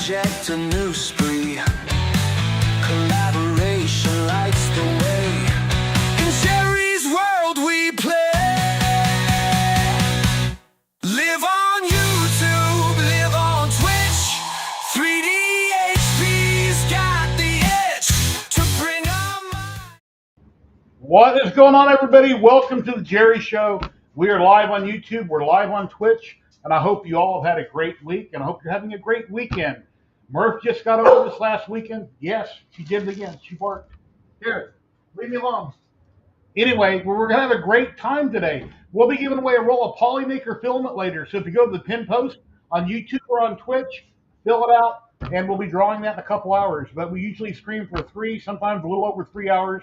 project, a new spree. Collaboration lights the way. In Jerry's world we play. Live on YouTube, live on Twitch. 3D HP's got the edge to bring on my... What is going on, everybody? Welcome to the Jerry Show. We are live on YouTube, we're live on Twitch, and I hope you all have had a great week, and I hope you're having a great weekend. Murph just got over this last weekend. Yes, she did it again. She barked. Here, leave me alone. Anyway, we're going to have a great time today. We'll be giving away a roll of Polymaker filament later, so if you go to the pin post on YouTube or on Twitch, fill it out, and we'll be drawing that in a couple hours. But we usually stream for 3, sometimes a little over 3 hours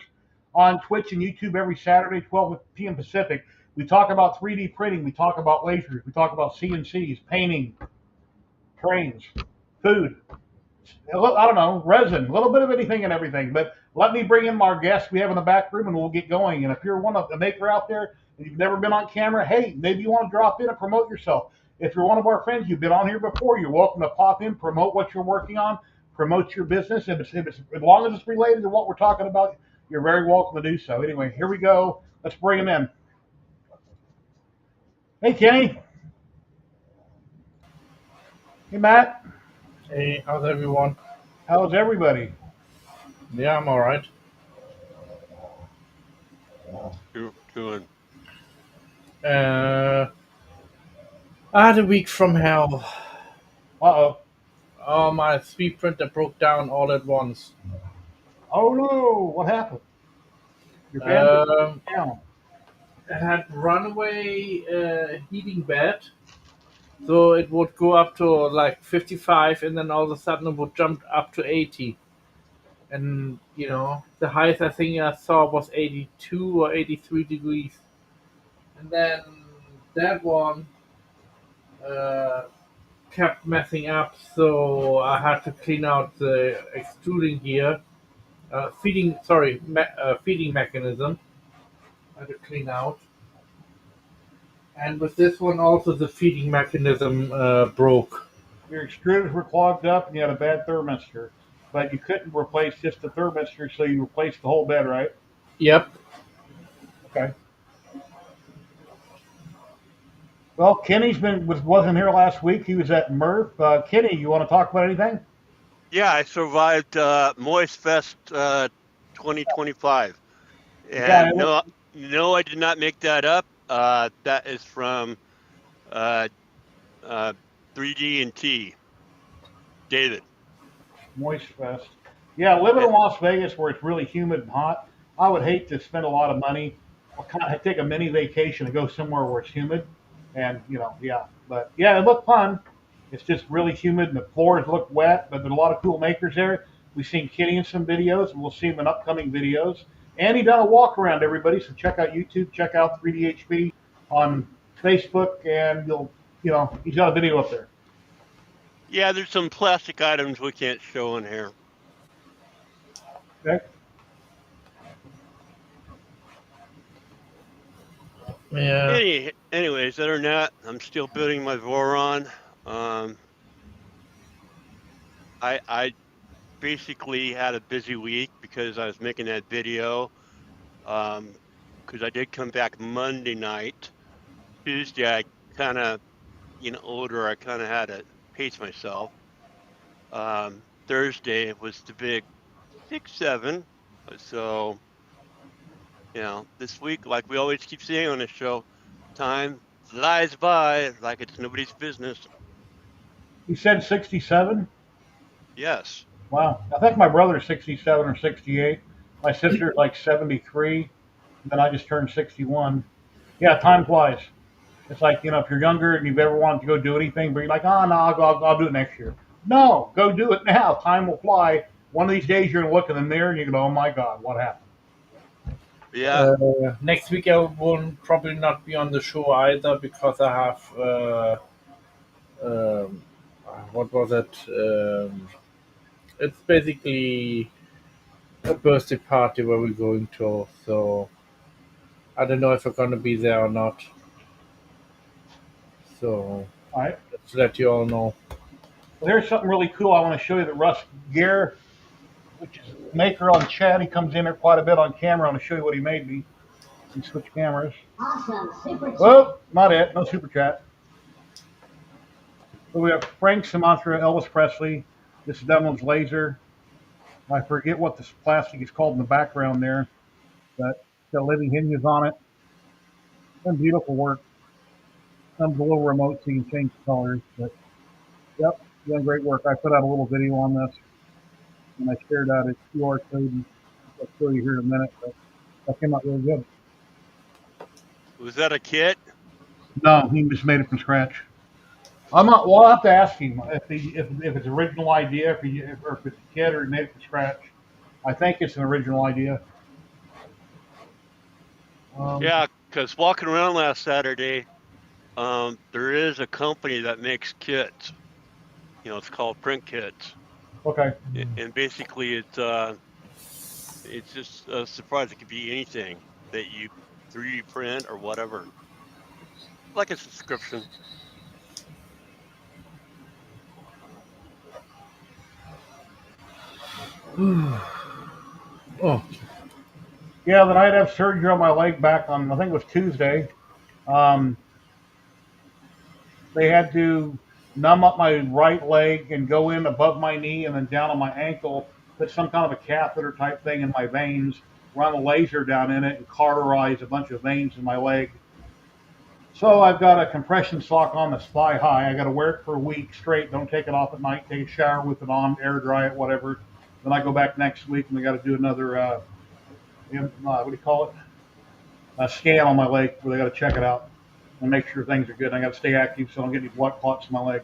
on Twitch and YouTube every Saturday, 12 p.m. Pacific. We talk about 3D printing, we talk about lasers, we talk about CNCs, painting, trains, food, I don't know, resin, a little bit of anything and everything. But let me bring in our guests we have in the back room and we'll get going. And if you're one of the maker out there and you've never been on camera, hey, maybe you want to drop in and promote yourself. If you're one of our friends, you've been on here before, you're welcome to pop in, promote what you're working on, promote your business. If it's as long as it's related to what we're talking about, you're very welcome to do so. Anyway, here we go. Let's bring them in. Hey, Kenny. Hey, Matt. Hey, how's everyone? How's everybody? Yeah, I'm all right. You're doing. I had a week from hell. Uh-oh. Oh, my 3D printer broke down all at once. Oh, no. What happened? Your bandit down. It had runaway heating bed, so it would go up to like 55, and then all of a sudden it would jump up to 80. And, you know, the highest I think I saw was 82 or 83 degrees. And then that one kept messing up, so I had to clean out the extruding gear, feeding mechanism. I had to clean out. And with this one also the feeding mechanism broke. Your extruders were clogged up and you had a bad thermistor. But you couldn't replace just the thermistor, so you replaced the whole bed, right? Yep. Okay. Well, Kenny's wasn't here last week. He was at Murph. Kenny, you want to talk about anything? Yeah, I survived Moist Fest 2025. Yeah, And no, I did not make that up. That is from 3D and T. David. Moist Fest. Yeah, living in Las Vegas where it's really humid and hot, I would hate to spend a lot of money. I'll kind of take a mini vacation and go somewhere where it's humid. And, yeah. But, yeah, it looked fun. It's just really humid and the floors look wet, but there's a lot of cool makers there. We've seen Kenny in some videos, and we'll see him in upcoming videos. And he done a walk around, everybody, so check out YouTube, check out 3DHP on Facebook, and he's got a video up there. Yeah, there's some plastic items we can't show in here. Okay. Yeah. Anyways, other than that, I'm still building my Voron. I basically had a busy week because I was making that video. Because I did come back Monday night. Tuesday, I kind of, older, I kind of had to pace myself. Thursday was the big 6-7. So, this week, like we always keep saying on this show, time flies by like it's nobody's business. You said 67? Yes. Wow. I think my brother's 67 or 68. My sister's like 73. And then I just turned 61. Yeah, time flies. It's like, if you're younger and you've ever wanted to go do anything, but you're like, oh, no, I'll do it next year. No, go do it now. Time will fly. One of these days you're going to look in the mirror and you go, oh, my God, what happened? Yeah. Next week I will probably not be on the show either because I have, what was it? It's basically a birthday party where we're going to, so I don't know if I'm going to be there or not. So, All right. just to let you all know. Well, here's something really cool I want to show you that Russ Gear, which is a maker on chat, he comes in there quite a bit on camera. I want to show you what he made me. Let me switch cameras. Awesome. Super chat. Oh, not it. No super chat. So we have Frank Sinatra, Elvis Presley. This is Devlin's laser. I forget what this plastic is called in the background there, but it's got living hinges on it. Some beautiful work. Comes a little remote so you can change the colors, but yep, doing great work. I put out a little video on this and I shared out a QR code and I'll show you here in a minute, but that came out really good. Was that a kit? No, he just made it from scratch. I'm not. Well, I'll have to ask him if it's original idea, or if it's a kit or he made it from scratch. I think it's an original idea. Yeah, because walking around last Saturday, there is a company that makes kits. It's called Print Kits, Okay. and basically it's just a surprise. It could be anything that you 3D print or whatever, like a subscription. Oh, Yeah, then I'd have surgery on my leg back on, I think it was Tuesday. Um, they had to numb up my right leg and go in above my knee and then down on my ankle, put some kind of a catheter type thing in my veins, run a laser down in it, and cauterize a bunch of veins in my leg. So I've got a compression sock on that's thigh high. I got to wear it for a week straight. Don't take it off at night. Take a shower with it on, air dry it, whatever. Then I go back next week and we got to do another, what do you call it? A scan on my leg where they got to check it out and make sure things are good. I got to stay active so I don't get any blood clots in my leg.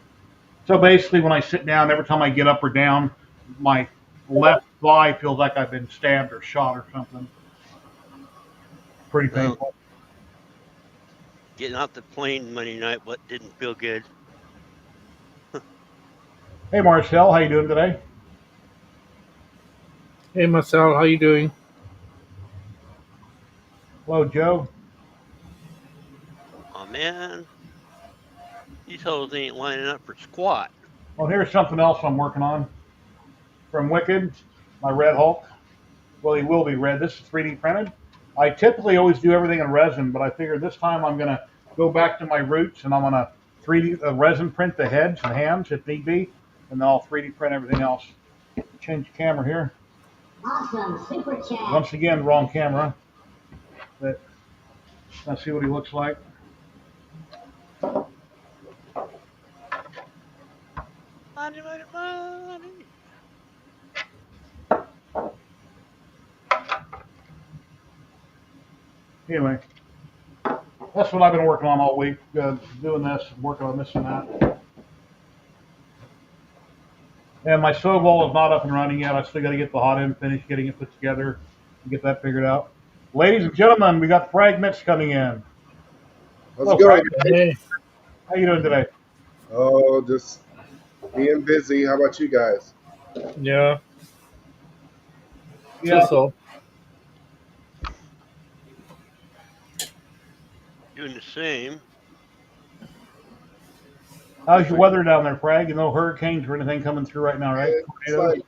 So basically, when I sit down, every time I get up or down, my left thigh feels like I've been stabbed or shot or something. Pretty Well, painful. getting off the plane Monday night, what didn't feel good? Hey, Marcel, how you doing today? hey Marcel, how you doing? Hello, Joe. Oh man, these hoes ain't lining up for squat. Well, here's something else I'm working on from Wicked, my Red Hulk. Well, he will be red. This is 3D printed. I typically always do everything in resin, but I figured this time I'm going to go back to my roots and I'm going to 3D resin print the heads and hands if need be, and then I'll 3D print everything else. Change the camera here. Awesome. Super chat. Once again, wrong camera. But let's see what he looks like. Money, money, money. Anyway, that's what I've been working on all week, doing this, working on this and that. And my stove wall is not up and running yet. I still got to get the hot end finished, getting it put together, and get that figured out. Ladies and gentlemen, we got fragments coming in. How's Hello, it going? Hey, How you doing today? Oh, just being busy. How about you guys? yeah, Yeah. so. Doing the same. How's your weather down there, Frag? You know, hurricanes or anything coming through right now, right? It's like,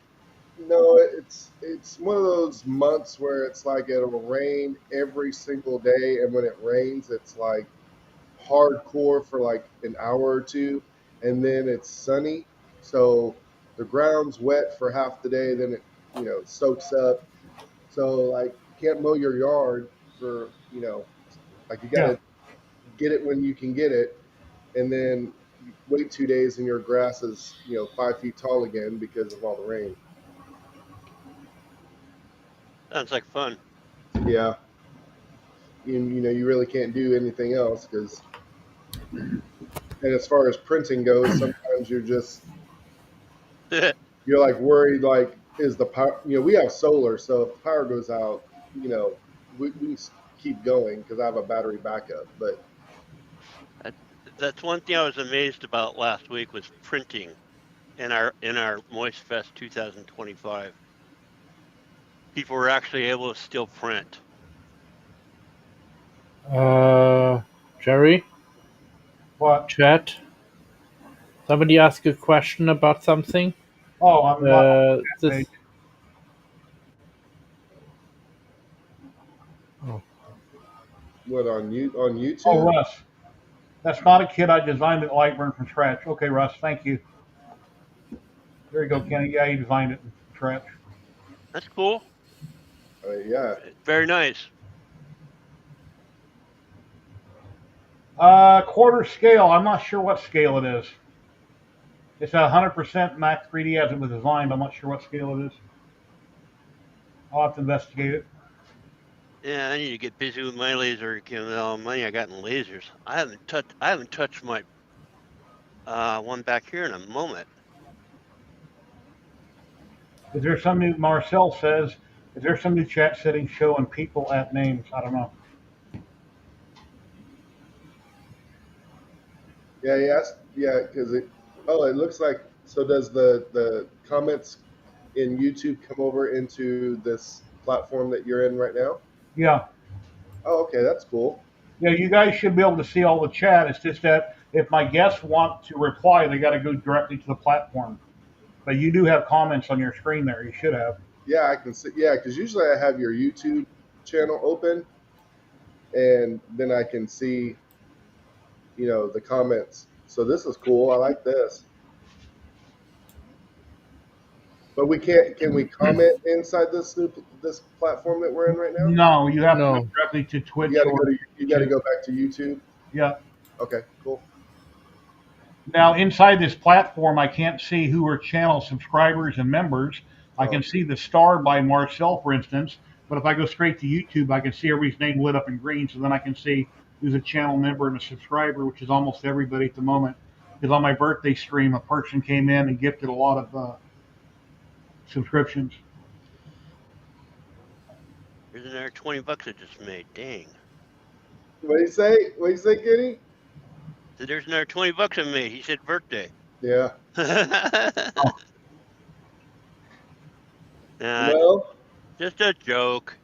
no, it's one of those months where it's like it'll rain every single day, and when it rains, it's like hardcore for like an hour or two, and then it's sunny, so the ground's wet for half the day, then it soaks up. So like you can't mow your yard for like you Yeah. gotta get it when you can get it, and then you wait 2 days and your grass is 5 feet tall again because of all the rain. Sounds like fun. Yeah, you really can't do anything else because. And as far as printing goes, sometimes you're like worried, like, is the power, we have solar, so if the power goes out, we can keep going because I have a battery backup. But That's one thing I was amazed about last week was printing in our Moist Fest 2025. People were actually able to still print. Jerry, What? chat. Somebody asked a question about something. Oh, I'm not on that This. page. What on Oh, YouTube? Russ. That's not a kit I designed at Lightburn from scratch. Okay, Russ, thank you. There you go, Kenny. Yeah, you designed it from scratch. That's cool. Yeah. Very nice. Quarter scale. I'm not sure what scale it is. It's at 100% Mac 3D as it was designed. I'm not sure what scale it is. I'll have to investigate it. Yeah, I need to get busy with my laser. Given all the money I got in lasers, I haven't touched my one back here in a moment. Is there some new, Marcel says, is there some new chat settings showing people at names? I don't know. Yeah, yes, yeah, because it. Oh, it looks like. So does the comments in YouTube come over into this platform that you're in right now? Yeah. Oh, okay, that's cool. Yeah, you guys should be able to see all the chat. It's just that if my guests want to reply, they got to go directly to the platform. But you do have comments on your screen there. You should have. Yeah, I can see. Yeah, because usually I have your YouTube channel open, and then I can see, the comments. So this is cool. I like this. But we can't. Can we comment inside this platform that we're in right now? No, you have to go No. directly to You Twitch got to or go to. You got to YouTube. go back to YouTube. Yeah. Okay, cool. Now, inside this platform, I can't see who are channel subscribers and members. I Oh, can see the star by Marcel, for instance. But if I go straight to YouTube, I can see everybody's name lit up in green. So then I can see who's a channel member and a subscriber, which is almost everybody at the moment. Because on my birthday stream, a person came in and gifted a lot of subscriptions. There's another $20 I just made. Dang. what do you say? What do you say, Kenny? So there's another $20 I made. He said birthday. Yeah. Nah, Well, just a joke.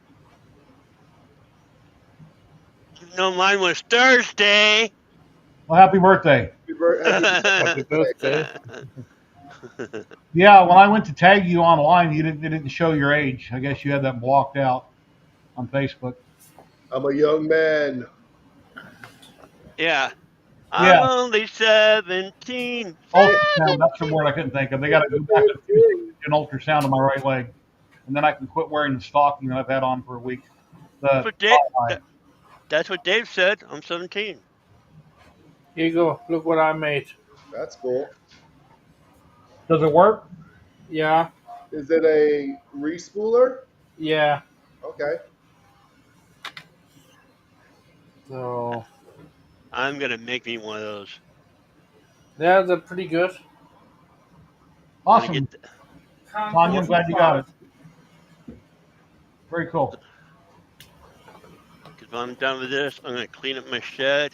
No, mine was Thursday. Well, happy birthday. Happy birthday. Yeah, when I went to tag you online, it didn't show your age. I guess you had that blocked out on Facebook. I'm a young man. Yeah. Yeah. I'm only 17. Ultrasound, that's the word I couldn't think of. They got to go back to an ultrasound on my right leg, and then I can quit wearing the stocking that I've had on for a week. That's The what Dave, that's what Dave said. I'm 17. Here you go. Look what I made. That's cool. Does it work? Yeah. Is it a respooler? Yeah. Okay. So I'm going to make me one of those. yeah, they're pretty good. I'm gonna Awesome, get Tanya. I'm glad you got it. Very cool. Because when I'm done with this, I'm going to clean up my shed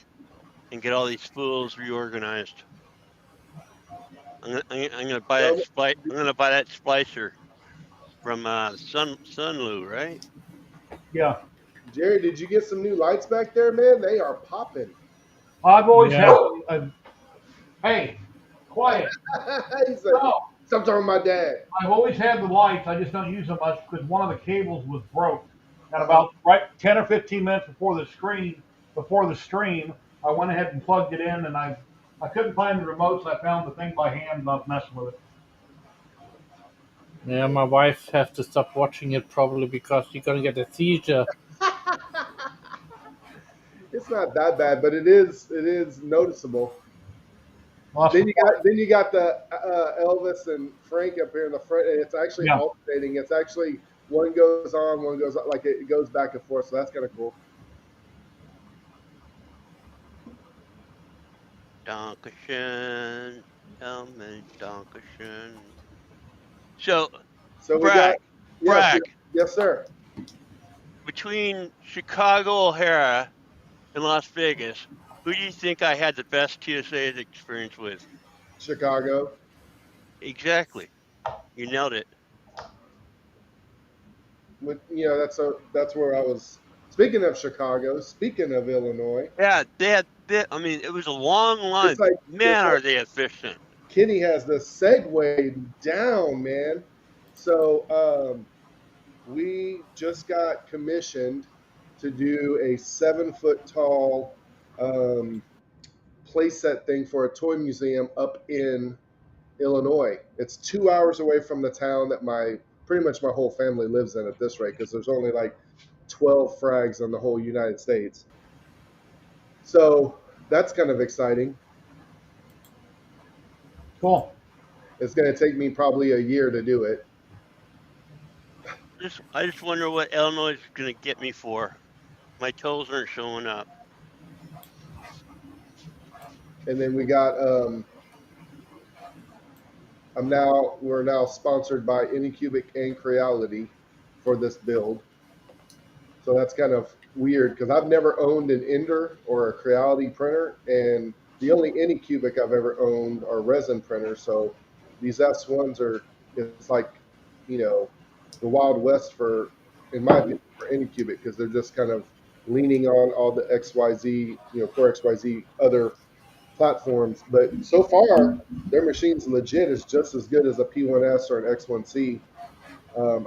and get all these spools reorganized. I'm gonna buy that I'm gonna buy that splicer from Sunlu, right? Yeah, Jerry, did you get some new lights back there, man? They are popping. I've always Yeah. had. Hey, quiet. He's like, No, stop talking to my dad. I've always had the lights. I just don't use them much because one of the cables was broke. And about 10 or 15 minutes before the stream, I went ahead and plugged it in, and I couldn't find the remote, so I found the thing by hand and I was messing with it. Yeah, my wife has to stop watching it probably because she's gonna get a seizure. It's not that bad, but it is noticeable. Awesome. Then you got the Elvis and Frank up here in the front, and it's actually Yeah. alternating. It's actually one goes on, one goes up, like it goes back and forth. So that's kind of cool. Dankeschön, Helmet, Dankeschön. So, So we Bragg, got Bragg, yes, sir. between Chicago O'Hara and Las Vegas, who do you think I had the best TSA experience with? Chicago. Exactly. You nailed it. With that's where I was. Speaking of Chicago, speaking of Illinois, Yeah, I mean, it was a long line. It's like- Man, it's are like- they efficient. Kenny has the segue down, man. So we just got commissioned to do a 7-foot tall playset thing for a toy museum up in Illinois. It's 2 hours away from the town that pretty much my whole family lives in at this rate, because there's only like 12 frags in the whole United States. So that's kind of exciting. Cool. It's going to take me probably a year to do it. I just wonder what Illinois is going to get me for. My toes aren't showing up. And then we got we're now sponsored by Anycubic and Creality for this build. So that's kind of weird because I've never owned an Ender or a Creality printer, and the only Anycubic I've ever owned are resin printers. So these S1s it's like, the Wild West in my opinion, for Anycubic, because they're just kind of leaning on all the XYZ, Core XYZ other platforms. But so far, their machine's legit is just as good as a P1S or an X1C.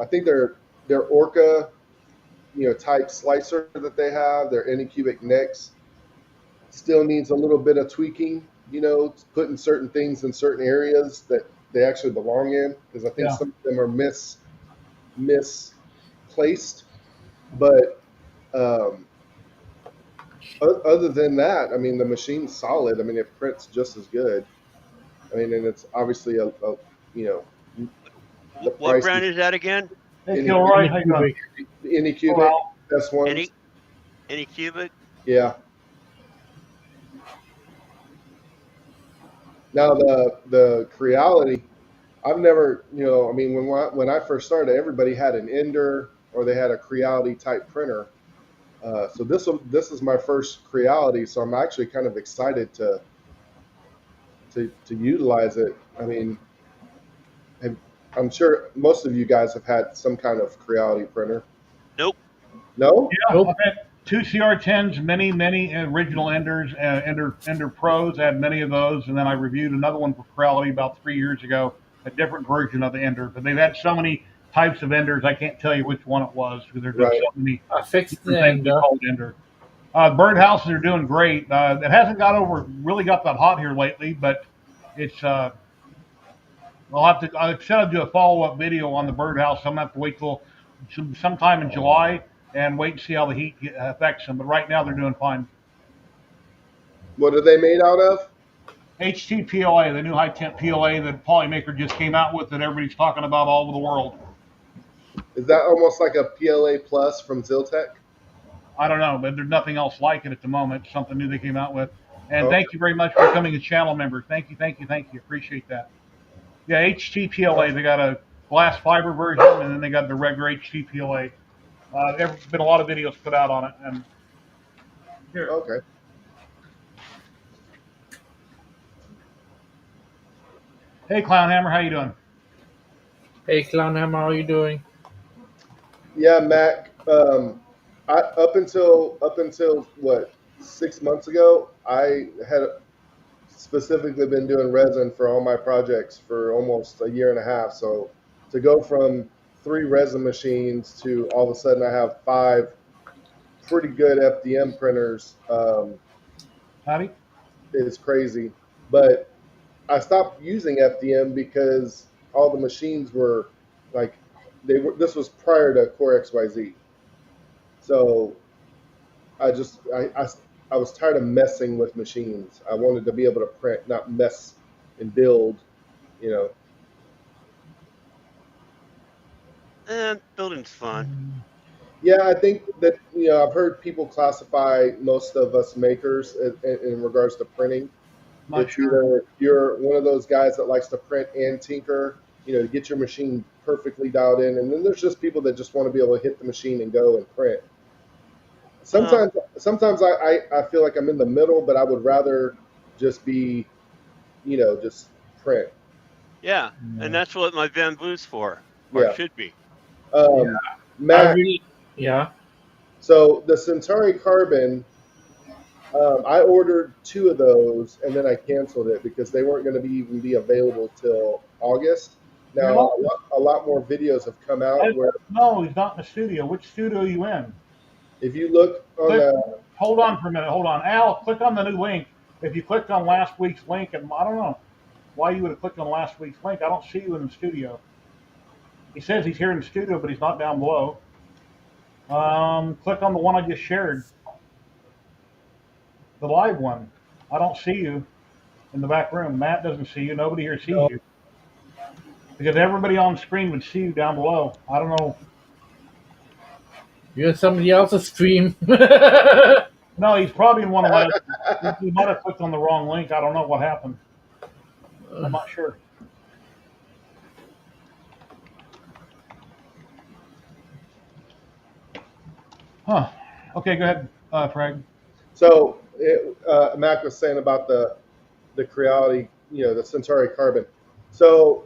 I think their Orca, type slicer that they have, their Anycubic necks, still needs a little bit of tweaking, putting certain things in certain areas that they actually belong in, because I think some of them are misplaced. But other than that, I mean, the machine's solid. I mean, it prints just as good. I mean, and it's obviously What brand is that again? Hey, Gilroy, how you doing? Anycubic, S1s. Anycubic? Yeah. Now the Creality, I've never, I mean, when I first started, everybody had an Ender or they had a Creality type printer. So this is my first Creality, so I'm actually kind of excited to utilize it. I mean, I'm sure most of you guys have had some kind of Creality printer. Nope. No? Yeah, nope. I've had 2 CR10s, many original Enders, Ender Pros. I had many of those, and then I reviewed another one for Creality about 3 years ago, a different version of the Ender. But they've had so many types of Enders, I can't tell you which one it was, because there's Right. so many I fixed the different things Ender. called Ender. Birdhouses are doing great. It hasn't really got that hot here lately, but it's. I said I'd do a follow-up video on the birdhouse. I'm gonna have to wait till sometime in July and wait and see how the heat affects them. But right now they're doing fine. What are they made out of? HT PLA, the new high temp PLA that Polymaker just came out with that everybody's talking about all over the world. Is that almost like a PLA Plus from Ziltech? I don't know, but there's nothing else like it at the moment. Something new they came out with. And Okay. Thank you very much for becoming a channel member. Thank you. Appreciate that. Yeah, HT PLA. They got a glass fiber version, and then they got the regular HT PLA. There's been a lot of videos put out on it. And here. Okay. Hey, Clownhammer, how you doing? Hey, Clownhammer, how are you doing? Yeah, Mac. Up until what, 6 months ago, I had specifically been doing resin for all my projects for almost a year and a half. So to go from 3 resin machines to all of a sudden I have 5 pretty good FDM printers Howdy. is crazy. But I stopped using FDM because all the machines were like, this was prior to Core XYZ. So I was tired of messing with machines. I wanted to be able to print, not mess and build, Building's fun. Yeah, I think that, I've heard people classify most of us makers in regards to printing. Not It's sure. either you're one of those guys that likes to print and tinker, to get your machine perfectly dialed in. And then there's just people that just want to be able to hit the machine and go and print. Sometimes I feel like I'm in the middle, but I would rather just be, just print. Yeah, and that's what my bamboo's for, or Yeah. it should be. Matt, Yeah. so the Centauri Carbon, I ordered 2 of those and then I canceled it because they weren't going to even be available till August. You're Now, not. a lot more videos have come out where No, he's not in the studio. Which studio are you in? if you look on Click. the, Hold on for a minute. Hold on, Al. Click on the new link. If you clicked on last week's link, and I don't know why you would have clicked on last week's link. I don't see you in the studio. He says he's here in the studio, but he's not down below. Click on the one I just shared, the live one. I don't see you in the back room. Matt doesn't see you. Nobody here sees you because everybody on screen would see you down below. I don't know. You're somebody else's stream. No, he's probably in one of my. He might have clicked on the wrong link. I don't know what happened. I'm not sure. Huh. Okay, go ahead, Frank. so Mac was saying about the Creality, the Centauri Carbon. So,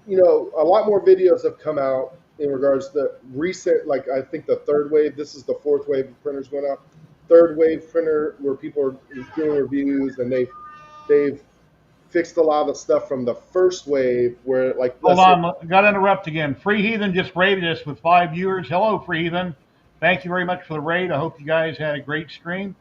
a lot more videos have come out in regards to recent, like I think the third wave. This is the fourth wave of printers going out. Third wave printer where people are doing reviews and they've fixed a lot of the stuff from the first wave where like Hold on, got to interrupt again. Free Heathen just raided us with 5 viewers. Hello, Free Heathen. Thank you very much for the raid. I hope you guys had a great stream.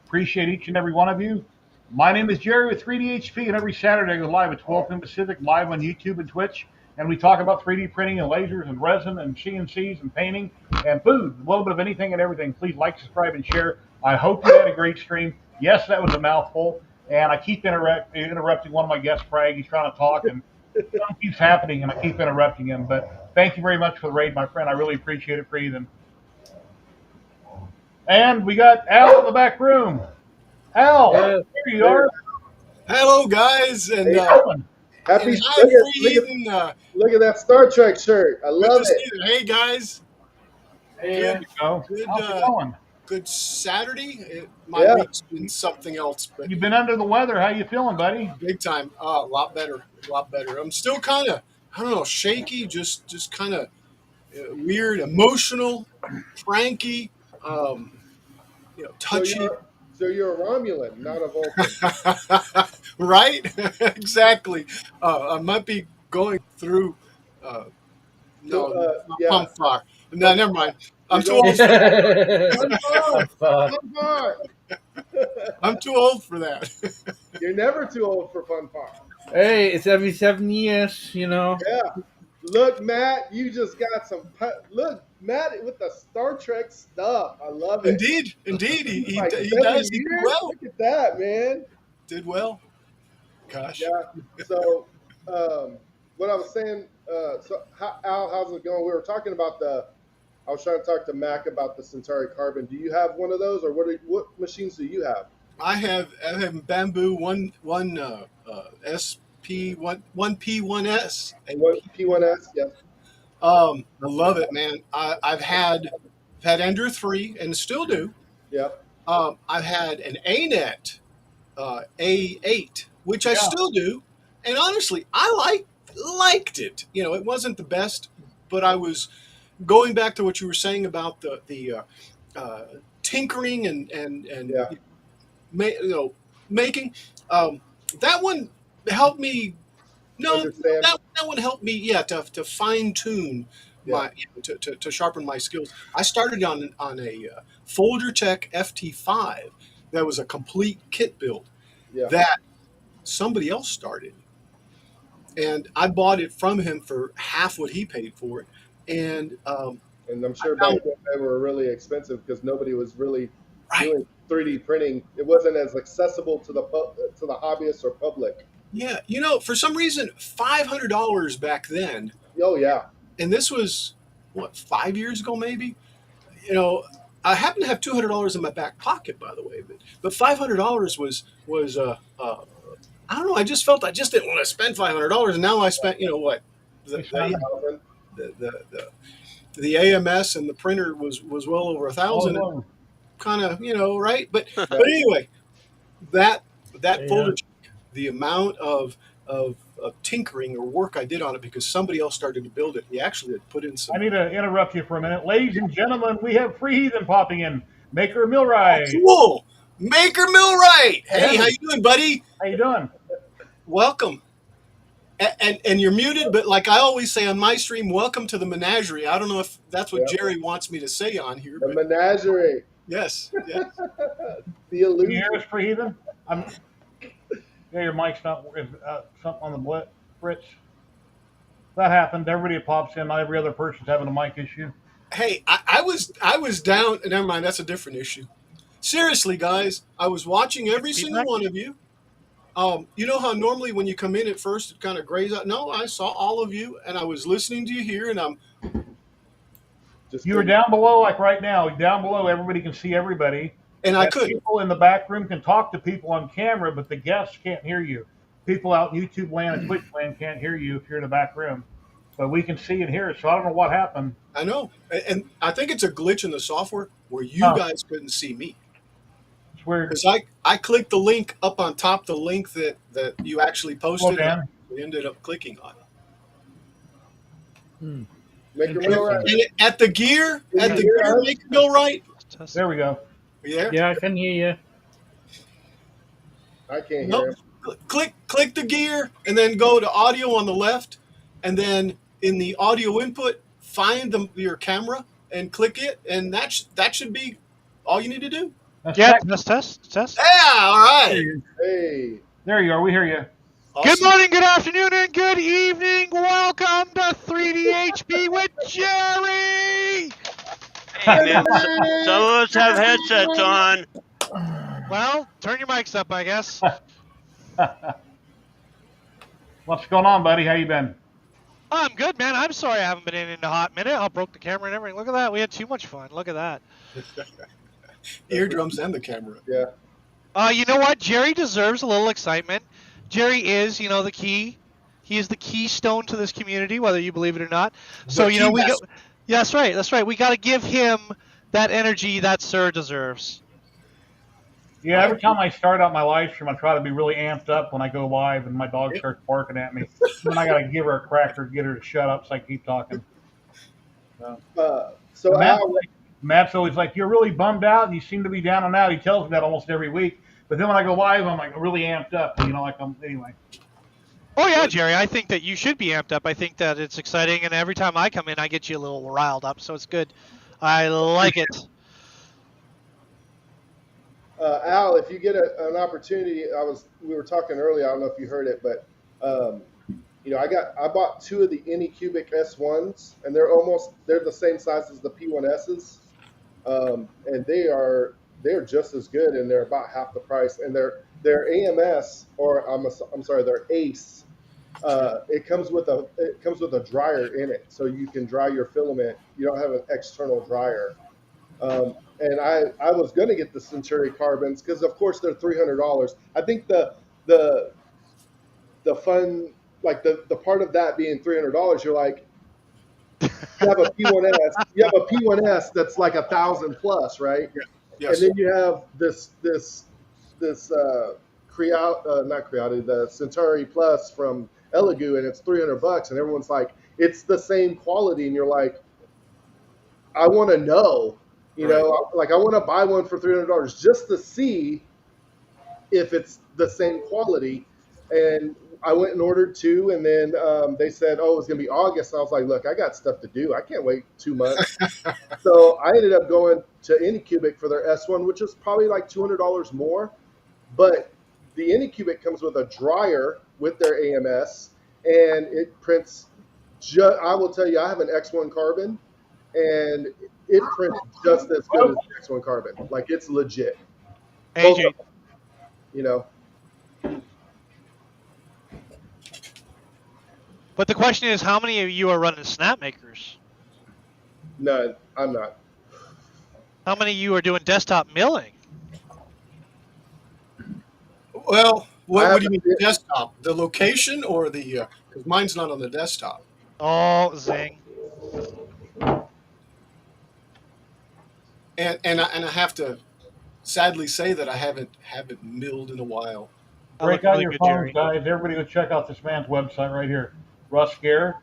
Appreciate each and every one of you. My name is Jerry with 3DHP, and every Saturday I go live at 12 noon Pacific, live on YouTube and Twitch. And we talk about 3D printing and lasers and resin and CNCs and painting and food, a little bit of anything and everything. Please like, subscribe, and share. I hope you had a great stream. Yes, that was a mouthful. And I keep interrupting one of my guests, Craig. He's trying to talk, and something keeps happening, and I keep interrupting him. But thank you very much for the raid, my friend. I really appreciate it, Freedom. And we got Al in the back room. Al, here you are. Hello, guys, and happy. and hi, Look at that Star Trek shirt. I love it. Hey, guys. There you go. How's it going? Good Saturday. My week's been something else, but you've been under the weather. How you feeling, buddy? Big time. A lot better. I'm still kind of, I don't know, shaky. Just kind of weird, emotional, cranky. Touchy. So you're a Romulan, not a Vulcan. Right? Exactly. I might be going through. Pump fire. No, never mind. I'm too old. I'm too old for that. You're never too old for fun fire. Hey, it's every 7 years, Yeah. Look, Matt, you just got some. Look, Matt, with the Star Trek stuff. I love it. Indeed. He like does. He did well. Look at that, man. Did well. Gosh. Yeah. So, what I was saying. So, Al, how's it going? We were talking about I was trying to talk to Mac about the Centauri Carbon. Do you have one of those, or what machines do you have? I have Bamboo one SP1 P1S. One P1S, yeah. I love it, man. I've had Ender 3 and still do. Yeah. I've had an ANET A8, which I still do, and honestly, I liked it. It wasn't the best, but I was going back to what you were saying about the tinkering and making. That one helped me. No, that one helped me. To fine tune my to sharpen my skills. I started on a Folger Tech FT5 that was a complete kit build that somebody else started, and I bought it from him for half what he paid for it. And I'm sure back then they were really expensive because nobody was really doing 3D printing. It wasn't as accessible to the hobbyists or public. Yeah, for some reason, $500 back then. Oh yeah. And this was 5 years ago, maybe. I happen to have $200 in my back pocket, by the way, but $500 was I don't know. I just felt I just didn't want to spend $500, and now I spent the AMS and the printer was well over $1,000. Kind of, right? But anyway, that folder, the amount of tinkering or work I did on it because somebody else started to build it. He actually had put in some. I need to interrupt you for a minute, ladies and gentlemen. We have Free Heathen popping in. Maker Millride. Oh, cool. Maker Millwright. Hey, Hey. how you doing, buddy? How you doing? Welcome. And you're muted, but like I always say on my stream, welcome to the menagerie. I don't know if that's what Yep. Jerry wants me to say on here, The but menagerie. yes, yes. The Can you illusion. hear us, Preheathen? Yeah, your mic's not working. Something on the Fritz. That happened. Everybody pops in. Not every other person's having a mic issue. Hey, I was down. Never mind, that's a different issue. Seriously, guys, I was watching every single Feedback? one of you. You know how normally when you come in at first it kind of grays out. No, I saw all of you, and I was listening to you here, and I'm Just You were couldn't- down below, like right now. Down below, everybody can see everybody. and I And couldn't. people in the back room can talk to people on camera, but the guests can't hear you. People out in YouTube land and Twitch land can't hear you if you're in the back room. But we can see and hear it. So I don't know what happened. I know, and I think it's a glitch in the software where you Huh. guys couldn't see me. It's weird. Because I clicked the link up on top, the link that you actually Well, posted. Dan, And we ended up clicking on it. Maker And, Millwright. and at the gear, Can at you the hear gear, us? make it go right. Test. there we go. Are you there? Yeah, I can hear you. I can't Nope. hear him. Click the gear, and then go to audio on the left, and then in the audio input, find your camera and click it, and that should be all you need to do. That's Yeah, tech- test. Yeah, all right. Hey. There you are. We hear you. Good Awesome. morning, good afternoon, and good evening. Welcome to 3DHP with Jerry. Hey, man, some of us have headsets on. Well, turn your mics up, I guess. What's going on, buddy? How you been? I'm good, man. I'm sorry I haven't been in a hot minute. I broke the camera and everything. Look at that. We had too much fun. Look at that. Eardrums and the camera. Yeah. You know what? Jerry deserves a little excitement. Jerry is, the key. He is the keystone to this community, whether you believe it or not. So, The we key go. Yeah, that's right. That's right. We got to give him that energy that Sir deserves. Yeah, every time I start out my live stream, I try to be really amped up when I go live, and my dog starts barking at me. Then I got to give her a cracker, get her to shut up so I can keep talking. So Matt's, Al, Matt's always like, "You're really bummed out, and you seem to be down and out." He tells me that almost every week. But then when I go live, I'm like really amped up. Anyway. Oh, yeah, Jerry. I think that you should be amped up. I think that it's exciting, and every time I come in, I get you a little riled up, so it's good. I like it. Al, if you get an opportunity, we were talking earlier. I don't know if you heard it, but I bought two of the Anycubic S1s, and they're the same size as the P1Ss, and they're just as good, and they're about half the price. And their AMS, or I'm sorry, their ACE. It comes with a dryer in it, so you can dry your filament. You don't have an external dryer. And I was going to get the Century carbons because, of course, they're $300. I think the fun, like the part of that being $300, you're like, you have a P1S that's like 1,000 plus, right? Yes. And then you have this not Creati, the Centauri Plus from Elegoo, and it's $300, and everyone's like, it's the same quality, and you're like, I want to know, like I want to buy one for $300 just to see if it's the same quality. And I went and ordered two, and then they said, oh, it's going to be August. And I was like, look, I got stuff to do. I can't wait 2 months. So I ended up going to Anycubic for their S1, which is probably like $200 more. But the Anycubic comes with a dryer with their AMS, and it prints I will tell you, I have an X1 carbon, and it prints just as good as the X1 carbon. Like, it's legit. Both AJ, of them, but the question is, how many of you are running snap makers? No, I'm not. How many of you are doing desktop milling? Well, what do you mean, the desktop? The location or the? Because mine's not on the desktop. Oh, zing. And I have to sadly say that I haven't milled in a while. I Break look out really your good, phones, Jerry. guys. Everybody go check out this man's website right here. Russ Gare.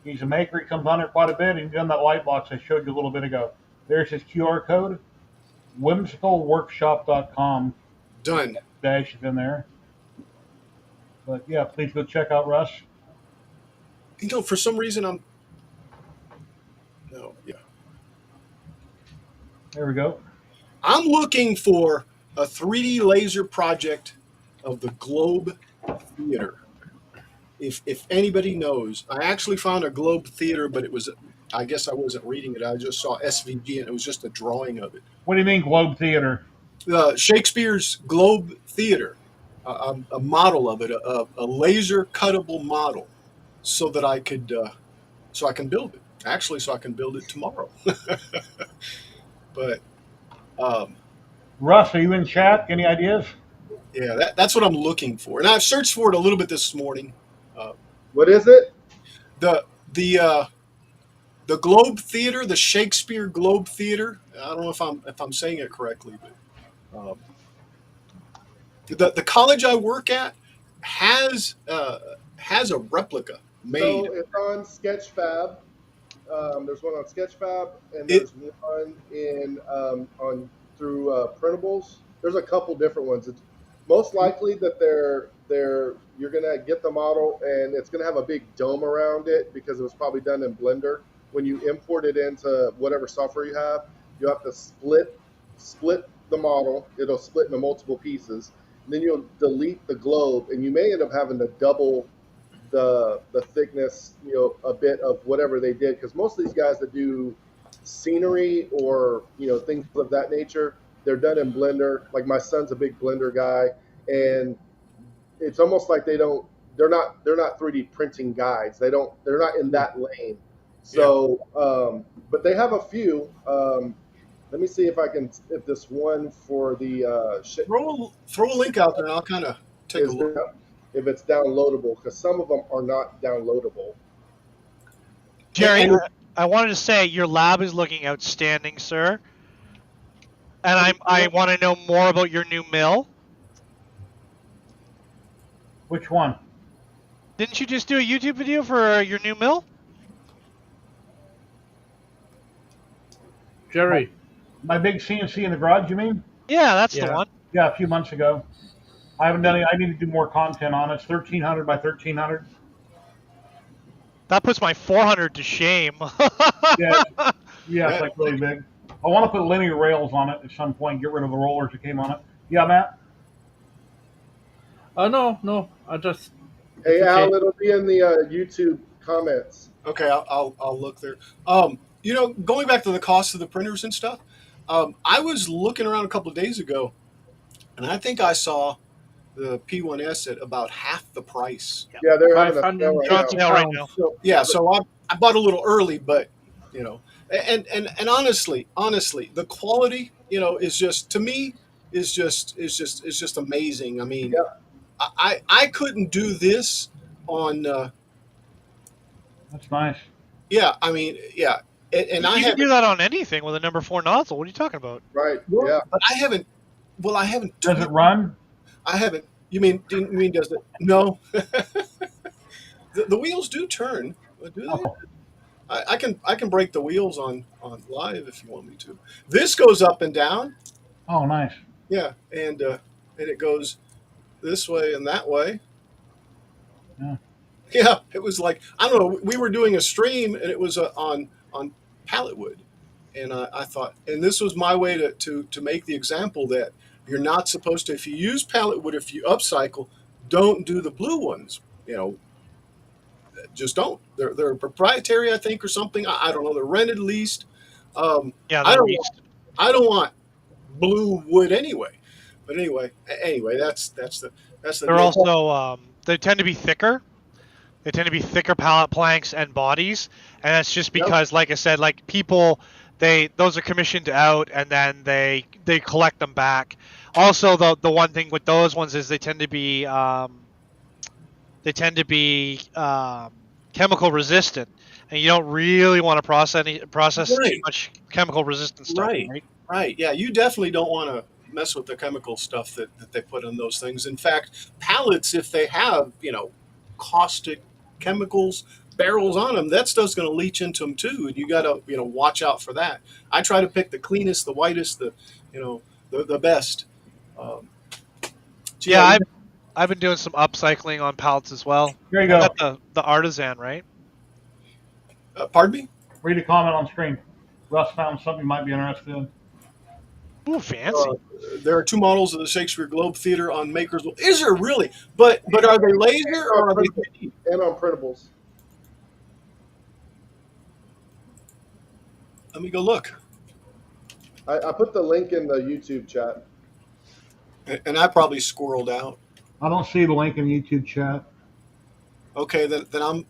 He's a maker. He comes on here quite a bit. He's done that light box I showed you a little bit ago. There's his QR code. whimsicalworkshop.com Done. dash is in there. But yeah, please go check out Russ. You know, for some reason yeah. There we go. I'm looking for a 3D laser project of the Globe Theater. If anybody knows, I actually found a Globe Theater, but it was, I guess I wasn't reading it. I just saw SVG and it was just a drawing of it. What do you mean Globe Theater? Shakespeare's Globe Theater, a model of it, a laser cuttable model, so that I could, so I can build it. Actually, so I can build it tomorrow. But Russ, are you in chat? Any ideas? yeah, that's what I'm looking for, and I've searched for it a little bit this morning. What is it? The Globe Theater, the Shakespeare Globe Theater. I don't know if I'm saying it correctly, but the college I work at has a replica made. So it's on Sketchfab. There's one on Sketchfab, and there's one in on through printables. There's a couple different ones. It's most likely that you're gonna get the model, and it's gonna have a big dome around it because it was probably done in Blender. When you import it into whatever software you have to split the model. It'll split into multiple pieces. And then you'll delete the globe, and you may end up having to double the thickness, a bit of whatever they did, because most of these guys that do scenery or things of that nature, they're done in Blender. Like my son's a big Blender guy, and it's almost like they're not 3D printing guys. They're not in that lane. So, but they have a few. Let me see if this one for the throw a link out there, and I'll kind of take a look. If it's downloadable, because some of them are not downloadable. Jerry, I wanted to say your lab is looking outstanding, sir. And I want to know more about your new mill. Which one? Didn't you just do a YouTube video for your new mill? Jerry. My big CNC in the garage, you mean? Yeah, that's the one. Yeah, a few months ago. I haven't done it. I need to do more content on it. It's 1,300 by 1,300. That puts my 400 to shame. Yeah, it's like really big. I want to put linear rails on it at some point. Get rid of the rollers that came on it. Yeah, Matt. No. I just. Hey, Al, it'll be in the YouTube comments. Okay, I'll look there. Going back to the cost of the printers and stuff, I was looking around a couple of days ago, and I think I saw the P1S at about half the price. Yeah, they're having a sale right now. So I bought a little early, but and honestly, the quality, is just, to me, is just amazing. I mean, I couldn't do this on. That's nice. Yeah, I mean, yeah. And you can do that on anything with a number 4 nozzle. What are you talking about? Right. Well, Yeah. But I haven't. Well, I haven't. Does it run? I haven't. You mean does it? No. the wheels do turn. Do they? Oh. I can break the wheels on live if you want me to. This goes up and down. Oh, nice. Yeah, and it goes this way and that way. Yeah. Yeah, it was like, I don't know. We were doing a stream, and it was on pallet wood, and I thought, and this was my way to make the example that you're not supposed to, if you use pallet wood, if you upcycle, don't do the blue ones. Just don't. They're proprietary, I think, or something. I don't know. They're rented, leased. Yeah, I don't want blue wood anyway. But anyway, that's the. They're also they tend to be thicker. They tend to be thicker pallet planks and bodies, and that's just because, like I said, like people, those are commissioned out, and then they collect them back. Also, the one thing with those ones is they tend to be chemical resistant, and you don't really want to process too much chemical resistant stuff. Right. Yeah, you definitely don't want to mess with the chemical stuff that they put in those things. In fact, pallets, if they have caustic chemicals, barrels on them, that stuff's going to leach into them too, and you got to watch out for that. I try to pick the cleanest, the whitest, the best. Um, so Yeah, yeah, I've been doing some upcycling on pallets as well. Here you I go. got the artisan, right? pardon me. Read a comment on screen. Russ found something you might be interested in. Ooh, fancy. There are 2 models of the Shakespeare Globe Theater on Maker's. Is there really? But are they laser or are they 3D? And on printables. Let me go look. I put the link in the YouTube chat. And I probably squirreled out. I don't see the link in YouTube chat. Okay, then I'm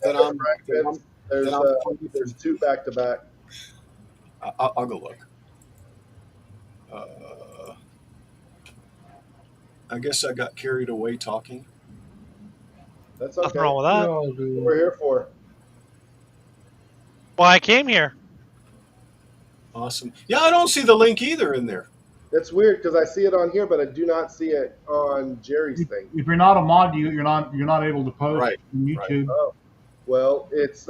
There's 2 back to back. I'll go look. I guess I got carried away talking. That's Nothing okay. wrong with that. What we're here for. Well, I came here. Awesome. Yeah, I don't see the link either in there. It's weird because I see it on here, but I do not see it on Jerry's thing. If you're not a mod, you're not able to post Right, on YouTube. Oh, well, it's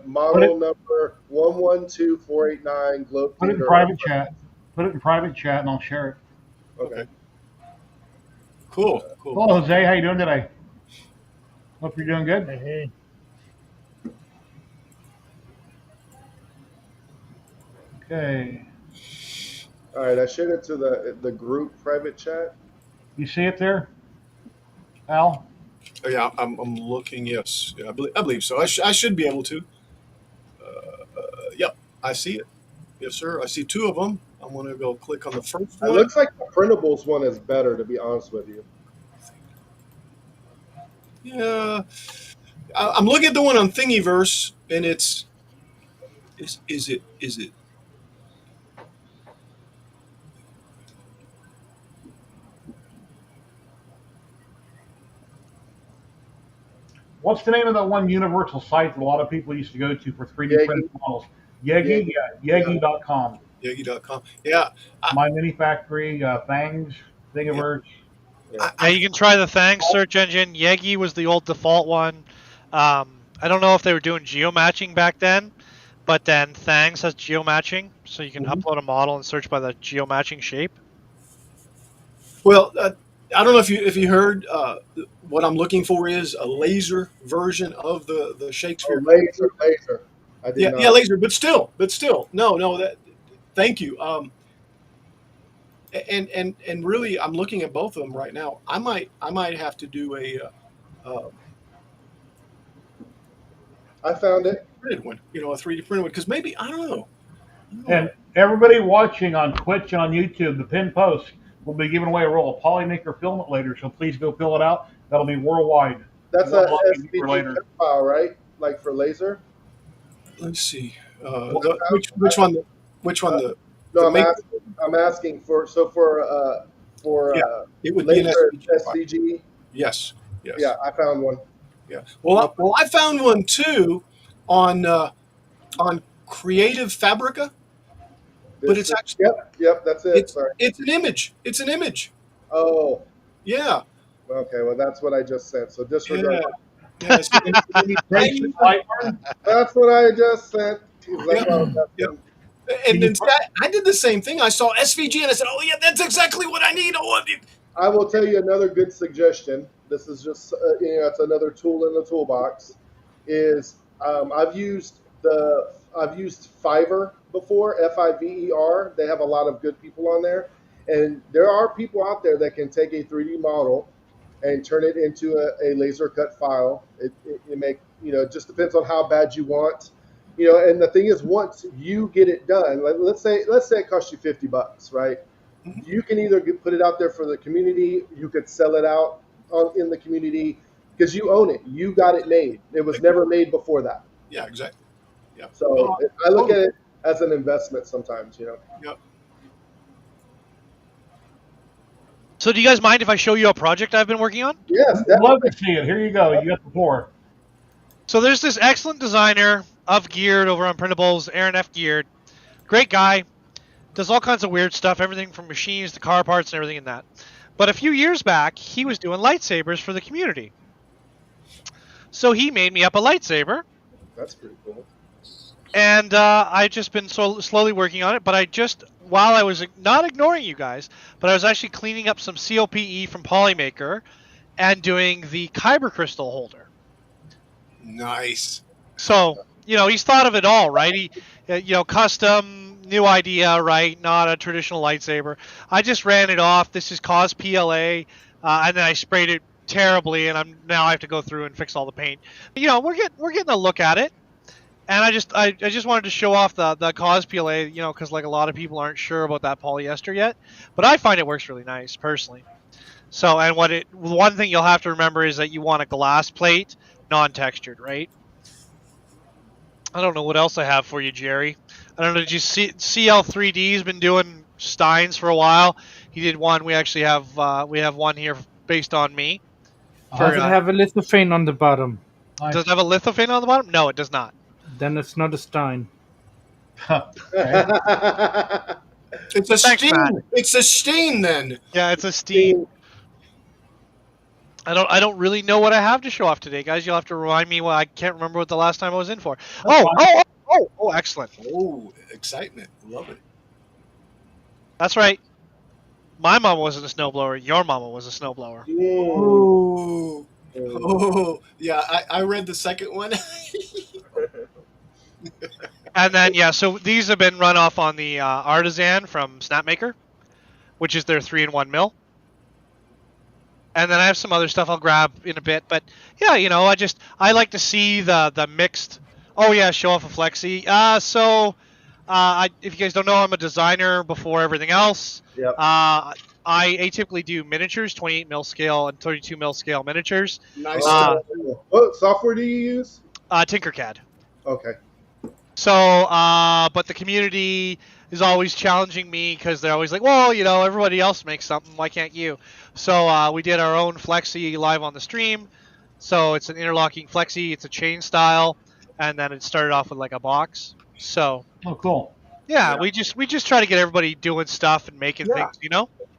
model number 112489 Globe Put it in Theater. private chat. Put it in private chat, and I'll share it. Okay. Cool. Hello, Jose. How you doing today? Hope you're doing good. Hey. Okay. All right, I shared it to the group private chat. You see it there, Al? Oh, yeah, I'm looking. Yes, yeah, I believe so. I should be able to. Yep, I see it. Yes, sir. I see 2 of them. I'm going to go click on the first It one. looks like the printables one is better, to be honest with you. Yeah, I'm looking at the one on Thingiverse, and is it? What's the name of that one universal site that a lot of people used to go to for 3D Yegi. printed models? Yegi? Yeah, Yegi.com. Yegi.com. Yeah, My Mini Factory, Fangs, Thingiverse. Yeah, you can try the Thangs search engine. Yegi was the old default one. I don't know if they were doing geomatching back then, but then Thangs has geomatching, so you can upload a model and search by the geomatching shape. well, I don't know if you heard. What I'm looking for is a laser version of the Shakespeare. Laser. I did not. Yeah, laser, but still, no. That. Thank you. And really, I'm looking at both of them right now. I might have to do a I found it. printed one, a 3D printed one, because maybe I don't know. And everybody watching on Twitch and on YouTube, the pinned post will be giving away a roll of Polymaker filament later, so please go fill it out. That'll be worldwide. That's We'll a log in for later. SVG file, right? Like for laser? Let's see. Which one? Which one? No, the I'm asking for it would be an laser SVG. SVG. Yes. Yeah, I found one. Yeah. Well, I found one too on Creative Fabrica, but it's actually Yep, that's it. Sorry. it's an image. It's an image. Oh, Yeah. okay. Well, that's what I just sent. So disregard. Yeah. That's what I just sent. That's what I was asking. And then I did the same thing. I saw SVG and I said, "Oh yeah, that's exactly what I need." I will tell you another good suggestion. This is just it's another tool in the toolbox. Is I've used Fiverr before, Fiver. They have a lot of good people on there, and there are people out there that can take a 3D model and turn it into a laser cut file. It just depends on how bad you want. And the thing is, once you get it done, like let's say it costs you $50, right? Mhm. You can either put it out there for the community, you could sell it out in the community because you own it. You got it made. It was never made before that. Yeah, exactly. Yeah. So I look at it as an investment sometimes. Yep. So do you guys mind if I show you a project I've been working on? Yes, I'd love to see it. Here you go. You got the floor. So there's this excellent designer of Geared over on Printables, Aaron F. Geared. Great guy. Does all kinds of weird stuff, everything from machines to car parts and everything in that. But a few years back, he was doing lightsabers for the community. So he made me up a lightsaber, That's pretty cool. And I've just been slowly working on it. But while I was not ignoring you guys, but I was actually cleaning up some COPE from Polymaker and doing the Kyber crystal holder. Nice. So, he's thought of it all, right? Custom, new idea, right? Not a traditional lightsaber. I just ran it off. This is cause PLA, and then I sprayed it terribly, and I have to go through and fix all the paint. We're getting a look at it, and I just wanted to show off the cause PLA, because like a lot of people aren't sure about that polyester yet, but I find it works really nice personally. So, and one thing you'll have to remember is that you want a glass plate, non-textured, right? I don't know what else I have for you, Jerry. I don't know. Did you see CL3D's been doing Steins for a while? He did one. We actually have one here based on me. Does it have a lithophane on the bottom? Does it have a lithophane on the bottom? No, it does not. Then it's not a Stein. It's a Thanks, steen. Matt. It's a steen then. Yeah, it's a Stein. I don't really know what I have to show off today, guys. You'll have to remind me. I can't remember what the last time I was in for. Oh, excellent. Oh, excitement. Love it. That's right. My mama wasn't a snowblower. Your mama was a snowblower. Oh, oh, yeah. I read the second one. And then, so these have been run off on the Artisan from Snapmaker, which is their 3-in-1 mill. And then I have some other stuff I'll grab in a bit. But, yeah, I like to see the mixed... Oh, yeah, show off a Flexi. If you guys don't know, I'm a designer before everything else. Yep. I atypically do miniatures, 28 mil scale and 32 mil scale miniatures. Nice. What software do you use? Tinkercad. Okay. So, but the community is always challenging me because they're always like, well, everybody else makes something. Why can't you? So we did our own Flexi live on the stream. So it's an interlocking Flexi. It's a chain style. And then it started off with like a box. So. Oh, cool. Yeah, we just try to get everybody doing stuff and making things,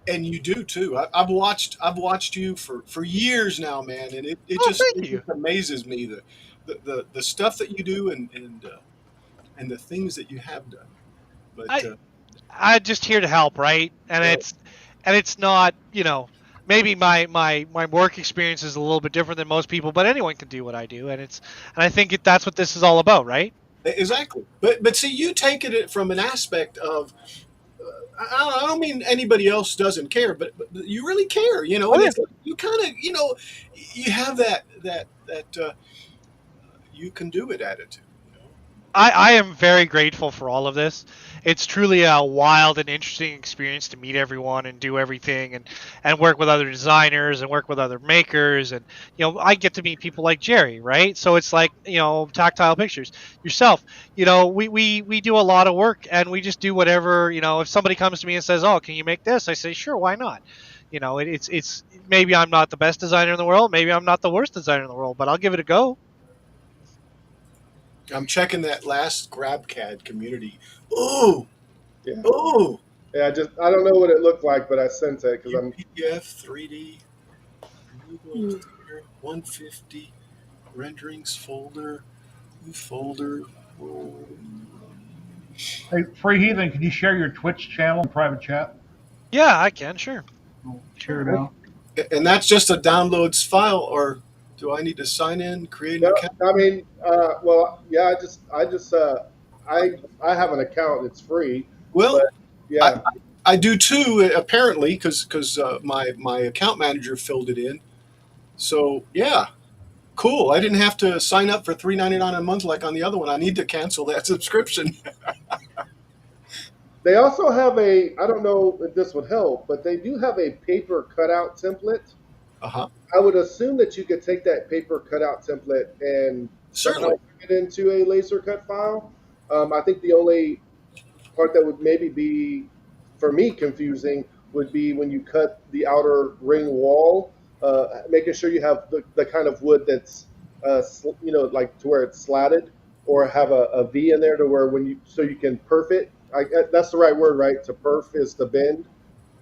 And you do too. I've watched you for years now, man, and it just amazes me the stuff that you do and the things that you have done. But I'm just here to help, right? And it's not, maybe my work experience is a little bit different than most people, but anyone can do what I do, and I think that's what this is all about, right? Exactly. But see, you take it from an aspect of I don't mean anybody else doesn't care, but you really care, and it's, you kind of, you have that you can do it attitude. I am very grateful for all of this. It's truly a wild and interesting experience to meet everyone and do everything and work with other designers and work with other makers. And, I get to meet people like Jerry, right? So it's like, Tactile Pictures. Yourself, we do a lot of work and we just do whatever, if somebody comes to me and says, oh, can you make this? I say, sure, why not? It's maybe I'm not the best designer in the world. Maybe I'm not the worst designer in the world, but I'll give it a go. I'm checking that last GrabCAD community. Ooh, Yeah. ooh. Yeah, I don't know what it looked like, but I sent it because I'm PDF 3D 150 renderings folder, new folder. Hey, Free Heathen, can you share your Twitch channel in private chat? Yeah, I can, sure. Share it out. And that's just a downloads file, or do I need to sign in, create an account? I mean, well, yeah, I have an account. It's free. Well, but, yeah, I do too, apparently, because my account manager filled it in. So yeah, cool. I didn't have to sign up for $3.99 a month like on the other one. I need to cancel that subscription. they also have I don't know if this would help, but they do have a paper cutout template. Uh-huh. I would assume that you could take that paper cutout template and Certainly it into a laser cut file. I think the only part that would maybe be, for me, confusing would be when you cut the outer ring wall, making sure you have the kind of wood that's, like to where it's slatted, or have a V in there to where so you can perf it. That's the right word, right? To perf is to bend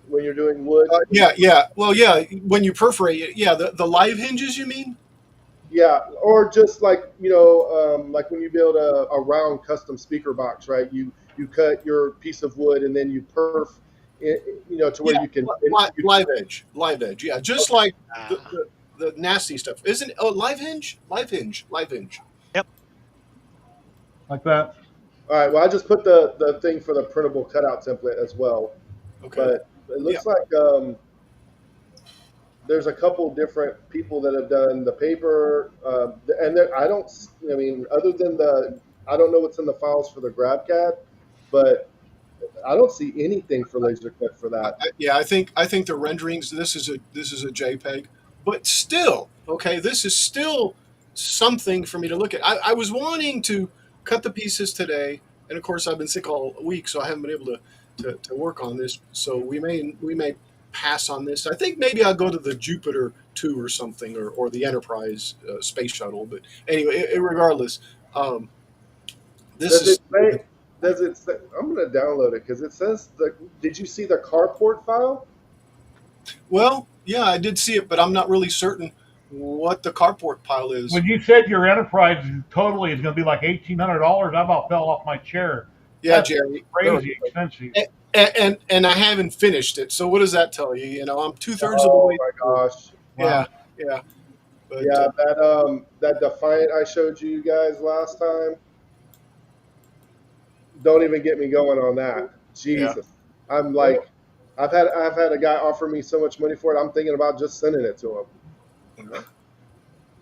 when you're doing wood. yeah. Well, yeah, when you perforate it, yeah, the live hinges, you mean? Yeah, or just like like when you build a round custom speaker box, right? You cut your piece of wood and then you perf, to where Yeah, you can. live edge. Yeah, just like the, Ah, the, the nasty stuff, isn't it? Oh, live hinge. yep. like that. All right. Well, I just put the thing for the printable cutout template as well, Okay. but it Yeah. looks like there's a couple different people that have done the paper, and I don't. I mean, other than I don't know what's in the files for the GrabCAD, but I don't see anything for laser cut for that. Yeah, I think the renderings. This is a JPEG, but still, okay. This is still something for me to look at. I was wanting to cut the pieces today, and of course I've been sick all week, so I haven't been able to work on this. So we may pass on this. I think maybe I'll go to the Jupiter 2 or something, or the Enterprise space shuttle. But anyway, regardless, um, this Does it is. say? Does it say? I'm going to download it because it says the. Did you see the carport file? Well, yeah, I did see it, but I'm not really certain what the carport pile is. When you said your enterprise totally is going to be like $1,800, I about fell off my chair. Yeah, That's Jerry. crazy expensive. And I haven't finished it. So what does that tell you? I'm 2/3 of the Oh way my through. gosh! Yeah, Wow. yeah. But Yeah, that Defiant I showed you guys last time. Don't even get me going on that. yeah. Jesus, I'm like, I've had a guy offer me so much money for it. I'm thinking about just sending it to him.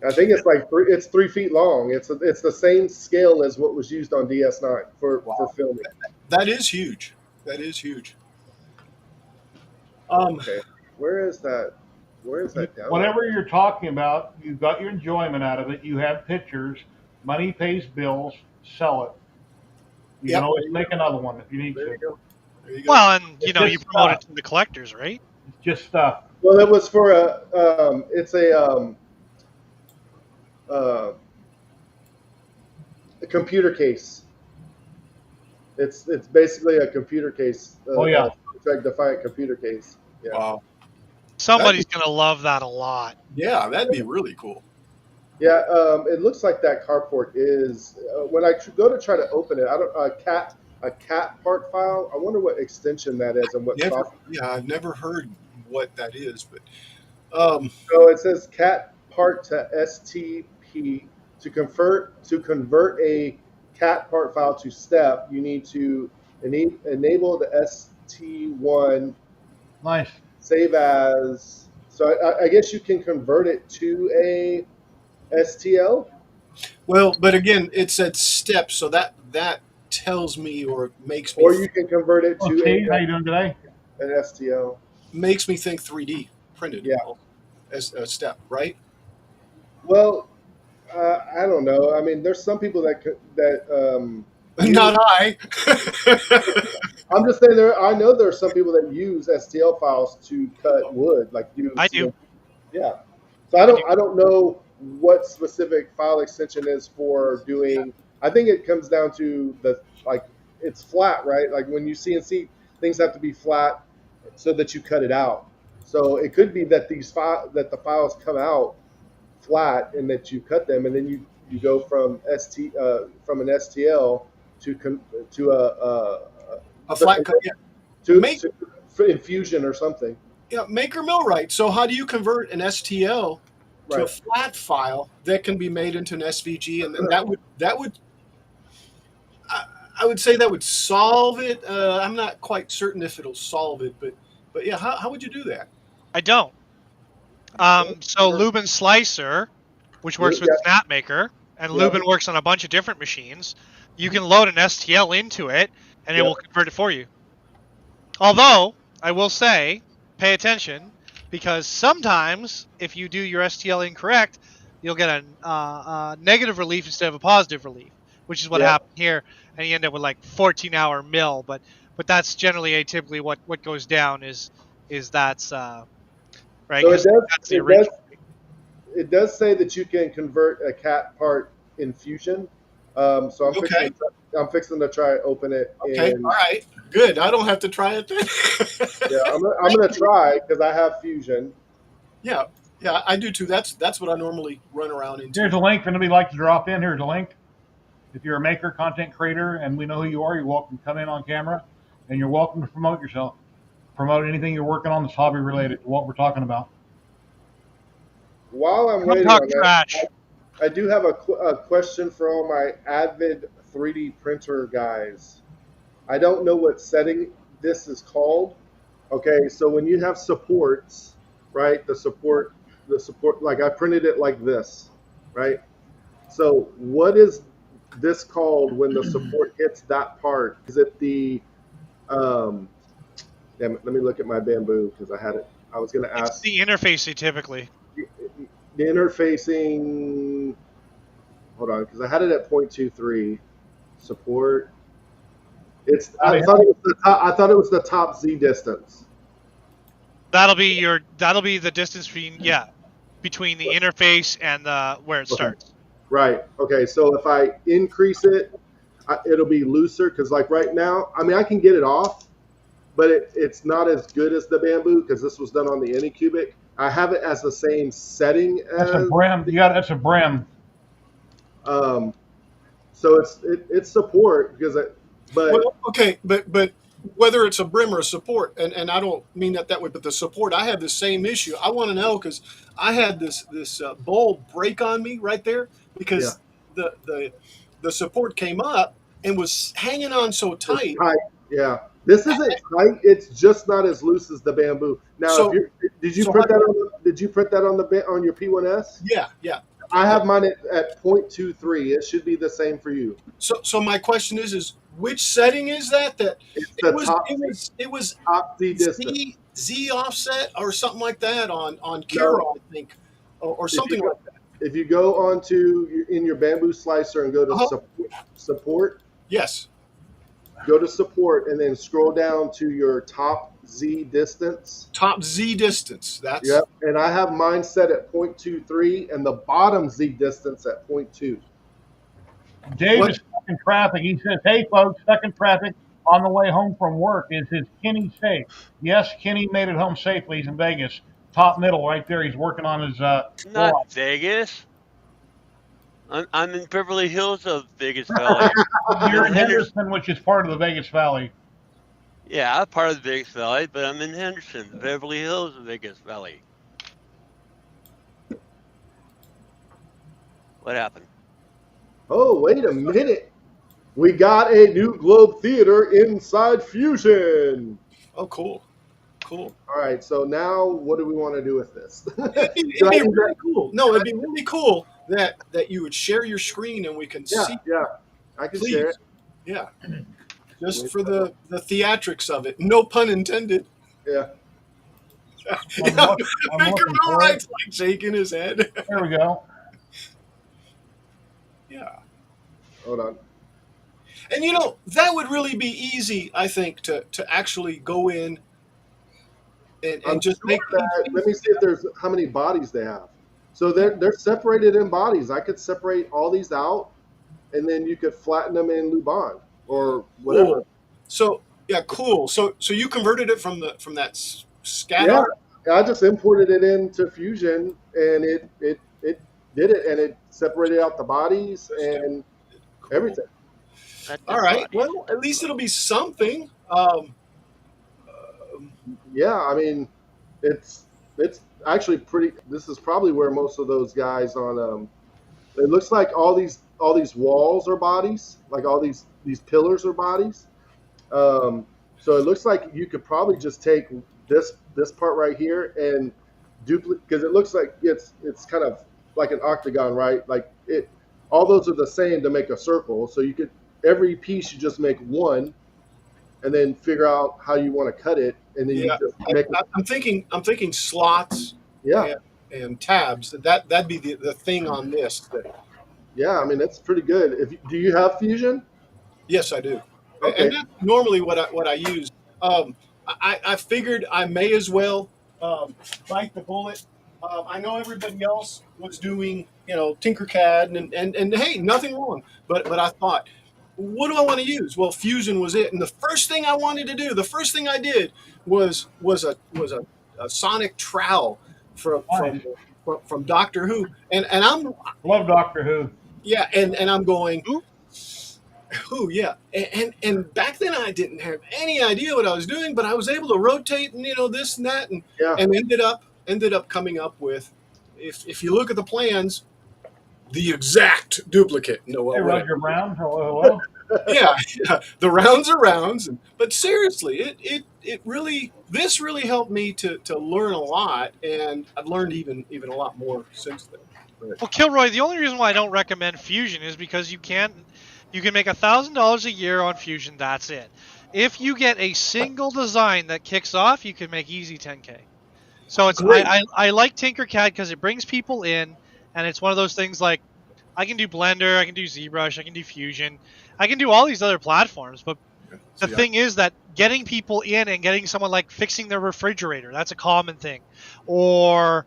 I think it's like it's 3 feet long. It's the same scale as what was used on DS9 for Wow. filming. That is huge. That is huge. Um, Okay, where is that? Where is that download? Whatever you're talking about, you've got your enjoyment out of it. You have pictures. Money pays bills. Sell it. You Yep. can always make another one if you need There to. you go. there you go. Well, and It's you just promote stuff. it to the collectors, right? It's just stuff. Well, it was for it's uh, a computer case. It's basically a computer case. Oh, yeah. Defiant computer case. Yeah. Wow. Somebody's gonna love that a lot. Yeah, that'd be really cool. Yeah, it looks like that carport is when I go to try to open it. I don't a cat part file. I wonder what extension that is and what Never. software. Yeah, I've never heard what that is, but So it says cat part to STP to convert a cat part file to step. You need to enable the ST1 Nice. save as. So I guess you can convert it to a STL. well, but again, it said steps, so that tells me or makes me Or you can convert it Oh, to Steve, how you doing today? an STL. makes me think 3D printed. Yeah. As a step, right? Well, I don't know. I mean, there's some people that Not I. I'm just saying there. I know there are some people that use STL files to cut wood, like do. I do. Yeah. So I don't know what specific file extension is for doing. I think it comes down to it's flat, right? Like when you CNC, things have to be flat so that you cut it out. So it could be that that the files come out flat and that you cut them, and then you go from from an STL to A flat cut. Yeah. to infusion or something. Yeah. Maker Millwright. So how do you convert an STL to a Right. flat file that can be made into an SVG, and then that would I would say that would solve it. I'm not quite certain if it'll solve it, but yeah, how would you do that? I don't. So Lubin Slicer, which works with Snapmaker, and Yeah. Lubin works on a bunch of different machines. You can load an STL into it, and it Yeah. will convert it for you. Although, I will say, pay attention, because sometimes, if you do your STL incorrect, you'll get a negative relief instead of a positive relief, which is what Yeah. happened here, and you end up with like 14-hour mill. But that's generally atypically what goes down is that's right. So 'Cause that's the original. it does say that you can convert a cat part in Fusion. So Okay. I'm fixing to try open it. Okay, In, all right, good. I don't have to try it then. yeah, I'm gonna try because I have Fusion. Yeah, Yeah, I do too. That's what I normally run around into. Here's a link for anybody like to drop in. Here's a link. If you're a maker, content creator, and we know who you are, you're welcome to come in on camera, and you're welcome to promote yourself. Promote anything you're working on that's hobby related to what we're talking about. While I'm Don't waiting talk on that, trash. I do have a question for all my avid 3D printer guys. I don't know what setting this is called. Okay, so when you have supports, right? The support, like I printed it like this, right? So what is this called when the support hits that part? Is it the, damn it, let me look at my bamboo because I had it. I was going to It's ask the interfacing typically. the interfacing. Hold on, because I had it at 0.23 support. I thought it was the top Z distance. That'll be the distance between the interface and where it starts. Right. Okay. So if I increase it, it'll be looser because like right now, I mean, I can get it off, but it's not as good as the bamboo because this was done on the Anycubic. I have it as the same setting as. That's a brim. That's a brim. So it's support because Well, okay, but whether it's a brim or a support, and I don't mean that way, but the support, I have the same issue. I want to know because I had this bulb break on me right there because the support came up and was hanging on so tight. Yeah, this isn't tight. It's just not as loose as the bamboo. Now, So- did you print that on your P1S? Yeah. I have mine at 0.23. It should be the same for you. So my question is which setting is that? It's the It was top Z distance. Z offset or something like that on Kiro, I think, or something like that. If you go in your bamboo slicer and go to support, Yes. go to support and then scroll down to your top Z distance. Top Z distance. That's Yep. And I have mine set at 0.23 and the bottom Z distance at 0.2. Dave is stuck in traffic. He says, "Hey folks, stuck in traffic on the way home from work. Is Kenny safe?" Yes, Kenny made it home safely. He's in Vegas. Top middle right there. He's working on his Not Vegas. I'm in Beverly Hills of Vegas Valley. You're in Henderson, which is part of the Vegas Valley. Yeah, part of the Vegas Valley, but I'm in Henderson, Beverly Hills of Vegas Valley. What happened? Oh, wait a minute. We got a new Globe Theater inside Fusion. Oh, cool. All right, so now what do we want to do with this? It'd be really cool. No, it'd be really cool that you would share your screen and we can see. Yeah, I can Please. share it. Yeah. Just for the theatrics of it. No pun intended. Yeah. I'm Maker looking for Millwright's like shaking his head. There we go. Yeah. Hold on. And that would really be easy, I think, to actually go in and just make that. Let me see if there's how many bodies they have. So they're separated in bodies. I could separate all these out, and then you could flatten them in Luban or whatever. Cool. So yeah, cool. So you converted it from that scat Yeah, art? I just imported it into Fusion, and it did it, and it separated out the bodies and everything. All right. Well, at least it'll be something. Yeah, I mean, it's actually pretty. This is probably where most of those guys on. It looks like all these walls are bodies, like all these pillars are bodies. So it looks like you could probably just take this part right here and duplicate, because it looks like it's kind of like an octagon, right? Like all those are the same to make a circle. So you could every piece you just make one, and then figure out how you want to cut it, and then you just make. I'm thinking slots. Yeah. And tabs. That'd be the thing on this. Yeah, I mean that's pretty good. Do you have Fusion? Yes, I do. Okay. And that's normally what I use. I figured I may as well bite the bullet. I know everybody else was doing Tinkercad and hey, nothing wrong. But I thought, what do I want to use? Well, Fusion was it. And the first thing I wanted to do, the first thing I did was a sonic trowel from from Doctor Who, and I'm Love Doctor Who. yeah, and I'm going, Who? who, yeah, and back then I didn't have any idea what I was doing, but I was able to rotate and this and that, Yeah. and ended up coming up with, if you look at the plans, the exact duplicate. No, Hey, well, whatever. Roger Brown. Hello. Yeah, yeah, the rounds are rounds, but seriously, it really, this really helped me to learn a lot, and I've learned even a lot more since then. Well, Kilroy, the only reason why I don't recommend Fusion is because you can make $1,000 a year on Fusion. That's it. If you get a single design that kicks off, you can make easy 10K. So it's Great. I like Tinkercad because it brings people in, and it's one of those things like I can do Blender, I can do ZBrush, I can do Fusion, I can do all these other platforms, but the See, thing is that getting people in and getting someone like fixing their refrigerator, that's a common thing. Or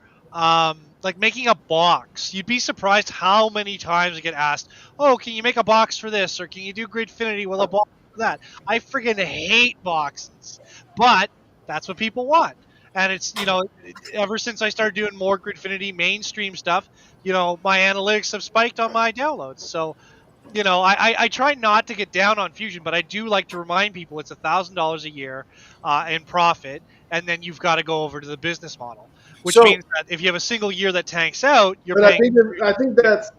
like making a box. You'd be surprised how many times I get asked, oh, can you make a box for this? Or can you do Gridfinity with a box for that? I friggin' hate boxes. But that's what people want. And it's, ever since I started doing more Gridfinity mainstream stuff, my analytics have spiked on my downloads. So, I try not to get down on Fusion, but I do like to remind people it's $1,000 a year in profit, and then you've got to go over to the business model, which So means that if you have a single year that tanks out, you're But paying. I think that's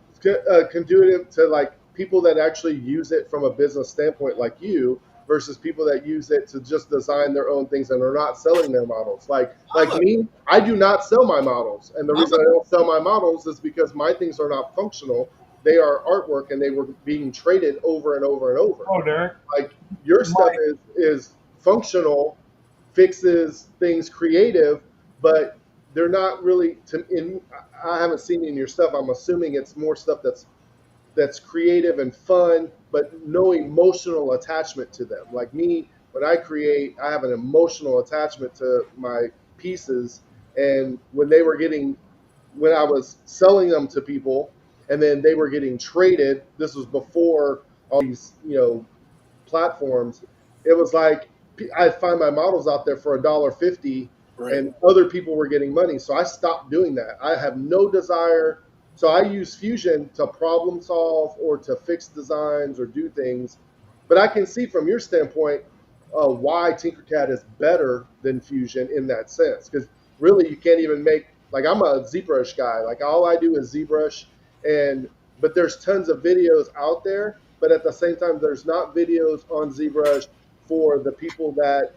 conducive to like people that actually use it from a business standpoint, like you, versus people that use it to just design their own things and are not selling their models. Like I'm a- me, I do not sell my models, and the I'm reason I don't sell my models is because my things are not functional. They are artwork, and they were being traded over and over and over. Oh, Derek. Like your stuff is functional, fixes things, creative, but they're not really. I haven't seen in your stuff. I'm assuming it's more stuff that's creative and fun, but no emotional attachment to them. Like me, when I create, I have an emotional attachment to my pieces, and when I was selling them to people, and then they were getting traded. This was before all these, platforms. It was like I'd find my models out there for $1.50, Right. and other people were getting money. So I stopped doing that. I have no desire. So I use Fusion to problem solve or to fix designs or do things. But I can see from your standpoint why Tinkercad is better than Fusion in that sense. Because really, you can't even make, like, I'm a ZBrush guy. Like, all I do is ZBrush, but there's tons of videos out there. But at the same time, there's not videos on ZBrush for the people that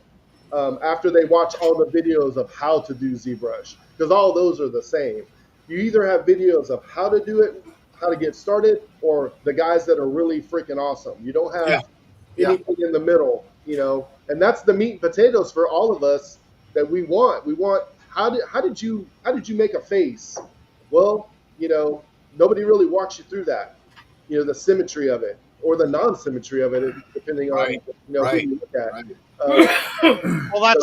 after they watch all the videos of how to do ZBrush, because all those are the same. You either have videos of how to do it, how to get started, or the guys that are really freaking awesome. You don't have Yeah. anything in the middle, and that's the meat and potatoes for all of us that we want. We want how did you make a face? Well, nobody really walks you through that. The symmetry of it or the non-symmetry of it, depending on Right. who Right. you look at. Right. Well,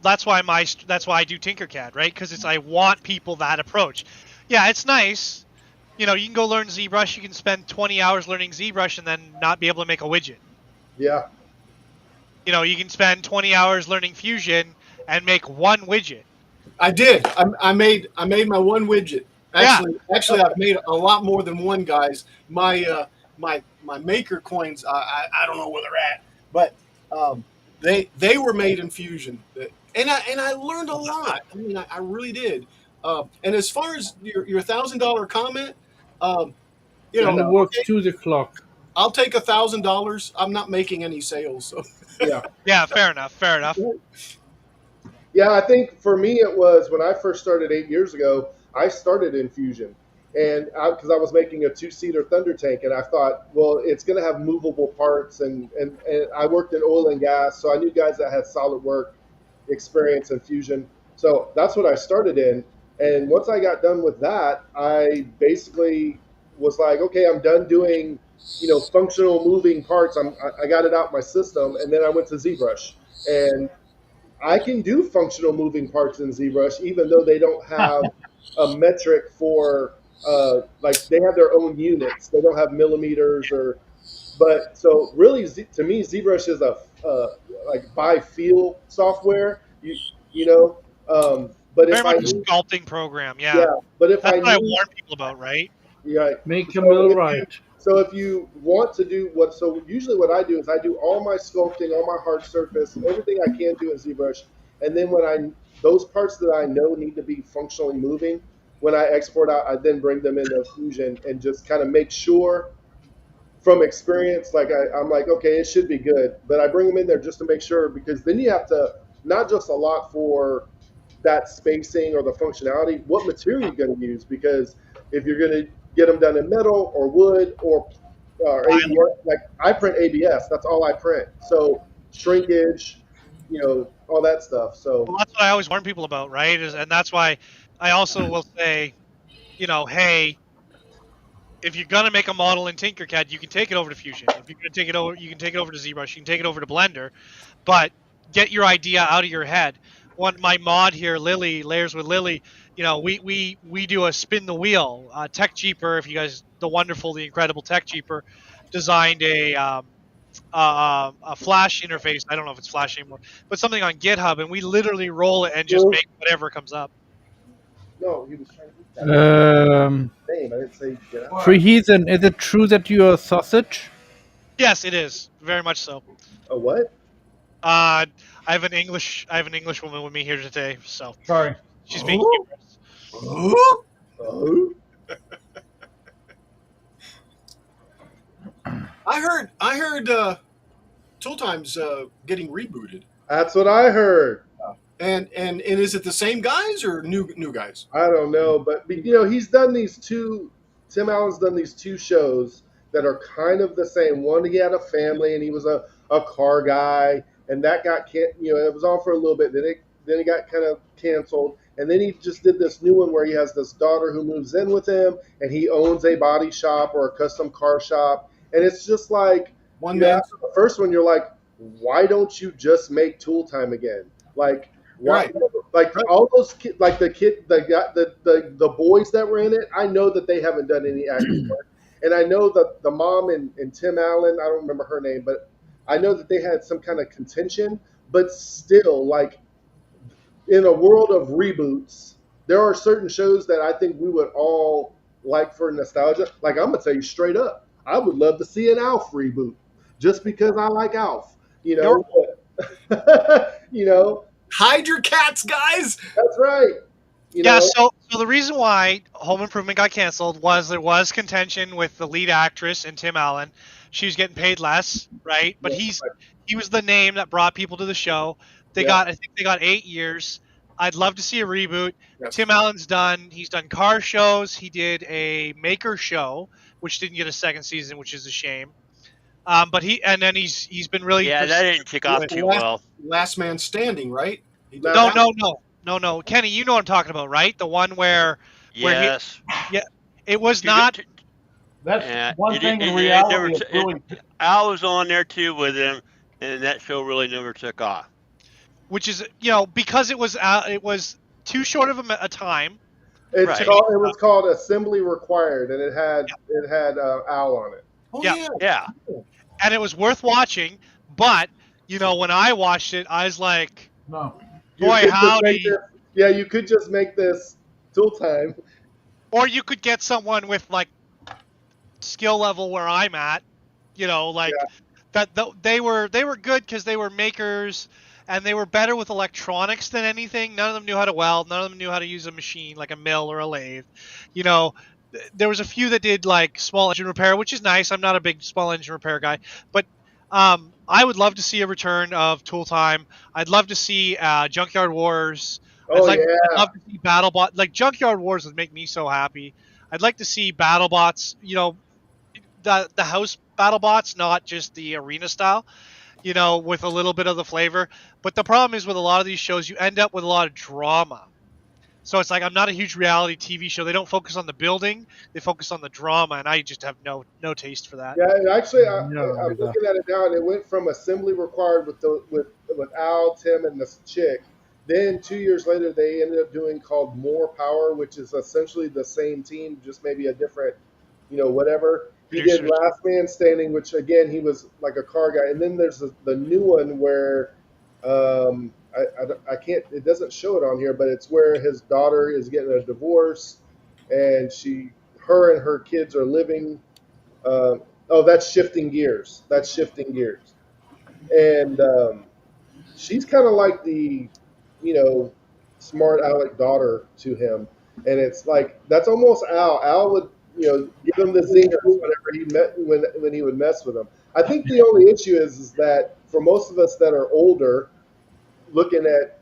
that's why I do Tinkercad, right? Because I want people that approach. Yeah, it's nice. You can go learn ZBrush. You can spend 20 hours learning ZBrush and then not be able to make a widget. Yeah. You can spend 20 hours learning Fusion and make one widget. I did. I made my one widget. Actually, I've made a lot more than one, guys. My maker coins. I don't know where they're at, but they were made in Fusion, and I learned a lot. I mean, I really did. And as far as your $1,000 comment, And it works to the clock. I'll take $1,000. I'm not making any sales, so Yeah. Yeah, fair enough. Yeah, I think for me it was when I first started 8 years ago. I started in Fusion, and because I was making a two-seater Thunder tank, and I thought, well, it's going to have movable parts, and I worked in oil and gas, so I knew guys that had SolidWorks experience in Fusion. So that's what I started in, and once I got done with that, I basically was like, okay, I'm done doing functional moving parts. I got it out my system, and then I went to ZBrush, and I can do functional moving parts in ZBrush, even though they don't have a metric for like they have their own units. They don't have millimeters but so really to me ZBrush is a like by feel software. But But Very if I much a need, sculpting program. Yeah. yeah, but if That's I what I need, warn people about, right? yeah. Make a So mill if right. if you want to do what, so usually what I do is I do all my sculpting, all my hard surface, everything I can do in ZBrush, and then when those parts that I know need to be functionally moving, when I export out, I then bring them into Fusion and just kind of make sure from experience, like I'm like, okay, it should be good, but I bring them in there just to make sure, because then you have to not just a lot for that spacing or the functionality, what material you're going to use, because if you're going to get them done in metal or wood or ABS, like I print ABS, that's all I print. So shrinkage, all that stuff. So Well, that's what I always warn people about, right? And that's why I also will say, hey, if you're gonna make a model in Tinkercad, you can take it over to Fusion. If you're gonna take it over, you can take it over to ZBrush. You can take it over to Blender, but get your idea out of your head. My mod here, Lily, Layers with Lily. We do a spin the wheel. Tech Jeeper, if you guys, the incredible Tech Jeeper, designed a Flash interface. I don't know if it's Flash anymore, but something on GitHub, and we literally roll it and just make whatever comes up. no, he was trying to eat that name. I didn't say get out. Free Heathen, is it true that you're a sausage? Yes, it is very much so. A what? I have an English woman with me here today, so Sorry. she's being Oh. humorous. Oh. I heard Tool Time's getting rebooted. That's what I heard. And is it the same guys or new guys? I don't know, but he's done these two. Tim Allen's done these two shows that are kind of the same. One, he had a family and he was a car guy, and that got it was on for a little bit. Then it got kind of canceled, and then he just did this new one where he has this daughter who moves in with him, and he owns a body shop or a custom car shop, and it's just like One man. after the first one, you're like, why don't you just make Tool Time again? Like. Why, Right. like all those kids, like the boys that were in it, I know that they haven't done any acting work, and I know that the mom and Tim Allen, I don't remember her name, but I know that they had some kind of contention. But still, like in a world of reboots, there are certain shows that I think we would all like for nostalgia. Like I'm gonna tell you straight up, I would love to see an Alf reboot, just because I like Alf. You know. Hide your cats, guys. That's right. Yeah, so the reason why Home Improvement got canceled was there was contention with the lead actress and Tim Allen. She was getting paid less, right? But he was the name that brought people to the show. I think they got 8 years. I'd love to see a reboot. Yes. Tim Allen's he's done car shows. He did a maker show, which didn't get a second season, which is a shame. But he's been really Yeah, that didn't kick off too well. Last man standing, right? No. Kenny, you know what I'm talking about, right? The one where Yes. it was not. That's one thing in reality. Al was on there too with him, and that show really never took off. Which is because it was too short of a time. It was called Assembly Required, and it had Al on it. Oh Yeah. And it was worth watching, but when I watched it, I was like, no. Boy, howdy. You could just make this Tool Time. Or you could get someone with like skill level where I'm at, that they were good because they were makers and they were better with electronics than anything. None of them knew how to weld. None of them knew how to use a machine like a mill or a lathe. There was a few that did like small engine repair, which is nice. I'm not a big small engine repair guy, but I would love to see a return of Tool Time. I'd love to see Junkyard Wars. I'd love to see BattleBot. Like Junkyard Wars would make me so happy. I'd like to see BattleBots. The house BattleBots, not just the arena style. With a little bit of the flavor. But the problem is with a lot of these shows, you end up with a lot of drama. So it's like I'm not a huge reality TV show. They don't focus on the building; they focus on the drama, and I just have no taste for that. Yeah, and actually, I'm looking at it now, and it went from Assembly Required with Al, Tim, and this chick. Then 2 years later, they ended up doing called More Power, which is essentially the same team, just maybe a different, whatever. He did Last Man Standing, which again he was like a car guy, and then there's the new one where I can't. It doesn't show it on here, but it's where his daughter is getting a divorce, and her and her kids are living. Uh, oh, that's shifting gears. That's shifting gears, and she's kind of like the, you know, smart aleck daughter to him, and it's like that's almost Al. Al would, give him the zingers whenever he met when he would mess with him. I think the only issue is that for most of us that are older, looking at,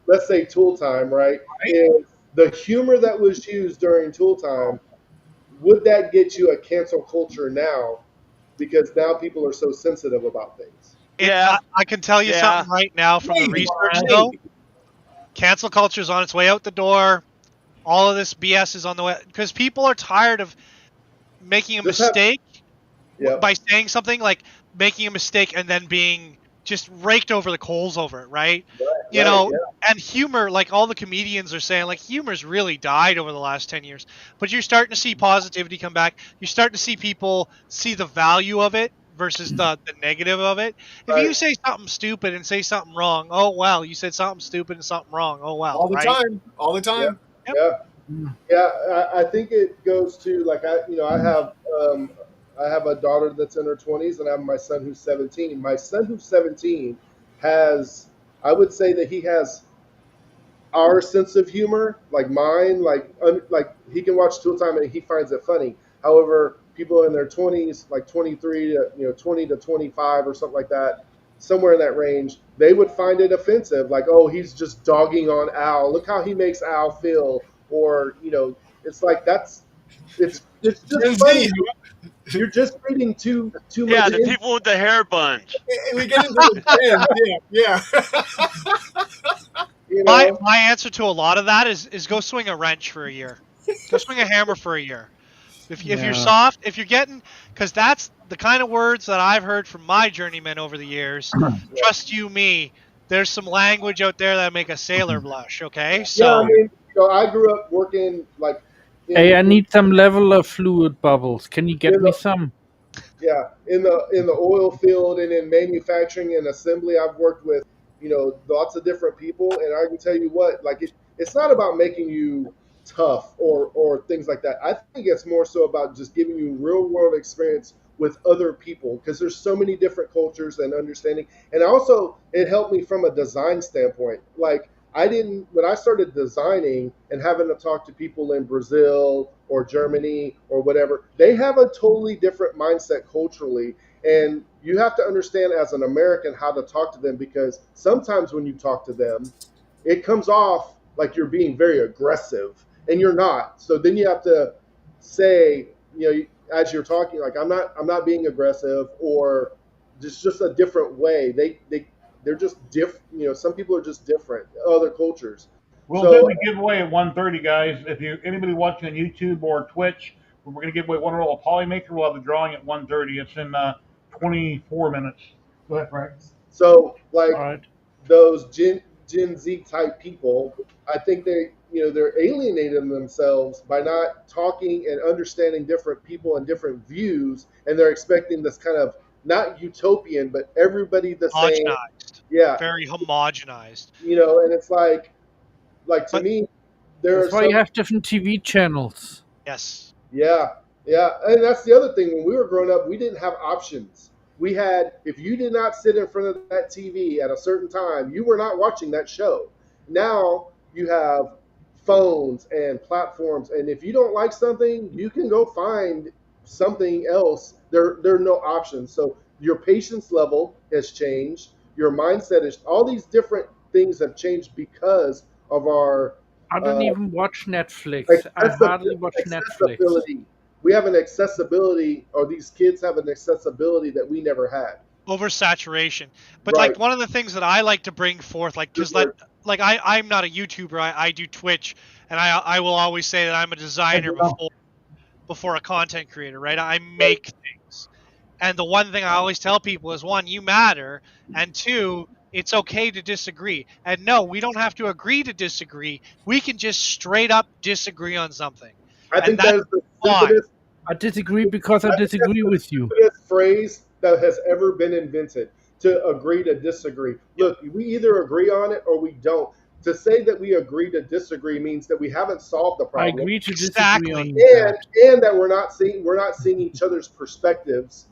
let's say Tool Time, right? Is the humor that was used during Tool Time, would that get you a cancel culture now? Because now people are so sensitive about things. I can tell you something right now from the research, though. Cancel culture is on its way out the door. All of this BS is on the way, because people are tired of making a mistake by saying something, like making a mistake and then being just raked over the coals over it, right? And humor, like all the comedians are saying, like humor's really died over the last 10 years. But you're starting to see positivity come back. You're starting to see people see the value of it versus the negative of it. If you say something stupid and say something wrong, oh well, you said something stupid and something wrong. Oh well. All the time. All the time. I think it goes to, like, I have a daughter that's in her 20s, and I have my son who's 17. My son who's 17 has, I would say that he has our sense of humor, like mine, like he can watch Tool Time and he finds it funny. However, people in their 20s, like 23 to 20 to 25 or something like that, somewhere in that range, they would find it offensive. Like, oh, he's just dogging on Al. Look how he makes Al feel. Or, it's like it's just funny. You're just reading too much. Yeah, the people with the hair buns. We get into the yeah. My answer to a lot of that is go swing a wrench for a year. Go swing a hammer for a year. If you're soft, if you're getting, because that's the kind of words that I've heard from my journeymen over the years. Trust you me, there's some language out there that make a sailor blush, okay? So I grew up working like. Hey, I need some level of fluid bubbles. Can you get me some? Yeah, in the oil field and in manufacturing and assembly, I've worked with, lots of different people, and I can tell you what, like it's not about making you tough or things like that. I think it's more so about just giving you real world experience with other people, because there's so many different cultures and understanding. And also, it helped me from a design standpoint. Like, when I started designing and having to talk to people in Brazil or Germany or whatever, they have a totally different mindset culturally. And you have to understand as an American how to talk to them, because sometimes when you talk to them, it comes off like you're being very aggressive, and you're not. So then you have to say, as you're talking, like, I'm not being aggressive, or just a different way. They're just different. Some people are just different. Other cultures. We'll do the giveaway at 1:30, guys. If anybody watching on YouTube or Twitch, we're going to give away one roll of Polymaker. We'll have the drawing at 1:30. It's in 24 minutes. Go ahead, Frank. So, like, those Gen Z type people, I think they're alienating themselves by not talking and understanding different people and different views, and they're expecting this kind of, not utopian, but everybody the same. Yeah. Very homogenized. And it's like to me, that's why you have different TV channels. Yes. Yeah. And that's the other thing. When we were growing up, we didn't have options. We had, if you did not sit in front of that TV at a certain time, you were not watching that show. Now you have phones and platforms, and if you don't like something, you can go find something else. There are no options. So your patience level has changed. Your mindset is, all these different things have changed because of our. I don't even watch Netflix. I hardly watch Netflix. We have an accessibility, or these kids have an accessibility that we never had. Oversaturation. But like, one of the things that I like to bring forth, like, because I'm not a YouTuber, I do Twitch, and I will always say that I'm a designer before a content creator, right? I make things. And the one thing I always tell people is, one, you matter, and two, it's okay to disagree. And no, we don't have to agree to disagree. We can just straight up disagree on something. I think that's the stupidest. I disagree because I disagree with you. The stupidest phrase that has ever been invented. to agree to disagree. Look, we either agree on it or we don't. To say that we agree to disagree means that we haven't solved the I problem, agree to Exactly. disagree on and that. and that we're not seeing each other's perspectives,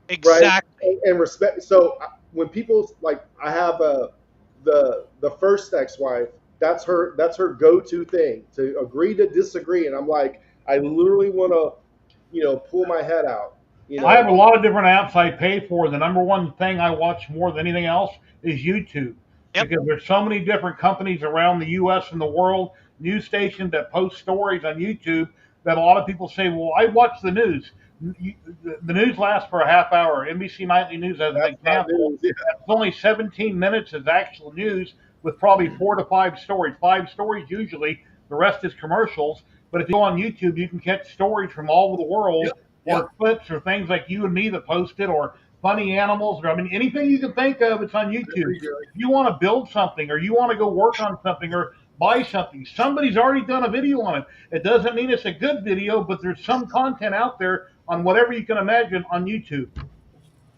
right? Exactly. And respect. So when people like, I have the first ex-wife. That's her go-to thing, to agree to disagree, and I'm like, I literally want to, pull my head out. I have a lot of different apps I pay for. The number one thing I watch more than anything else is YouTube, Yep. because there's so many different companies around the U.S. and the world, news stations that post stories on YouTube, that a lot of people say, well, I watch the news. The news lasts for a half hour. NBC Nightly News, as an That's not example, news. Yeah. it's only 17 minutes as actual news, with probably 4 to 5 stories. 5 stories usually. The rest is commercials. But if you go on YouTube, you can catch stories from all over the world, Yep. or clips, or things like you and me that posted, or funny animals, or I mean anything you can think of, it's on YouTube. Agree, Jerry. If you want to build something, or you want to go work on something, or buy something, somebody's already done a video on it. It doesn't mean it's a good video, but there's some content out there on whatever you can imagine on YouTube.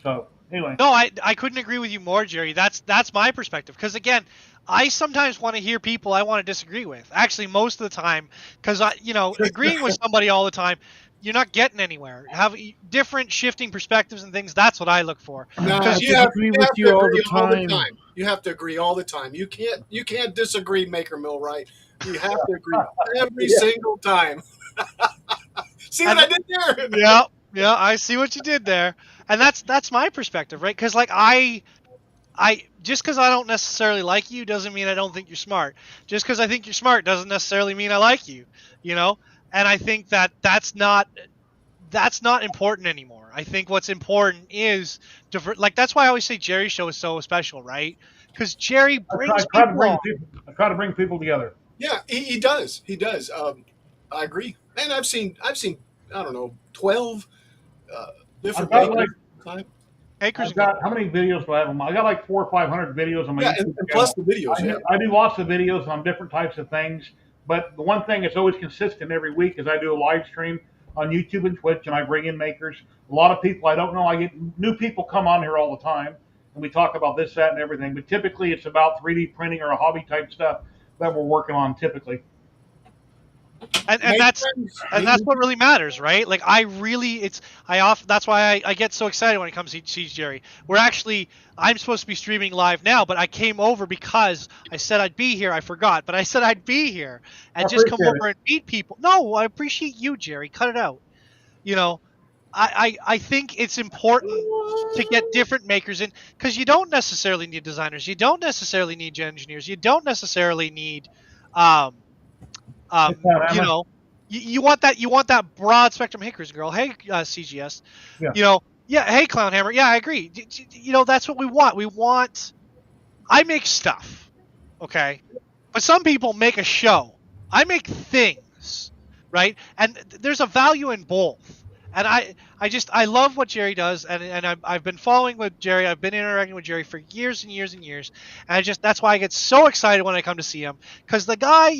So anyway. No, I couldn't agree with you more, Jerry. That's my perspective. Because again, I sometimes want to hear people I want to disagree with. Actually, most of the time, because agreeing with somebody all the time, you're not getting anywhere. Have different shifting perspectives and things. That's what I look for. No, I you have, agree you with have you to all agree the all the time. time. You have to agree all the time. You can't disagree, Maker Mill, right? You have to agree every Yeah. single time. See what I did there? Yeah, I see what you did there, and that's my perspective, right? Because like I just because I don't necessarily like you doesn't mean I don't think you're smart. Just because I think you're smart doesn't necessarily mean I like you, you know. And I think that's not important anymore. I think what's important is like that's why I always say Jerry's show is so special, right? Because Jerry brings people on. I try to bring people together. Yeah, he does. He does. I agree. And I've seen I don't know 12 different I've got makers. Acres I've and gold. got, how many videos do I have? I got like 400 or 500 videos on my Yeah, YouTube and channel. plus the videos. Yeah. I do lots of videos on different types of things, but the one thing that's always consistent every week is I do a live stream on YouTube and Twitch, and I bring in makers. A lot of people I don't know. I get new people come on here all the time, and we talk about this, that, and everything. But typically, it's about 3D printing or a hobby type stuff that we're working on typically. And Make that's friends. and that's what really matters, right? Like that's why I get so excited when it comes to see Jerry. I'm supposed to be streaming live now, but I came over because I said I'd be here. I forgot, but I said I'd be here and I just come appreciate over and meet people. No, I appreciate you, Jerry. Cut it out. You know, I think it's important to get different makers in, because you don't necessarily need designers. You don't necessarily need engineers. You don't necessarily need It's not you Emma. know, you want that broad spectrum. Hey, Chris girl. Hey, CGS. Yeah. You know, yeah. Hey, Clown Hammer. Yeah, I agree. That's what we want. I make stuff, okay, but some people make a show. I make things, right? And there's a value in both. And I love what Jerry does, and I've been following with Jerry. I've been interacting with Jerry for years and years and years, and that's why I get so excited when I come to see him, because the guy,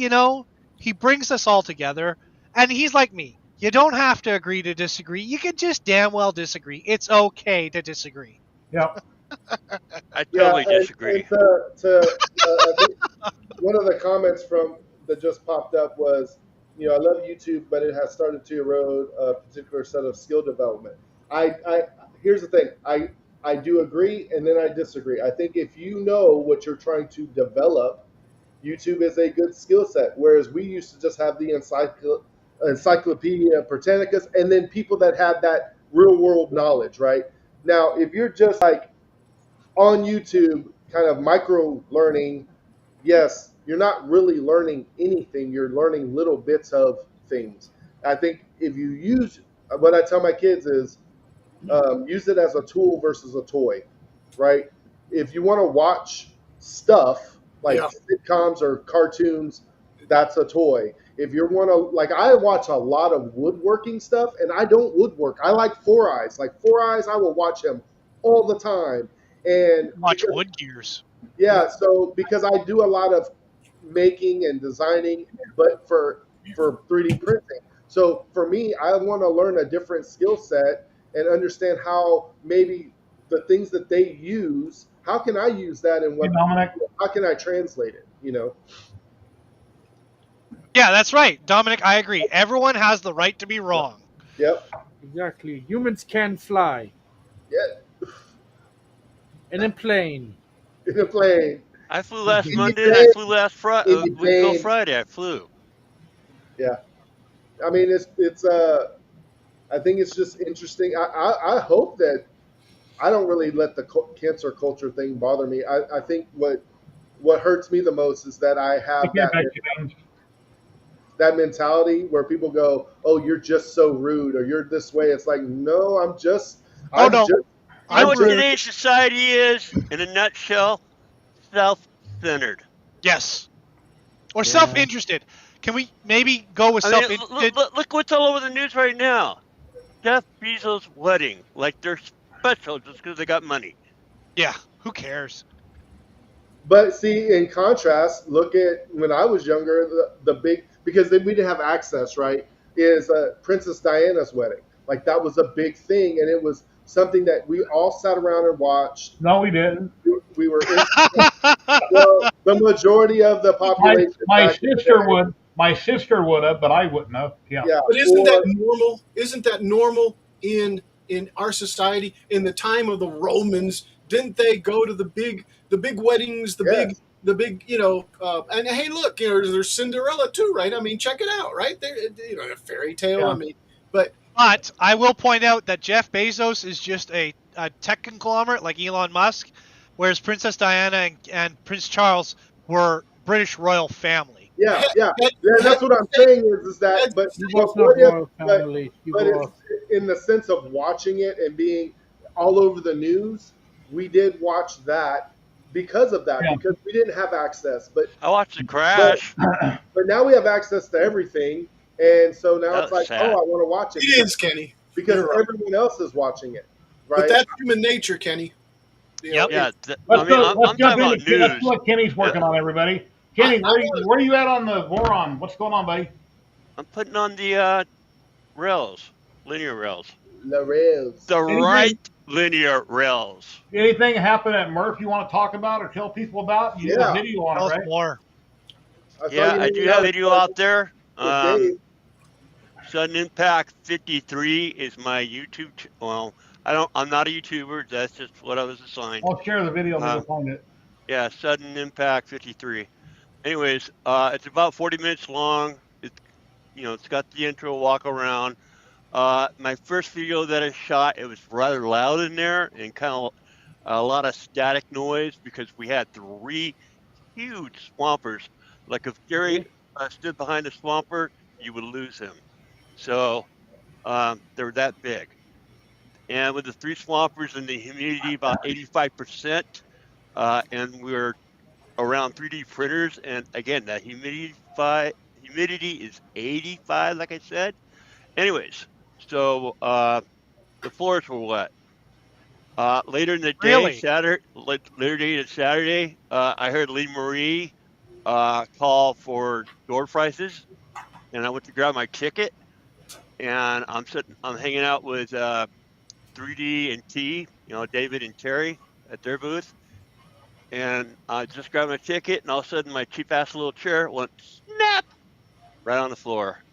he brings us all together, and he's like me. You don't have to agree to disagree. You can just damn well disagree. It's okay to disagree. Yeah. I totally and disagree. I think one of the comments that just popped up was, I love YouTube, but it has started to erode a particular set of skill development. Here's the thing. I do agree, and then I disagree. I think if you know what you're trying to develop, YouTube is a good skill set. Whereas we used to just have the Encyclopedia Britannicas, and then people that had that real world knowledge, right? Now, if you're just like on YouTube, kind of micro learning, yes, you're not really learning anything. You're learning little bits of things. I think if you use, what I tell my kids is, use it as a tool versus a toy, right? If you want to watch stuff like sitcoms or cartoons, that's a toy. If you want to, like, I watch a lot of woodworking stuff, and I don't woodwork. I like Four Eyes. Like Four Eyes, I will watch him all the time. And Watch Wood Gears. yeah, so because I do a lot of making and designing, but for 3D printing. So for me, I want to learn a different skill set and understand how maybe the things that they use. How can I use that, and Hey, Dominic. how can I translate it? You know. Yeah, that's right, Dominic. I agree. Everyone has the right to be wrong. Yep. Exactly. Humans can fly Yeah. in a plane. In a plane. I flew last In your Monday and I plane. flew last In your week ago plane. Friday. I flew. Yeah. I mean, it's I think it's just interesting. I hope that I don't really let the cancer culture thing bother me. I think what hurts me the most is that I I have can't bet you, James. that mentality where people go, "Oh, you're just so rude," or "You're this way." It's like, no, Oh I'm no, just, You know I'm what just, rude. today's society is, in a nutshell? Self-centered. Yes, or Yeah. self-interested. Can we maybe go with I mean, self-interested? look what's all over the news right now. Jeff Bezos' wedding. Like they're special just because they got money. Yeah, who cares? But see, in contrast, look at when I was younger, the big, because then we didn't have access, right? Is Princess Diana's wedding. Like that was a big thing, and it was something that we all sat around and watched. No, we didn't. We were in, well, the majority of the My population my back in the sister day. would. My sister would have, but I wouldn't have. Yeah. Yeah, But isn't that or normal? Isn't that normal in our society? In the time of the Romans, didn't they go to the big weddings, yes, the big and hey, look, there's Cinderella too, right? I mean, check it out, right? There, a fairy tale. I Yeah. mean, but But I will point out that Jeff Bezos is just a tech conglomerate like Elon Musk, whereas Princess Diana and Prince Charles were British royal family. yeah, head, yeah. head, Yeah, head, that's what I'm saying is head, that, but He but was what not if, royal but family. He but it's was. in the sense of watching it and being all over the news. We did watch that because of that, Yeah. because we didn't have access. I watched the But crash. but now we have access to everything, and so now That it's was like, oh, sad. I want to watch it it is, Kenny. because You're right. everyone else is watching it, But right? that's human nature, Kenny. Yep. Yeah, I Let's mean, go. Let's I'm jump talking into. about Let's see news. what Kenny's Yeah, working on, everybody. I Kenny, want where are you at on the Voron? What's going on, buddy? I'm putting on the rails, linear rails, La rails. the right Anything? linear rails. Anything happen at Murph you want to talk about or tell people about? You did a Yeah, video on it, Tell us right? more. I saw Yeah, you I do hanging have out a video out there. with Dave. Sudden Impact 53 is my YouTube. Well, I'm not a YouTuber. That's just what I was assigned. I'll share the video. Maybe Uh, we'll find it. yeah, Sudden Impact 53. Anyways, it's about 40 minutes long. It's got the intro walk around. My first video that I shot, it was rather loud in there and kind of a lot of static noise because we had 3 huge swampers. Like if Gary stood behind a swamper, you would lose him. So they were that big. And with the 3 swampers and the humidity about 85%, and we're around 3D printers, and again, that humidity is 85, like I said. Anyways, so the floors were wet. Later in the day, Really? Saturday, I heard Lee Marie call for door prices, and I went to grab my ticket, and I'm hanging out with 3D and T, David and Terry at their booth, and I just grabbed my ticket, and all of a sudden my cheap ass little chair went snap right on the floor.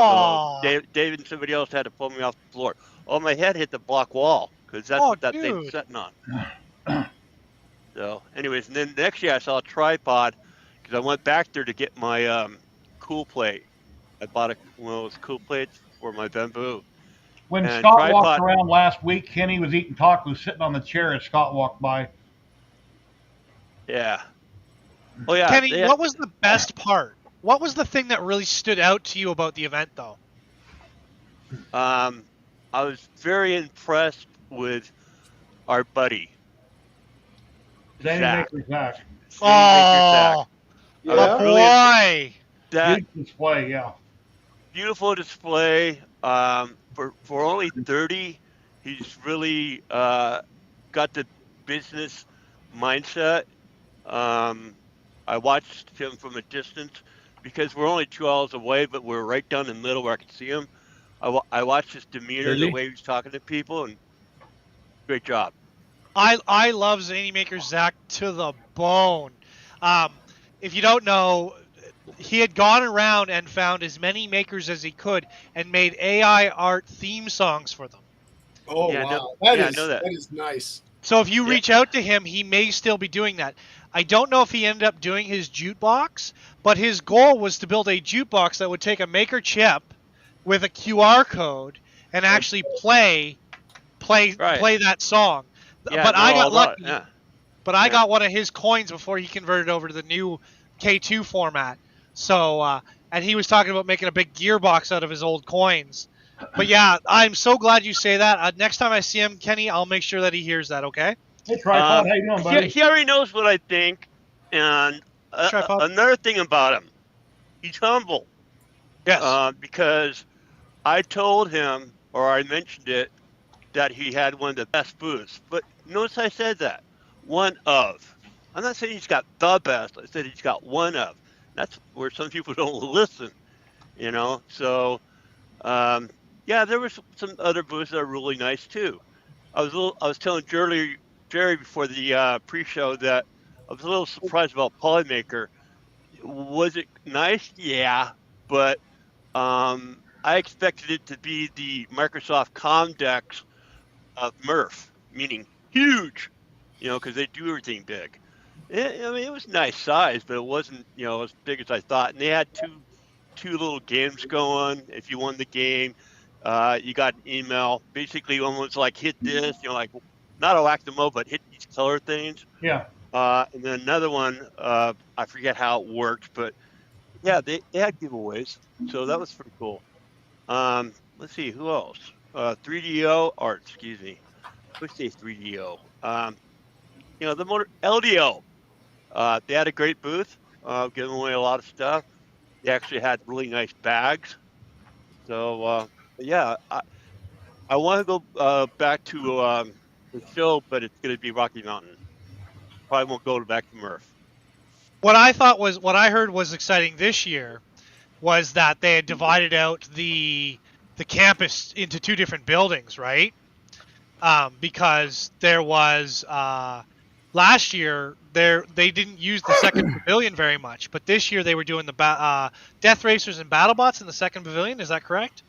So Oh, David and somebody else had to pull me off the floor. Oh, my head hit the block wall because that's oh, what that thing's dude. sitting on. So, anyways, and then next year I saw a tripod because I went back there to get my cool plate. I bought one of those cool plates for my bamboo When and Scott walked tripod. around last week, Kenny was eating tacos sitting on the chair as Scott walked by. Yeah. Oh yeah. Kenny, what was the best part? What was the thing that really stood out to you about the event, though? I was very impressed with our buddy Sandy Zach. Maker Zach. Oh, Yeah, my Really boy. that Huge display, yeah. beautiful display. For only 30, he's really got the business mindset. I watched him from a distance because we're only 2 hours away, but we're right down the middle where I could see him. I watched his demeanor, the Really? way he was talking to people, and great job. I love Zany Maker Zach to the bone. If you don't know, he had gone around and found as many makers as he could and made AI art theme songs for them. Oh Yeah, no, wow, yeah, I know that. that is nice. So if you Yeah, reach out to him, he may still be doing that. I don't know if he ended up doing his jukebox, but his goal was to build a jukebox that would take a maker chip with a QR code and actually right. play that song. Yeah, I But know I all got about it. lucky. Yeah, But I yeah. got one of his coins before he converted over to the new K2 format. So and he was talking about making a big gearbox out of his old coins. But yeah, I'm so glad you say that. Next time I see him, Kenny, I'll make sure that he hears that. Okay? Hey, Tripod, how you doing, He buddy? he already knows what I think, and Tripod. another thing about him, he's humble. Yes. Because I told him, or I mentioned it, that he had one of the best booths. But notice I said that. One of. I'm not saying he's got the best. I said he's got one of. That's where some people don't listen, you know? So, um, yeah, there was some other booths that are really nice too. I was telling Jerry before the pre-show that I was a little surprised about Polymaker. Was it nice? Yeah, but I expected it to be the Microsoft Comdex of Murph, meaning huge, you know, because they do everything big. I mean, it was nice size, but it wasn't, you know, as big as I thought. And they had two little games going. If you won the game, you got an email. Basically, one was like hit this, you know, like not a whack-a-mole, but hit these color things. Yeah. And then another one, I forget how it worked, but yeah, they had giveaways, so that was pretty cool. Let's see who else. 3DO or excuse me, let's say 3DO. You know the motor LDO. They had a great booth, giving away a lot of stuff. They actually had really nice bags. So yeah, I want to go back to the show, but it's going to be Rocky Mountain. Probably won't go back to Murph. What I heard was exciting this year was that they had divided out the campus into two different buildings, right? Because there was last year they didn't use the second pavilion very much, but this year they were doing the Death Racers and BattleBots in the second pavilion. Is that correct?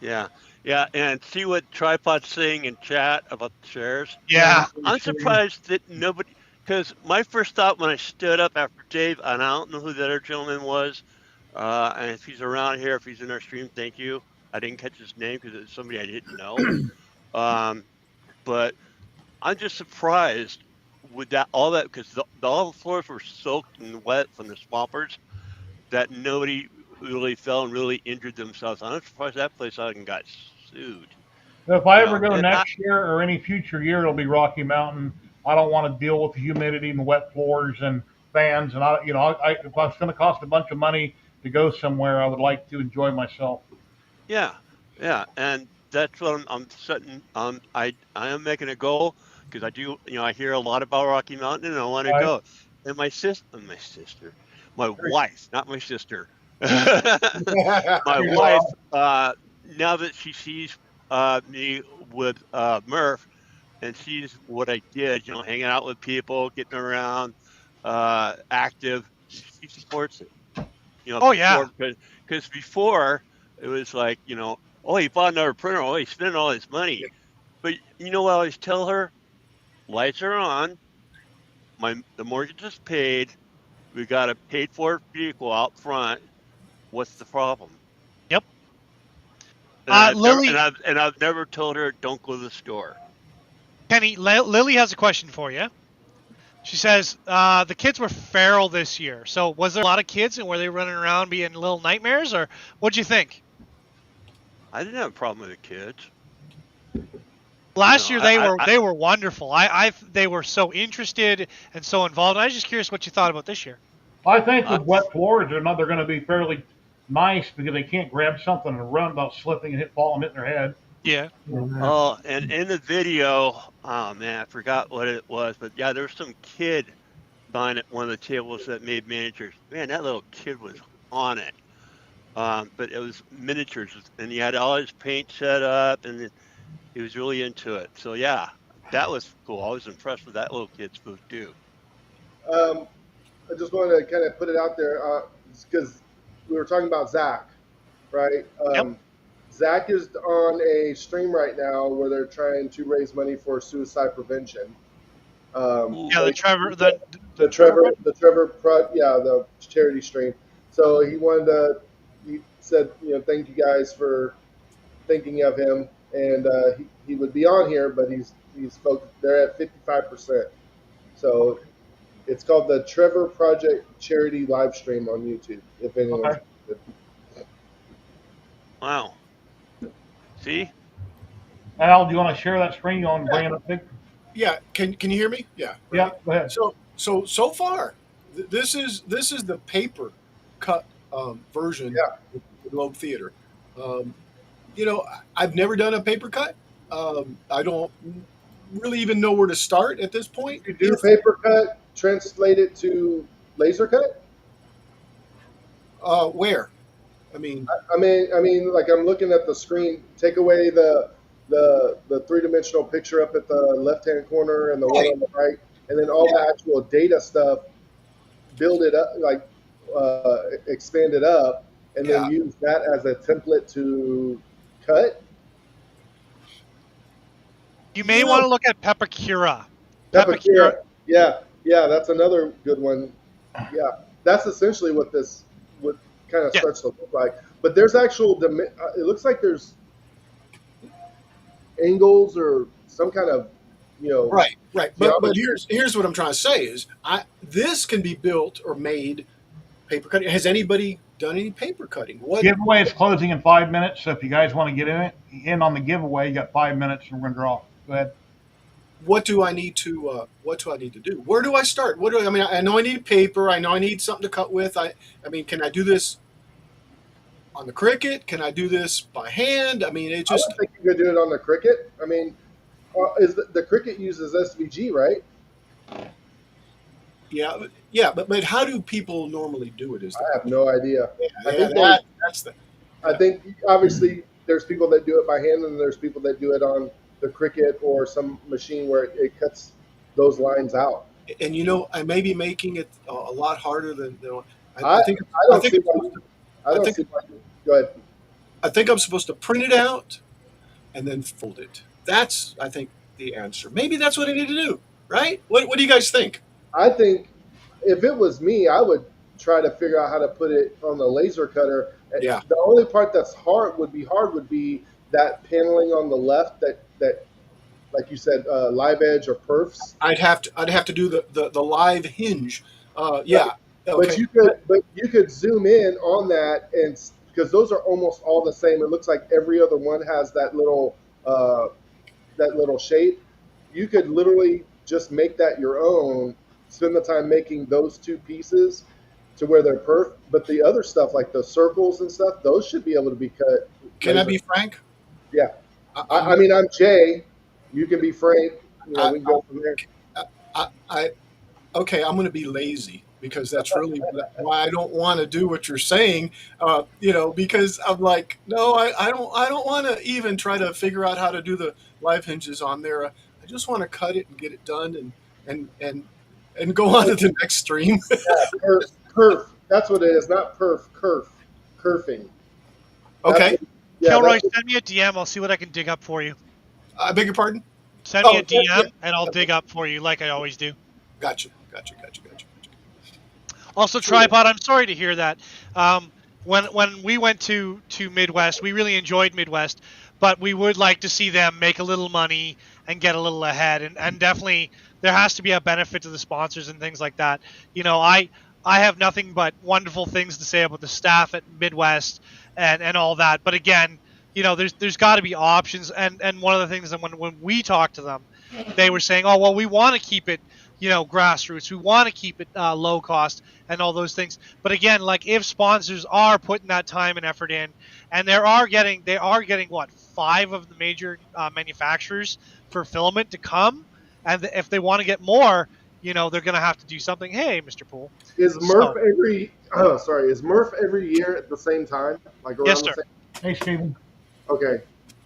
Yeah, yeah, and see what Tripod's saying in chat about the chairs. Yeah. I'm surprised that nobody, because my first thought when I stood up after Dave, and I don't know who the other gentleman was, and if he's around here, if he's in our stream, thank you. I didn't catch his name because it's somebody I didn't know. Um, but I'm just surprised with that all that because all the floors were soaked and wet from the swampers that nobody really fell and really injured themselves. I'm surprised that place hasn't got sued. If I You ever know, go and next year or any future year, it'll be Rocky Mountain. I don't want to deal with the humidity and the wet floors and fans. And if it's going to cost a bunch of money to go somewhere, I would like to enjoy myself. yeah, yeah, and that's what I'm setting. I am making a goal because I do. You know, I hear a lot about Rocky Mountain, and I want to Right? go. And my wife, not my sister, my wife. Now that she sees me with Murph and sees what I did, you know, hanging out with people, getting around, active, she supports it. You know, Oh yeah. because before it was like, you know, oh, he bought another printer, oh, he spent all his money. But you know what I always tell her? Lights are on, the mortgage is paid, we got a paid for vehicle out front. What's the problem? Yep. And Lily, I've never told her don't go to the store. Kenny, Lily has a question for you. She says the kids were feral this year. So was there a lot of kids and were they running around being little nightmares, or what'd you think? I didn't have a problem with the kids. Last No, year they were wonderful. They were so interested and so involved. I was just curious what you thought about this year. I think I, with wet floors, they're going to be fairly nice because they can't grab something and run without slipping and falling, hitting their head. Yeah. oh, and in the video, oh man, I forgot what it was, but yeah, there was some kid behind at one of the tables that made miniatures. Man, that little kid was on it. But it was miniatures, and he had all his paint set up, and he was really into it. So yeah, That was cool. I was impressed with that little kid's food too. I just wanted to kind of put it out there because we were talking about Zach, right? Yep. Zach is on a stream right now where they're trying to raise money for suicide prevention. Yeah, the Trevor, the the charity stream. So he said, thank you guys for thinking of him, and he would be on here, but they're at 55%. So it's called the Trevor Project Charity live stream on YouTube. If anyone's interested. Wow. See? Al, do you want to share that screen? You want to bring it up big? Yeah, can you hear me? Yeah. Yeah, go ahead. So far, this is the paper cut version of the Globe Theater. I've never done a paper cut. I don't really even know where to start at this point. You do paper cut, translate it to laser cut. Where? I mean, like I'm looking at the screen. Take away the three-dimensional picture up at the left-hand corner and the one on the right, and then all the actual data stuff. Build it up, like expand it up, and then use that as a template to cut. You may want to look at Pepakura. Pepakura. Yeah, that's another good one. Yeah, that's essentially what this kind of starts to look like. But there's actual, it looks like there's angles or some kind of, Right. But here's what I'm trying to say is this can be built or made paper cutting. Has anybody done any paper cutting? What Giveaway is closing in 5 minutes, so if you guys want to get in on the giveaway, you got 5 minutes and we're going to draw. Go ahead. What do I need to do? Where do I start? I know I need paper. I know I need something to cut with. I mean, can I do this on the Cricut? Can I do this by hand? I mean, I don't think you could do it on the Cricut. I mean, the Cricut uses SVG, right? Yeah, but how do people normally do it? I have no idea. I I think obviously there's people that do it by hand, and there's people that do it on the Cricut or some machine where it cuts those lines out. And I may be making it a lot harder than I think. Go ahead. I think I'm supposed to print it out and then fold it. That's, I think, the answer. Maybe that's what I need to do, right? What do you guys think? I think if it was me, I would try to figure out how to put it on the laser cutter. Yeah. The only part that's hard would be that paneling on the left that like you said, live edge or perfs. I'd have to do the live hinge. Yeah. Okay. But you could zoom in on that, and because those are almost all the same. It looks like every other one has that little shape. You could literally just make that your own. Spend the time making those two pieces to where they're perf. But the other stuff, like the circles and stuff, those should be able to be cut. Can I be frank? Yeah. I mean, I'm Jay. You can be Frank. We can go from there. Okay, I'm going to be lazy because that's really why I don't want to do what you're saying. Because I'm like, no, I don't want to even try to figure out how to do the live hinges on there. I just want to cut it and get it done and go on to the next stream. Yeah, perf. That's what it is. Not perf. Kerfing. Okay. Kilroy, send me a DM. I'll see what I can dig up for you. I beg your pardon? Send me a DM, and I'll dig up for you like I always do. Gotcha. Also, Tripod, I'm sorry to hear that. When we went to Midwest, we really enjoyed Midwest, but we would like to see them make a little money and get a little ahead. And definitely there has to be a benefit to the sponsors and things like that. I have nothing but wonderful things to say about the staff at Midwest and all that. But again, there's got to be options. And one of the things that when we talked to them, they were saying, oh, well, we want to keep it, grassroots. We want to keep it low cost and all those things. But again, like if sponsors are putting that time and effort in, and they are getting what, 5 of the major manufacturers for filament to come, and if they want to get more, they're going to have to do something. Hey, Mr. Poole. Is Murph every year at the same time? Like around yes, sir. The same? Hey, Stephen. Okay.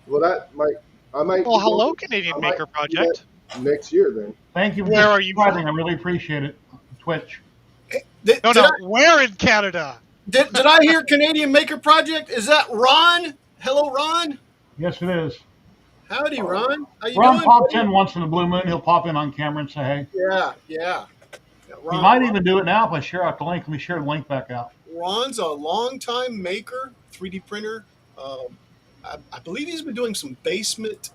Well, I might. Well, hello, Canadian Maker Project. next year then. Thank you for Where are you subscribing. from? I really appreciate it. Twitch. Did, No, did I no. Where in Canada? did I hear Canadian Maker Project? Is that Ron? Hello, Ron. Yes, it is. Howdy, Ron. How you Ron doing, pops buddy? in once in a blue moon. He'll pop in on camera and say, hey. Yeah. He might Ron, even do it now if I share out the link. Let me share the link back out. Ron's a longtime maker, 3D printer. I believe he's been doing some basement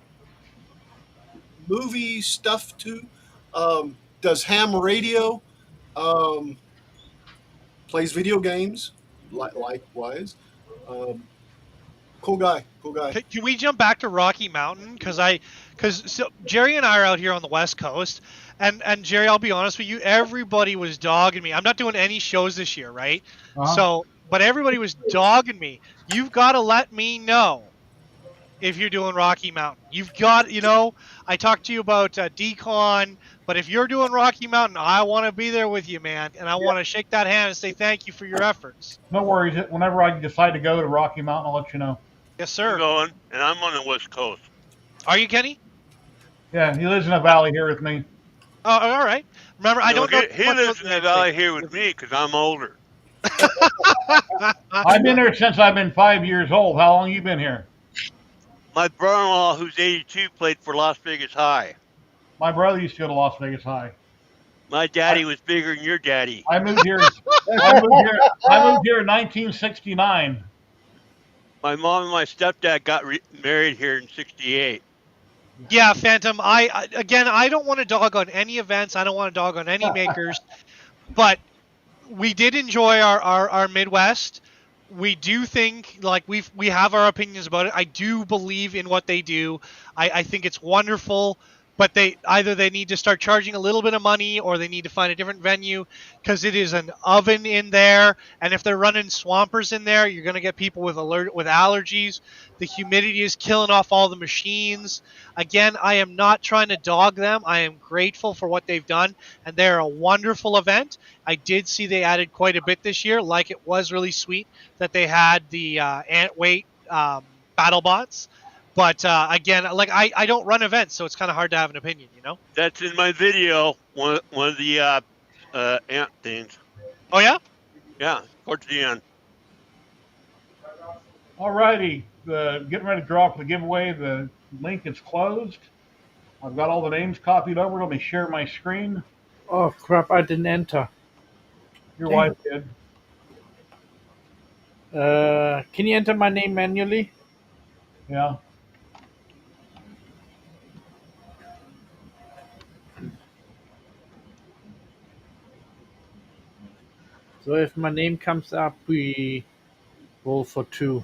movie stuff too. Does ham radio. Um, plays video games. Likewise. Um, cool guy. Can we jump back to Rocky Mountain? Because Jerry and I are out here on the West Coast, and Jerry, I'll be honest with you, everybody was dogging me. I'm not doing any shows this year, right? Uh-huh. But everybody was dogging me. You've got to let me know if you're doing Rocky Mountain. You've got, I talked to you about Decon, but if you're doing Rocky Mountain, I want to be there with you, man, and I want to shake that hand and say thank you for your efforts. No worries. Whenever I decide to go to Rocky Mountain, I'll let you know. Yes, I'm sir. going, and I'm on the West Coast. Are you, Kenny? Yeah, he lives in a valley here with me. Oh, all right. Remember, I don't know. He lives in the valley here with me because I'm older. I've been there since I've been 5 years old. How long you been here? My brother-in-law, who's 82, played for Las Vegas High. My brother used to go to Las Vegas High. My daddy was bigger than your daddy. I moved here. I moved here in 1969. My mom and my stepdad got married here in '68. Yeah, Phantom. I don't want to dog on any events. I don't want to dog on any makers, but we did enjoy our Midwest. We do think, like, we have our opinions about it. I do believe in what they do. I think it's wonderful, but they need to start charging a little bit of money, or they need to find a different venue, because it is an oven in there, and if they're running swampers in there, you're going to get people with allergies. The humidity is killing off all the machines. Again, I am not trying to dog them. I am grateful for what they've done, and they're a wonderful event. I did see they added quite a bit this year. Like, it was really sweet that they had the ant weight battle bots. But again, like, I don't run events, so it's kind of hard to have an opinion, That's in my video. One of the ant things. Oh yeah? Yeah, towards the end. All righty. Getting ready to draw for the giveaway. The link is closed. I've got all the names copied over. Let me share my screen. Oh crap! I didn't enter. Your Dang. wife did. Can you enter my name manually? Yeah. So if my name comes up, we roll for 2.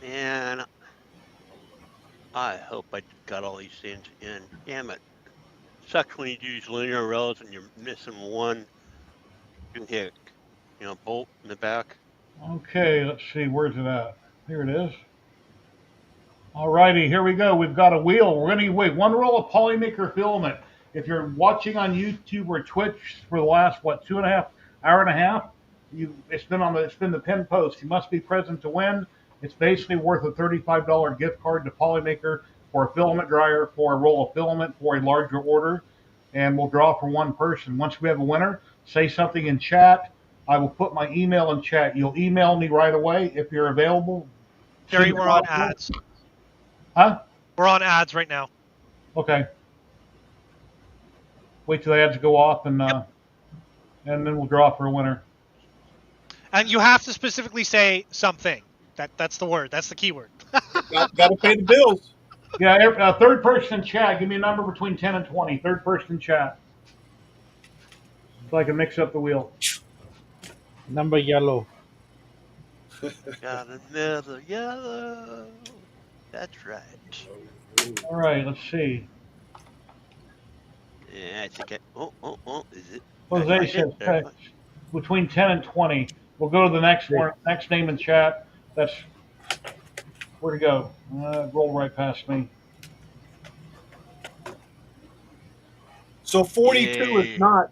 Man, I hope I got all these things in. Damn it. Sucks when you use linear rails and you're missing one. You hit, bolt in the back. Okay, let's see. Where's it at? Here it is. All righty, here we go. We've got a wheel. We're going to wait one roll of Polymaker filament. If you're watching on YouTube or Twitch for the last, 2.5 hours, it's been the pinned post. You must be present to win. It's basically worth a $35 gift card to Polymaker for a filament dryer, for a roll of filament, for a larger order, and we'll draw for one person. Once we have a winner, say something in chat. I will put my email in chat. You'll email me right away if you're available. Jerry, we're on ads. Huh? We're on ads right now. Okay. Wait till the ads go off, and then we'll draw for a winner. And you have to specifically say something. That's the word. That's the key word. Got to pay the bills. Yeah, third person in chat. Give me a number between 10 and 20. Third person in chat. So I can mix up the wheel. Number yellow. Got another yellow. That's right. All right, let's see. Yeah, I think is it? Jose says between 10 and 20. We'll go to the next one. Next name in chat. That's where to go. Roll right past me. So 42 Yay. is not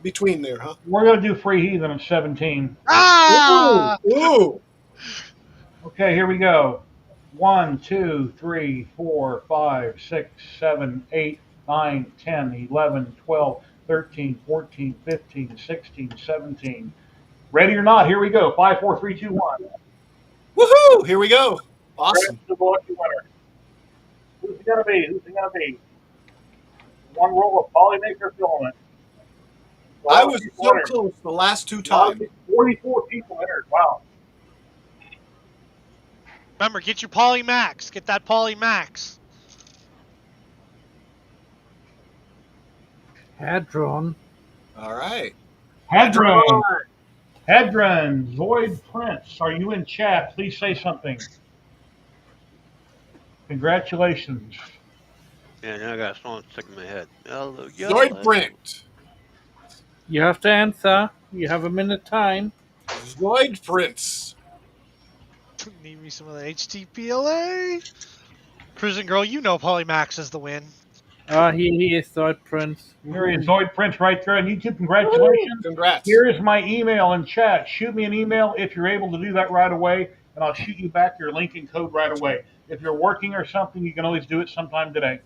between there, huh? We're going to do Free Heathen at 17. Ah! Ooh. Okay, here we go. 1, 2, 3, 4, 5, 6, 7, 8, 9, 10, 11, 12, 13, 14, 15, 16, 17. Ready or not, here we go. 5, 4, 3, 2, 1. Woohoo! Here we go. Credit Awesome. to the lucky winner. Who's it gonna be? Who's it gonna be? One roll of Polymaker Filament. A I lot of was people so entered. close the last 2 A lot of times. people, 44 people entered. Wow. Remember, get your Poly Max. Get that Poly Max. Hadron. All right. Hadron. Hadron. Zoid Prince. Are you in chat? Please say something. Congratulations. Yeah, now I got a song stuck in my head. Yellow, Zoid yellow. Print. You have to answer. You have a minute time. Zoid Prince. Need me some of the HTPLA. Prison Girl, you know Poly Max is the win. He is Zoid Prince. Here is Zoid Prince right there on YouTube. Congratulations. Congrats. Here is my email in chat. Shoot me an email if you're able to do that right away, and I'll shoot you back your link and code right away. If you're working or something, you can always do it sometime today.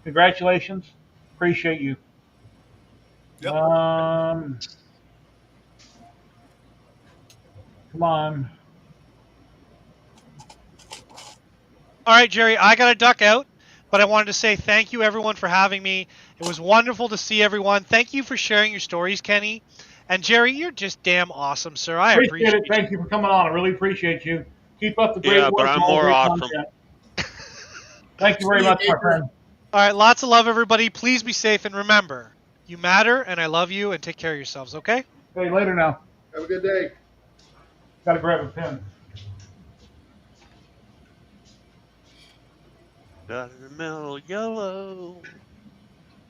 Congratulations. Appreciate you. Yep. Come on. All right, Jerry, I got to duck out, but I wanted to say thank you, everyone, for having me. It was wonderful to see everyone. Thank you for sharing your stories, Kenny. And Jerry, you're just damn awesome, sir. I appreciate it. Thank you for coming on. I really appreciate you. Keep up the great work. Yeah, but I'm and all more great awesome. content. Thank you very much, my friend. All right, lots of love, everybody. Please be safe, and remember, you matter, and I love you, and take care of yourselves, okay? Hey, later now. Have a good day. Got to grab a pen. Got a mellow yellow.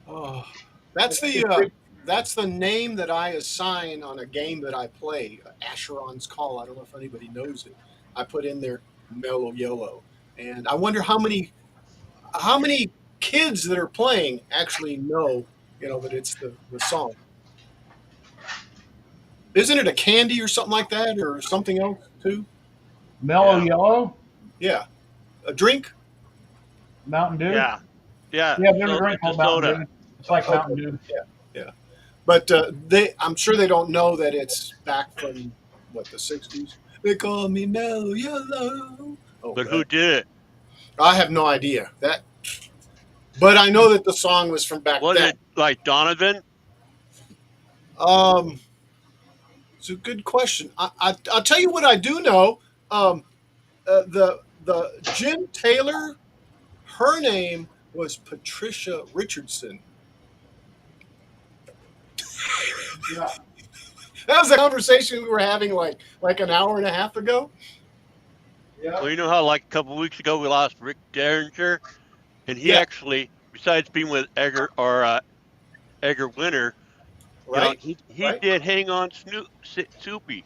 Oh, that's the name that I assign on a game that I play, Asheron's Call. I don't know if anybody knows it. I put in there Mellow Yellow, and I wonder how many kids that are playing actually know, that it's the song. Isn't it a candy or something like that, or something else too? Mellow Yeah. Yellow? Yeah, a drink. Mountain Dew? Yeah. Yeah. Yeah, I've never So drank it's a called Mountain soda. Dew. It's like Okay. Mountain Dew. Yeah. But I'm sure they don't know that it's back from the 60s. They call me Mellow Yellow. Oh, But who did it? I have no idea that. But I know that the song was from back Was then. it like Donovan? It's a good question. I'll tell you what I do know. The Jim Taylor, her name was Patricia Richardson. Yeah. That was a conversation we were having like an hour and a half ago. Well, you know how like a couple weeks ago we lost Rick Derringer, and he Yeah. actually, besides being with Edgar Winter, Right? he Right. did Hang On Soupy.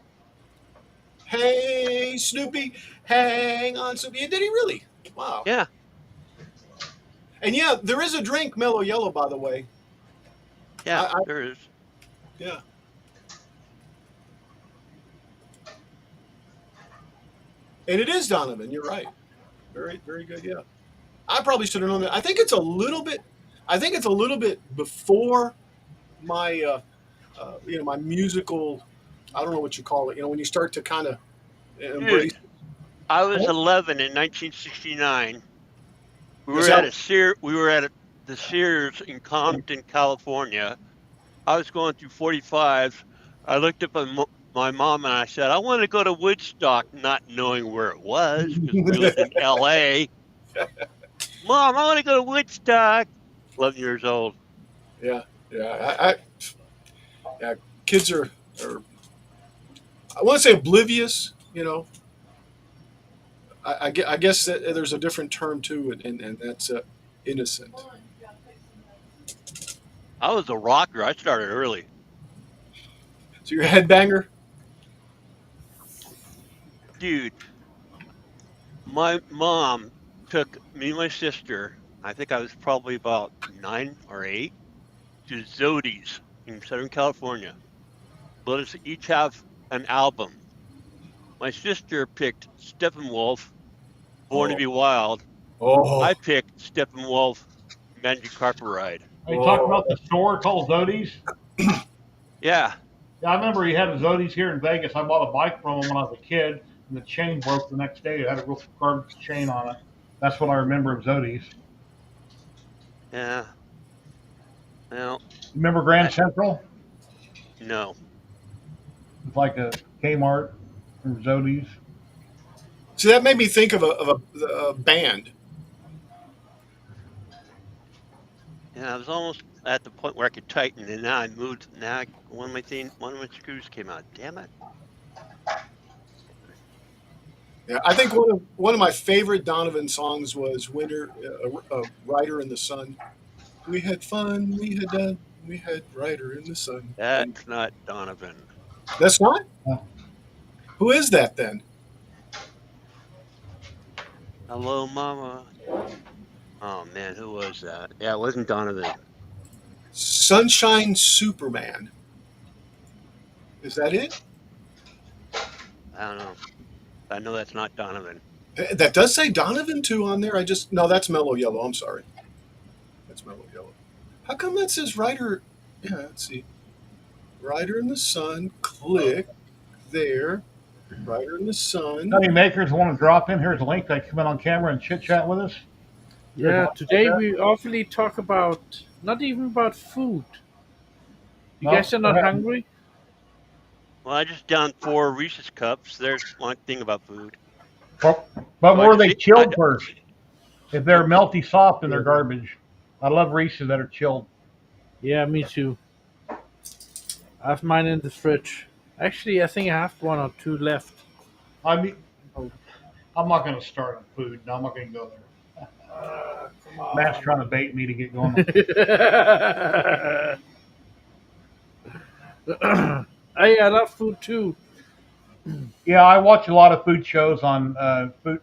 Hey, Snoopy, hang on, Snoopy. Did he really? Wow. Yeah. And yeah, there is a drink, Mellow Yellow, by the way. Yeah, there is. Yeah. And it is Donovan. You're right. Very, very good. Yeah. I probably should have known that. I think it's a little bit before my, my musical. I don't know what you call it. When you start to kind of embrace. Dude, I was 11 in 1969. We were Is at that- the Sears in Compton, California. I was going through 45. I looked up at my mom and I said, I want to go to Woodstock, not knowing where it was because we lived in L.A. Mom, I want to go to Woodstock. 11 years old. Yeah. Yeah. Kids are I want to say oblivious. I guess that there's a different term too, and that's innocent. I was a rocker. I started early. So you're a headbanger? Dude, my mom took me and my sister, I think I was probably about 9 or 8, to Zodi's in Southern California. Let us each have an album. My sister picked Steppenwolf, Born to Be Wild. Oh, I picked Steppenwolf Magic Carpet Ride. Are you talking about the store called Zodi's? Yeah. Yeah, I remember he had a Zodi's here in Vegas. I bought a bike from him when I was a kid, and the chain broke the next day. It had a real garbage chain on it. That's what I remember of Zodi's. Yeah. Well, Remember Grand Central? no. It's like a Kmart from Zodi's. see, that made me think of a band. Yeah, I was almost at the point where I could tighten, and now I moved. Now one of my screws came out. Damn it! Yeah, I think one of my favorite Donovan songs was "Winter," "Rider in the Sun." We had fun, we had "Rider in the Sun." And That's not Donovan. that's not. Yeah. Who is that then? Hello, Mama. Oh man, who was that? Yeah, it wasn't Donovan. Sunshine Superman. Is that it? I don't know. I know that's not Donovan. That does say Donovan too on there. No, that's Mellow Yellow. I'm sorry. That's Mellow Yellow. How come that says Rider? Yeah, let's see. Rider in the Sun. Click there. Rider in the Sun. Any makers want to drop in? Here's a link. They come in on camera and chit chat with us. Yeah, today we awfully talk about not even about food. You No, guys are go not ahead. hungry? Well, I just downed 4 Reese's cups. There's one thing about food. But So were I they just- chilled I- first? If they're melty soft, then they're garbage. I love Reese's that are chilled. Yeah, me too. I have mine in the fridge. Actually, I think I have one or two left. I mean, I'm not going to start on food. No, I'm not going to go there. Matt's trying to bait me to get going. I love food too. Yeah, I watch a lot of food shows on Food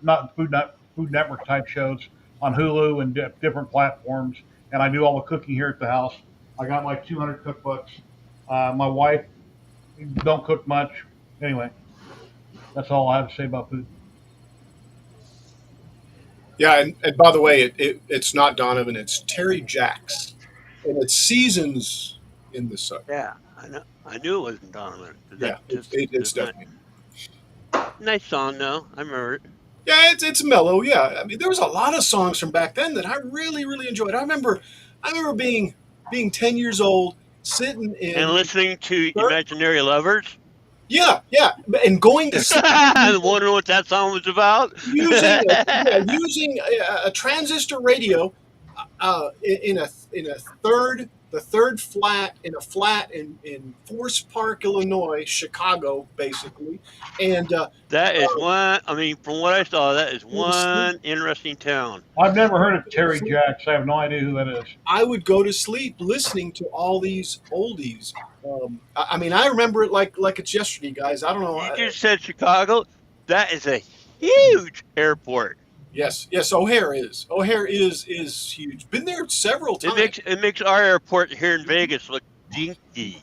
Network type shows on Hulu and different platforms, and I do all the cooking here at the house. I got like 200 cookbooks. My wife don't cook much. Anyway, that's all I have to say about food. Yeah, and by the way, it's not Donovan. It's Terry Jacks, and it's Seasons in the Sun. Yeah, I know. I knew it wasn't Donovan. Yeah, it's definitely. Nice song though. I remember it. Yeah, it's mellow. Yeah, I mean, there was a lot of songs from back then that I really, really enjoyed. I remember being 10 years old, sitting in And listening to Imaginary Lovers. yeah, and going to sleep And wondering what that song was about. using a transistor radio in a the third flat in a flat in Forest Park, Illinois, Chicago, basically, and That is one. I mean, from what I saw, that is one interesting town. I've never heard of Terry Jacks. I have no idea who that is. I would go to sleep listening to all these oldies. I mean, I remember it like it's yesterday, guys. I don't know. You just said Chicago. That is a huge airport. Yes, O'Hare is huge. Been there several times. It makes our airport here in Vegas look dinky.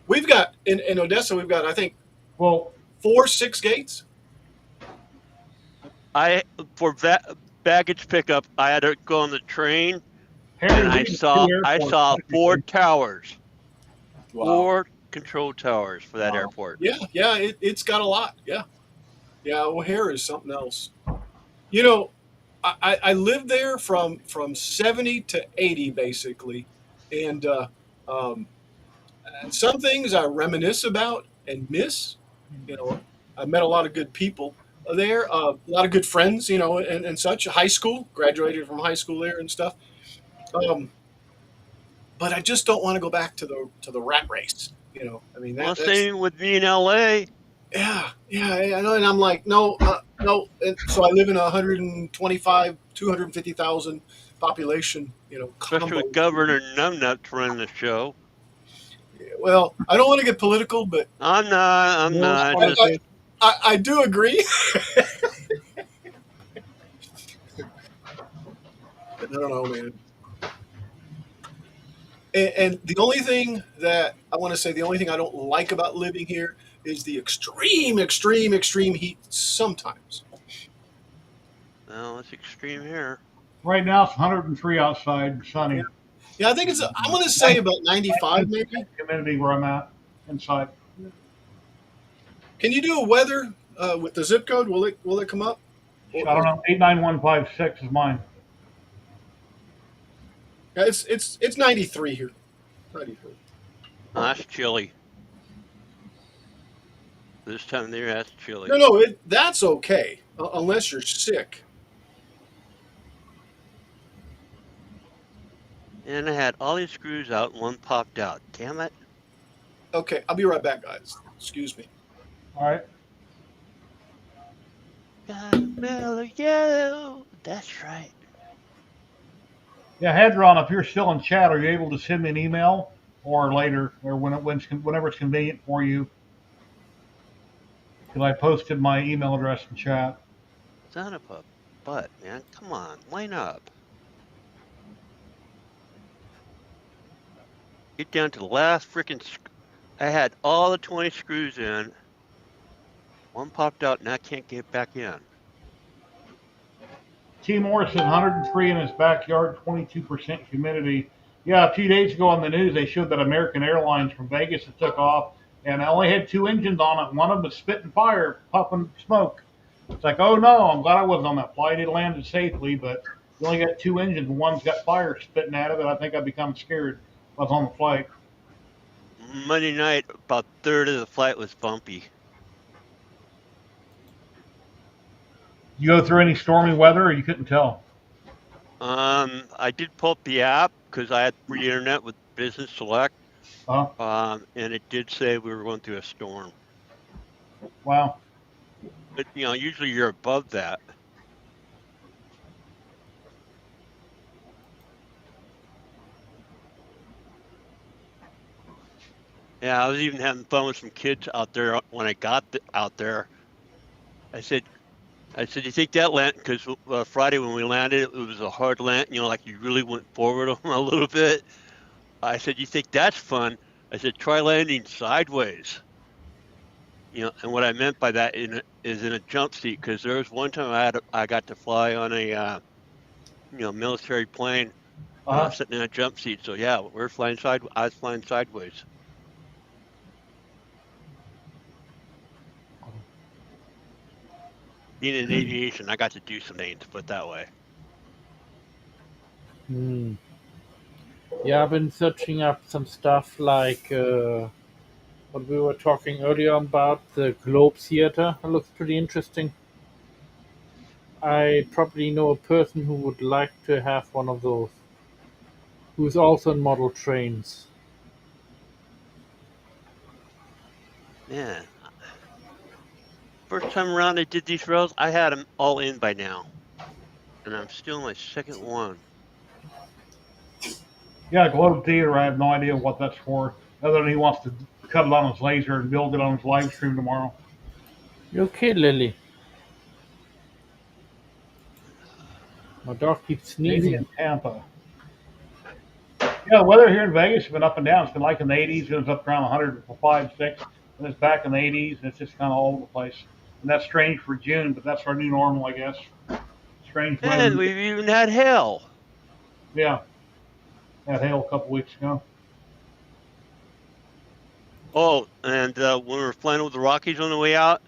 We've got in Odessa. We've got I think Well, 4-6 gates. For baggage pickup, I had to go on the train, Harry and I Reid's saw two airports, 4 technically. towers, Wow. 4 control towers for that Wow. airport. Yeah, it's got a lot. Yeah. O'Hare is something else. You know, I lived there from 70 to 80 basically, and some things I reminisce about and miss. You know, I met a lot of good people there, a lot of good friends. You know, and such. High school, graduated from high school there and stuff. But I just don't want to go back to the rat race. You know, I mean, Well, that's same with me in LA. yeah, I know, and I'm like, no. And so I live in 250,000 population. You know, Especially combo. with Governor Numbnuts running the show. Well, I don't want to get political, but I'm not. I do agree. I don't know, man. And the only thing that I want to say, the only thing I don't like about living here is the extreme heat sometimes. Well, it's extreme here. Right now it's 103 outside, sunny. Yeah, I think it's. I'm going to say about 95, maybe. Humidity where I'm at inside. Can you do a weather with the zip code? Will it come up? I don't know. 89156 is mine. Yeah, it's 93 here. 93. Oh, that's chilly. This time of year, that's chilly. No, that's okay unless you're sick. And I had all these screws out and one popped out. Damn it. Okay, I'll be right back, guys. Excuse me. All right. Got a mellow yellow. That's right. Yeah, Hadron, if you're still in chat, are you able to send me an email or later or whenever it's convenient for you? Because I posted my email address in chat. Son of a butt, man. Come on, line up. Get down to the last freaking. I had all the 20 screws in. One popped out and I can't get back in. T. Morrison, 103 in his backyard, 22% humidity. Yeah, a few days ago on the news, they showed that American Airlines from Vegas that took off, and I only had 2 engines on it. One of them was spitting fire, puffing smoke. It's like, oh no, I'm glad I wasn't on that flight. It landed safely, but you only got 2 engines, and one's got fire spitting out of it. I think I'd become scared if I was on the flight. Monday night, about a third of the flight was bumpy. You go through any stormy weather, or you couldn't tell? I did pull up the app because I had free internet with Business Select. And it did say we were going through a storm. Wow. But usually you're above that. Yeah, I was even having fun with some kids out there when I got out there. I said, you think that land? Because Friday when we landed, it was a hard land. Like you really went forward a little bit. I said, you think that's fun? I said, try landing sideways. And what I meant by that is in a jump seat, because there was one time I got to fly on a military plane, sitting in a jump seat. So yeah, we're flying I was flying sideways. Being in aviation, I got to do some things, put it that way. Yeah, I've been searching up some stuff like what we were talking earlier about, the Globe Theater. It looks pretty interesting. I probably know a person who would like to have one of those, who's also in model trains. Man, first time around I did these rails, I had them all in by now. And I'm still on my second one. Yeah, Globe Theater, I have no idea what that's for, other than he wants to cut it on his laser and build it on his live stream tomorrow. You okay, Lily? My dog keeps Maybe sneezing. in Tampa. Yeah, the weather here in Vegas has been up and down. It's been like in the 80s. It was up around 105, 6, and it's back in the 80s, and it's just kind of all over the place. And that's strange for June, but that's our new normal, I guess. Strange weather. And we've even had hail. Yeah. Had hail a couple weeks ago. Oh, and when we were flying with the Rockies on the way out,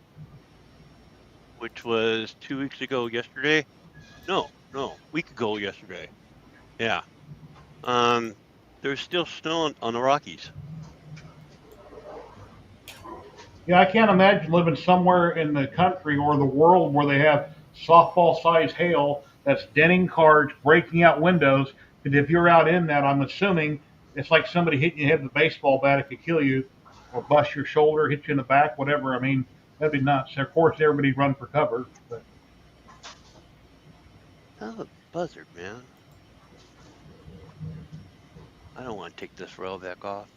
which was 2 weeks ago yesterday. No, week ago yesterday. Yeah. There's still snow on the Rockies. Yeah, I can't imagine living somewhere in the country or the world where they have softball-sized hail that's denting cars, breaking out windows. Because if you're out in that, I'm assuming it's like somebody hitting you in the head with a baseball bat. It could kill you, or bust your shoulder, hit you in the back, whatever. I mean, that'd be nuts. Of course, everybody run for cover. But Oh, a buzzard, man. I don't want to take this rail back off.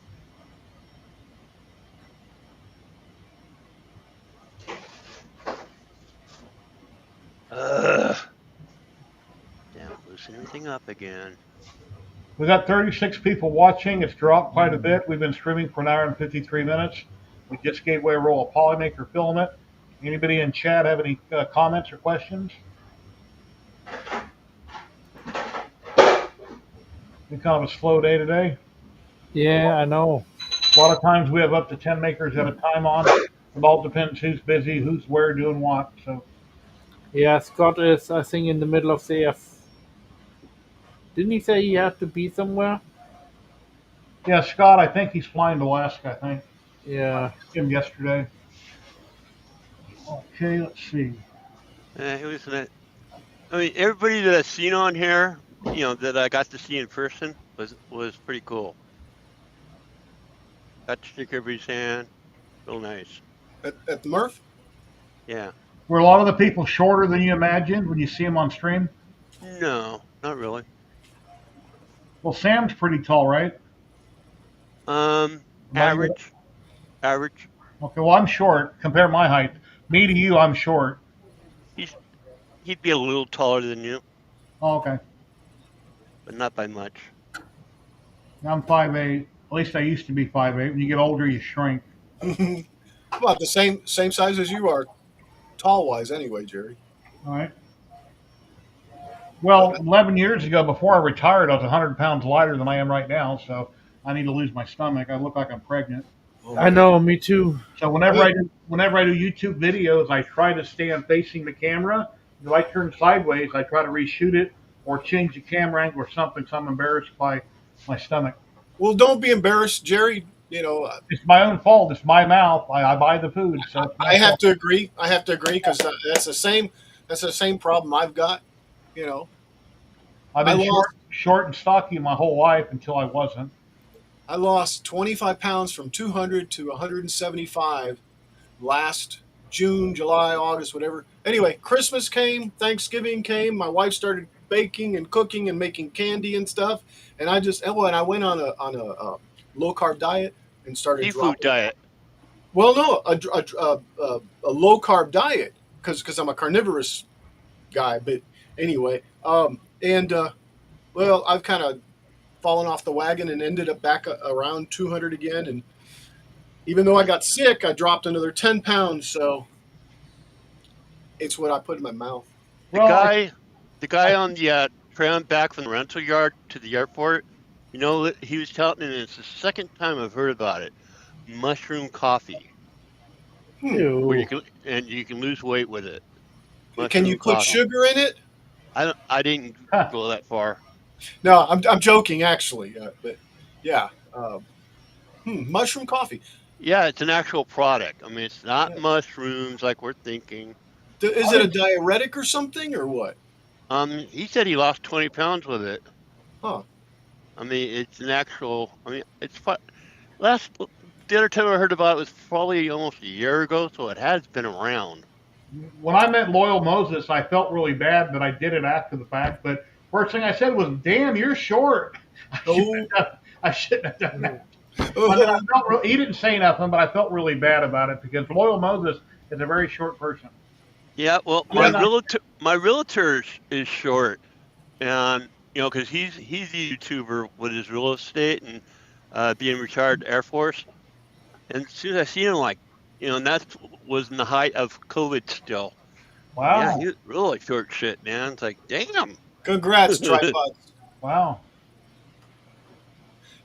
Ugh. Damn, loosen everything up again. we got 36 people watching. It's dropped quite a bit. We've been streaming for an hour and 53 minutes. We just gave away a roll of Polymaker Filament. Anybody in chat have any comments or questions? It's kind of a slow day today. Yeah, I know. A lot of times we have up to 10 makers at a time on. It all depends who's busy, who's where, doing what. So, Yeah, Scott is, I think, in the middle of the. Didn't he say he had to be somewhere? yeah, Scott, I think he's flying to Alaska, I think. I Yeah. asked him yesterday. Okay, let's see. It was I mean, everybody that I've seen on here, that I got to see in person was pretty cool. Got to shake everybody's hand. Real nice. At the Murph? Yeah. Were a lot of the people shorter than you imagined when you see them on stream? No, not really. Well, Sam's pretty tall, right? Average. Average. Okay, well, I'm short. Compare my height. Me to you, I'm short. He'd be a little taller than you, Oh, okay. but not by much. I'm 5'8". At least I used to be 5'8". When you get older, you shrink. About the same size as you are, tall wise anyway, Jerry. All right. Well, 11 years ago, before I retired, I was 100 pounds lighter than I am right now. So I need to lose my stomach. I look like I'm pregnant. I know, me too. So whenever I do YouTube videos, I try to stand facing the camera. If I turn sideways, I try to reshoot it or change the camera angle or something. So I'm embarrassed by my stomach. Well, don't be embarrassed, Jerry. It's my own fault. It's my mouth. I buy the food, so it's my I have fault. to agree. I have to agree because that's the same. That's the same problem I've got. You know, I've been I lost- short and stocky my whole life until I wasn't. I lost 25 pounds from 200 to 175 last June, July, August, whatever. Anyway, Christmas came, Thanksgiving came. My wife started baking and cooking and making candy and stuff, and I went on a low carb diet and started Seafood dropping. diet. Well, no, a low carb diet because I'm a carnivorous guy. But anyway, well, I've kind of fallen off the wagon and ended up back around 200 again. And even though I got sick, I dropped another 10 pounds. So it's what I put in my mouth. The guy on the tram back from the rental yard to the airport, he was telling me, and it's the second time I've heard about it. Mushroom coffee, where you can lose weight with it. Can you put sugar in it? I didn't go that far. No, I'm joking actually. But yeah, mushroom coffee. Yeah, it's an actual product. I mean, it's not mushrooms like we're thinking. Is it a diuretic or something or what? He said he lost 20 pounds with it. Huh. I mean, it's an actual. I mean, the other time I heard about it was probably almost a year ago, so it has been around. When I met Loyal Moses, I felt really bad that I did it after the fact. But first thing I said was, "Damn, you're short." I shouldn't have done that. He didn't say nothing, but I felt really bad about it because Loyal Moses is a very short person. Yeah, well, my realtor is short, and because he's a YouTuber with his real estate and being retired Air Force. And as soon as I seen him, and that was in the height of COVID still. Wow. Yeah, he was really short shit, man. It's like, damn. Congrats, tripods. Wow.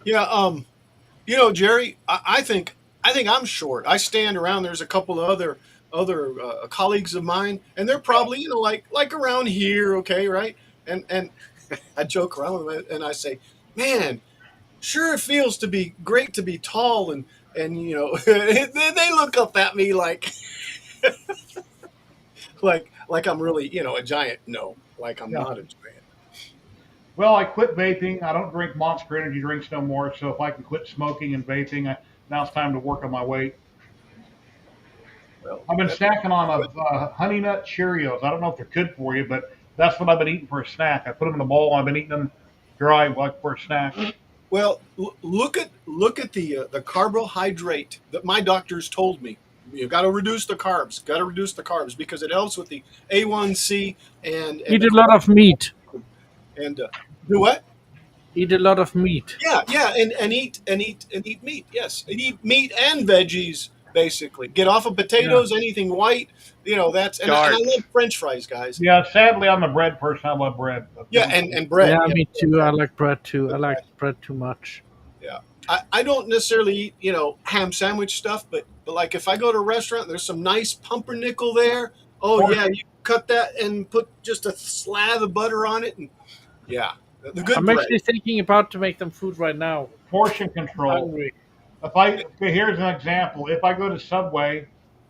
Yeah, Jerry, I think I'm short. I stand around. There's a couple of other colleagues of mine, and they're probably like around here, okay, right? And I joke around with them, and I say, man, sure it feels to be great to be tall, and they look up at me like like I'm really a giant. No, like I'm not a giant. Well, I quit vaping. I don't drink Monster Energy drinks no more. So if I can quit smoking and vaping, now it's time to work on my weight. I've been snacking on Honey Nut Cheerios. I don't know if they're good for you, but that's what I've been eating for a snack. I put them in a bowl. I've been eating them dry like for a snack. Well, look at the carbohydrate that my doctors told me. You've got to reduce the carbs. Got to reduce the carbs because it helps with the A1C and Eat a lot of meat. And do what? Eat a lot of meat. Yeah, and eat meat. Yes, and eat meat and veggies basically. Get off of potatoes, anything white, that's and I Starch. love French fries, guys. Yeah, sadly, I'm a bread person. I love bread. Yeah, and bread. Yeah, yeah. me too. I like bread too. I like bread too much. Yeah. I don't necessarily eat, ham sandwich stuff, but like if I go to a restaurant, there's some nice pumpernickel there. Oh yeah, you cut that and put just a slab of butter on it, and yeah, the good I'm bread. actually thinking about to make them food right now. Portion I'm control. hungry. Okay, here's an example. If I go to Subway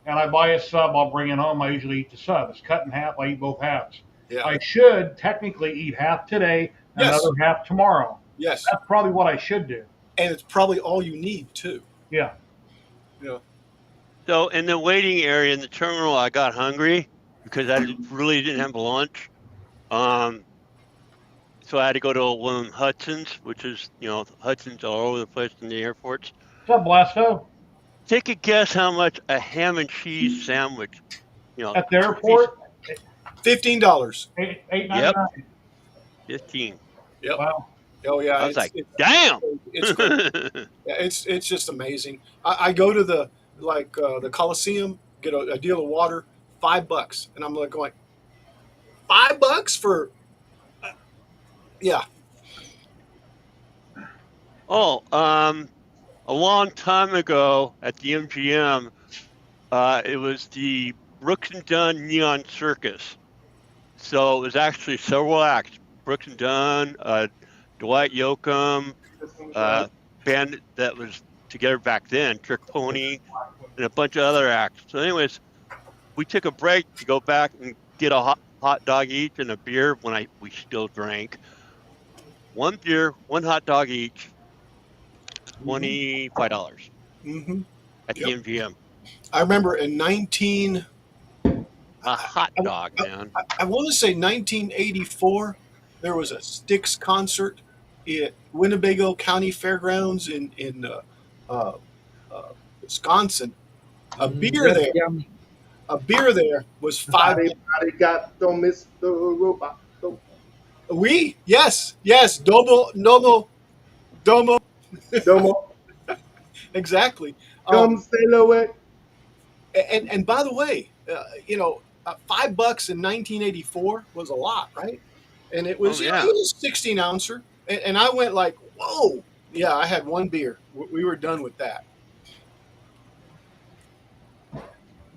and I buy a sub, I'll bring it home. I usually eat the sub. It's cut in half. I eat both halves. Yeah. I should technically eat half today and Yes. another half tomorrow. Yes, That's probably what I should do. and it's probably all you need too. Yeah. So in the waiting area in the terminal, I got hungry because I really didn't have lunch. So I had to go to one of them Hudson's, which is, Hudson's all over the place in the airports. What's up, Blasto? Take a guess how much a ham and cheese sandwich, At the airport, $15. $8.99. 15. Yep. Wow. Oh yeah. I was like, damn. It's great. Yeah, it's just amazing. I go to the the Coliseum, get a deal of water, $5, and I'm like going, $5 for, yeah. Oh, a long time ago at the MGM, it was the Brooks and Dunn Neon Circus. So it was actually several acts: Brooks and Dunn, Dwight Yoakam, band that was together back then, Trick Pony, and a bunch of other acts. So, anyways, we took a break to go back and get a hot dog each and a beer we still drank. One beer, one hot dog each, $25 Mm-hmm. at the MGM. I remember in A hot dog, man. I want to say 1984, there was a Styx concert at Winnebago County Fairgrounds in Wisconsin. A beer there. Yummy. A beer there was $5. Arigato, Mr. Roboto. We yes, domo, Domo, exactly. come sail away. And by the way, $5 in 1984 was a lot, right? And it was, Oh, yeah. it was a 16 ouncer, and I went like, whoa, yeah. I had one beer. We were done with that.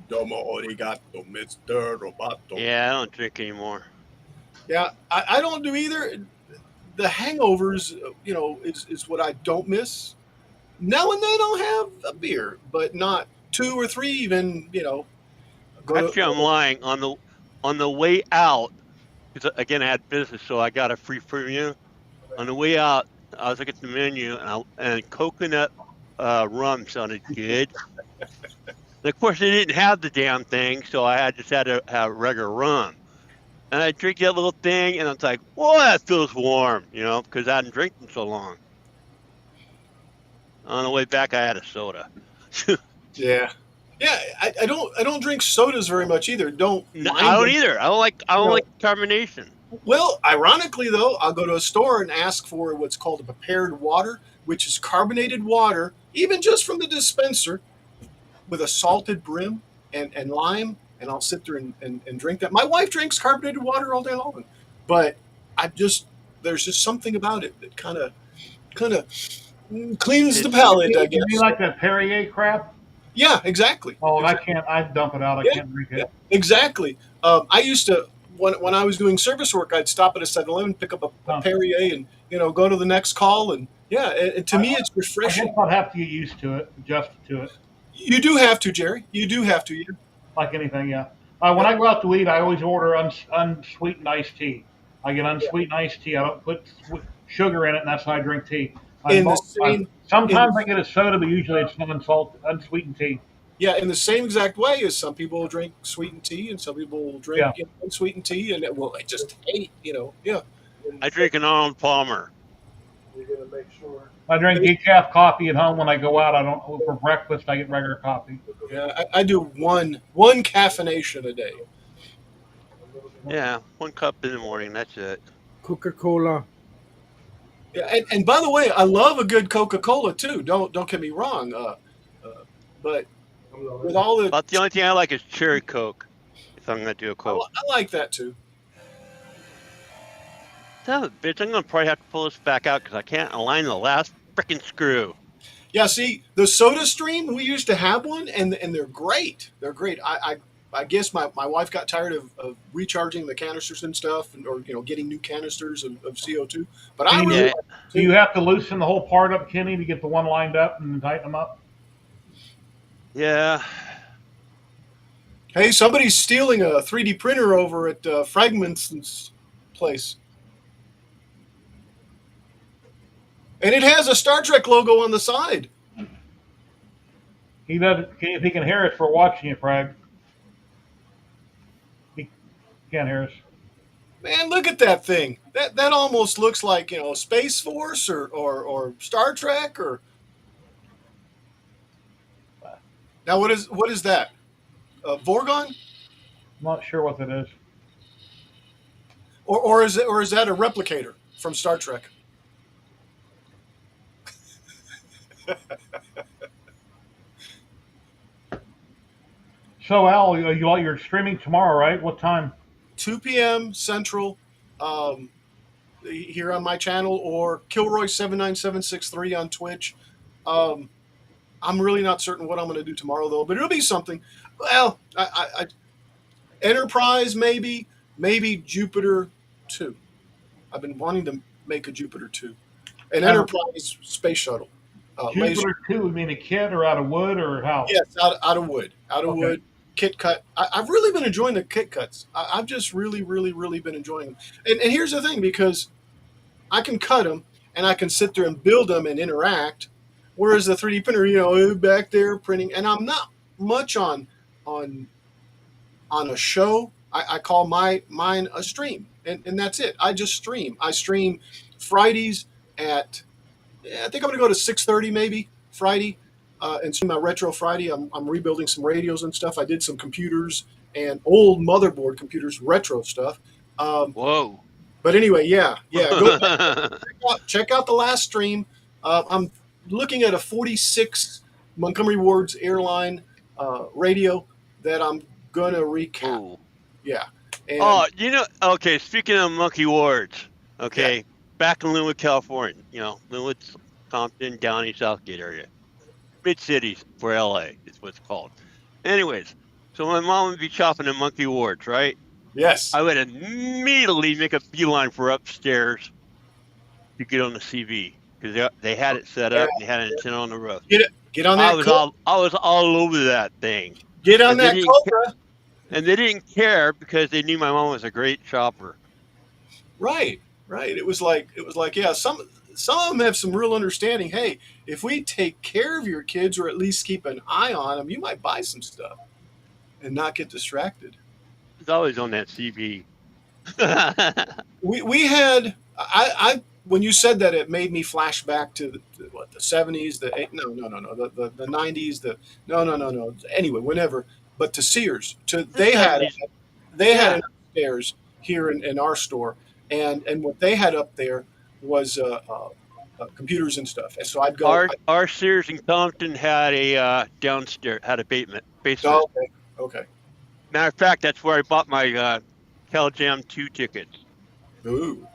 Domo arigato, Mr. Roboto. Yeah, I don't drink anymore. Yeah, I don't do either. The hangovers, is what I don't miss. Now and then I'll have a beer, but not 2 or 3 even, Actually, I'm lying. On the way out, because again, I had business, so I got a free premium. On the way out, I was looking at the menu, and coconut rum sounded good. And of course, they didn't have the damn thing, so I just had to have regular rum. And I drink that little thing, and I was like, "Whoa, that feels warm," because I hadn't drank in so long. On the way back, I had a soda. Yeah. Yeah, I don't drink sodas very much either. No, Mind I don't them. either. I don't like carbonation. Well, ironically though, I'll go to a store and ask for what's called a prepared water, which is carbonated water, even just from the dispenser, with a salted brim and lime, and I'll sit there and drink that. My wife drinks carbonated water all day long, but there's just something about it that kind of cleans the palate, I guess. You like that Perrier crap? Yeah, exactly. Oh, I can't. I dump it out. I can't drink it. Exactly. I used to, when I was doing service work, I'd stop at a 7-Eleven, pick up a Perrier, and go to the next call. And yeah, to me, it's I refreshing. guess I'll have to get used to it, adjust to it, You do have to, Jerry. You do have to. Yeah. like anything. Yeah. When I go out to eat, I always order unsweetened iced tea. I get unsweetened iced tea. I don't put sugar in it, and that's how I drink tea. Sometimes I get a soda, but usually it's unsweetened tea. Yeah, in the same exact way as some people drink sweetened tea, and some people drink unsweetened tea, and I just hate, yeah. I drink an Arnold Palmer. You're gonna make sure. I drink decaf coffee at home when I go out. I don't for breakfast. I get regular coffee. Yeah, I do one caffeination a day. Yeah, 1 cup in the morning. That's it. Coca-Cola. Yeah, and by the way, I love a good Coca-Cola too. Don't get me wrong. But with all the. About the only thing I like is cherry Coke. If I'm gonna do a I, Coke, I like that too. son of a bitch, I'm gonna probably have to pull this back out because I can't align the last freaking screw. Yeah, see, the Soda Stream, we used to have one, and they're great. They're great. I guess my wife got tired of recharging the canisters and stuff, or getting new canisters of CO2. But I Do really Yeah, like it do you too. have to loosen the whole part up, Kenny, to get the one lined up and tighten them up? yeah. Hey, somebody's stealing a 3D printer over at Fragment's place, and it has a Star Trek logo on the side. He doesn't. If he can hear us, we're watching it, Frag. He can't hear us. Man, look at that thing. That almost looks like Space Force or Star Trek or. Now what is that? Vorgon? I'm not sure what that is. Or is that a replicator from Star Trek? So Al, you're streaming tomorrow, right? What time? 2 p.m. Central, here on my channel, or Kilroy79763 on Twitch. I'm really not certain what I'm going to do tomorrow though, but it'll be something. Well, I Enterprise maybe Jupiter 2. I've been wanting to make a Jupiter 2, an Enterprise space shuttle. Laser. Jupiter 2, you mean a kit or out of wood or how? Yes, out of wood. Okay. Wood. Kit cut. I've really been enjoying the kit cuts. I've just really been enjoying them. And here's the thing, because I can cut them and I can sit there and build them and interact, whereas the 3D printer, back there printing, and I'm not much on a show. I call mine a stream, and that's it. I just stream. I stream Fridays at, I think I'm going to go to 6:30 maybe Friday, and stream my Retro Friday. I'm rebuilding some radios and stuff. I did some computers and old motherboard computers, retro stuff. Whoa. But anyway, yeah. Go check out the last stream. I'm looking at a 46 Montgomery Ward's airline radio that I'm gonna recap. Ooh. Yeah. And okay, speaking of Monkey Wards, okay, back in Linwood, California, Linwood, Compton, Downey, Southgate area. Mid-cities for LA is what it's called. Anyways, so my mom would be chopping in Monkey Wards, right? yes. I would immediately make a beeline for upstairs to get on the CV because they had it set up and they had an antenna on the roof. Get on that. I was all over that thing. Get on And that they didn't Cobra. And they didn't care because they knew my mom was a great chopper. Right. It was like yeah. Some of them have some real understanding. Hey, if we take care of your kids, or at least keep an eye on them, you might buy some stuff and not get distracted. It's always on that CV. We had I when you said that, it made me flash back to the 70s, the 90s, no. Anyway, whenever, but to Sears, they had an upstairs here in our store, and what they had up there was computers and stuff. And so I'd go. Our Sears in Compton had a downstairs, had a basement. Oh, okay. Matter of fact, that's where I bought my Cal Jam 2 tickets. Ooh.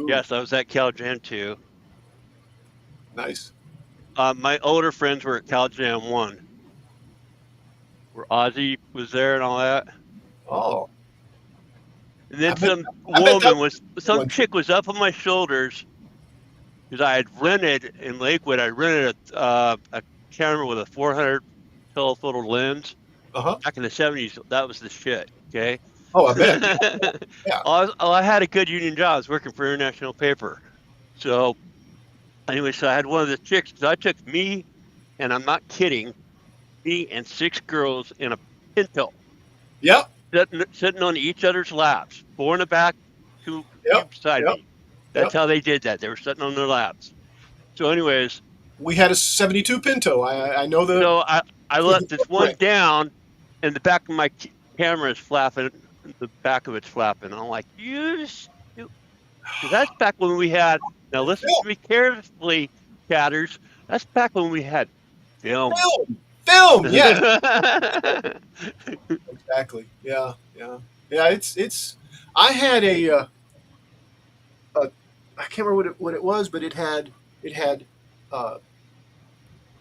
Yes, I was at Cal Jam 2. Nice. My older friends were at Cal Jam 1, where Ozzy was there and all that. Oh. And then some chick was up on my shoulders because I had rented in Lakewood. I rented a camera with a 400 telephoto lens. Back in the 70s. That was the shit. Okay. Oh, I bet. Yeah. I had a good union job. I was working for International Paper. So anyway, so I had one of the chicks. So I took me, and I'm not kidding, me and 6 girls in a Pinto. Yep. Sitting on each other's laps, 4 in the back, 2 beside me. That's how they did that. They were sitting on their laps. So anyways. We had a 72 Pinto. I know the. So I left this one down, and the back of my camera is flapping. The back of it's flapping. I'm like, that's back when we had. Now listen to me carefully, chatters. That's back when we had film. Film, yes, exactly. Yeah. It's. I had a I can't remember what it was, but it had uh,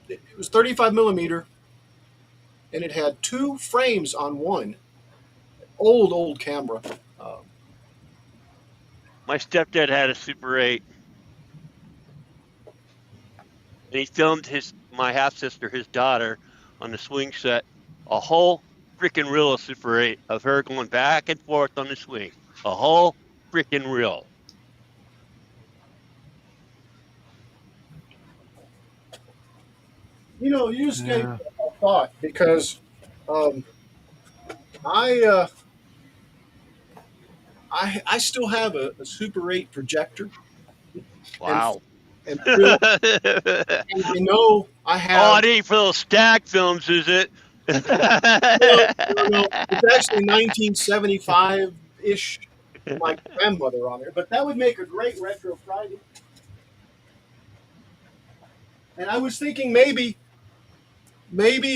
it was 35 millimeter, and it had two frames on one. Old camera. Um, My stepdad had a Super 8, and he filmed my half sister, his daughter, on the swing set, a whole freaking reel of Super 8 of her going back and forth on the swing, a whole freaking reel. you just gave me a thought because um, I, uh, I still have a Super 8 projector, and Wow. and film, and I know I Oh, have. it ain't for those stag films, is it? No, it's actually 1975 ish. My grandmother on there, but that would make a great retro Friday. And I was thinking maybe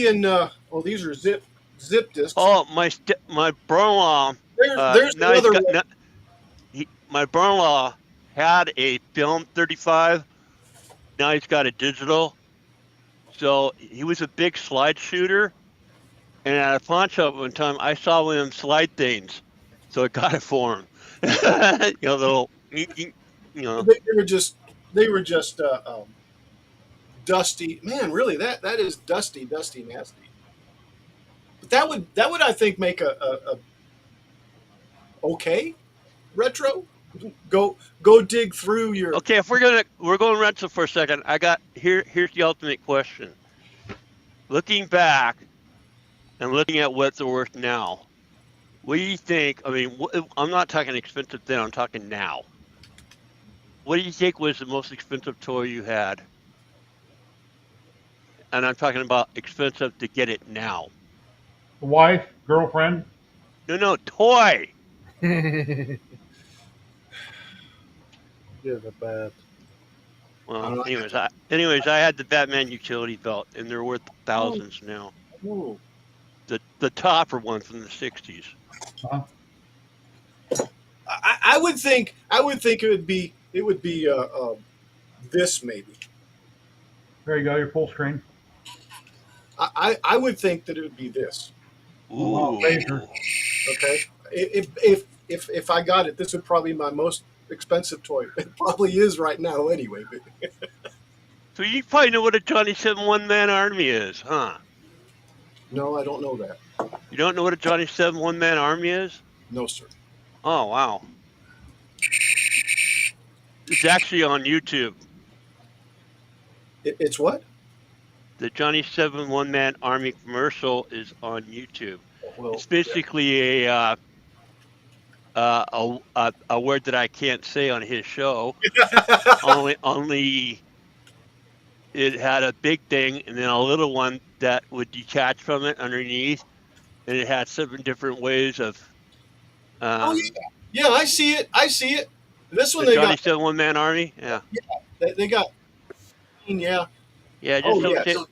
in well, these are zip discs. Oh, my brother-in-law, There's now he's another got one. my brother-in-law had a film 35. Now he's got a digital. So he was a big slide shooter, and at a pawn shop one time, I saw one of them slide things, so I got it for him. Little, They were just dusty. Man, really, that is dusty, nasty. But that would I think make a okay retro. Go dig through your. Okay, if we're going rental for a second, here's the ultimate question. Looking back and looking at what they're worth now, what do you think? I mean, I'm not talking expensive then. I'm talking now. What do you think was the most expensive toy you had? And I'm talking about expensive to get it now. Wife, girlfriend. No, toy. Yeah, the bad. Well, anyways, I had the Batman utility belt, and they're worth thousands now. Ooh. The topper one from the '60s. Huh? I would think it would be this maybe. There you go, your full screen. I would think that it would be this. Wow, Ooh. laser. Okay, if I got it, this would probably be my most expensive toy. It probably is right now anyway. But So you probably know what a Johnny 7 one-man army is, huh? no, I don't know that. You don't know what a Johnny 7 one-man army is? No, sir. Oh, wow. It's actually on YouTube. It's what? The Johnny 7 one-man army commercial is on YouTube. Well, It's basically a word that I can't say on his show. only it had a big thing and then a little one that would detach from it underneath, and it had 7 different ways of. oh yeah, I see it. This one The they Johnny got. 7 one-man army. Yeah. They got. Yeah. Yeah. Just Oh don't yeah. say.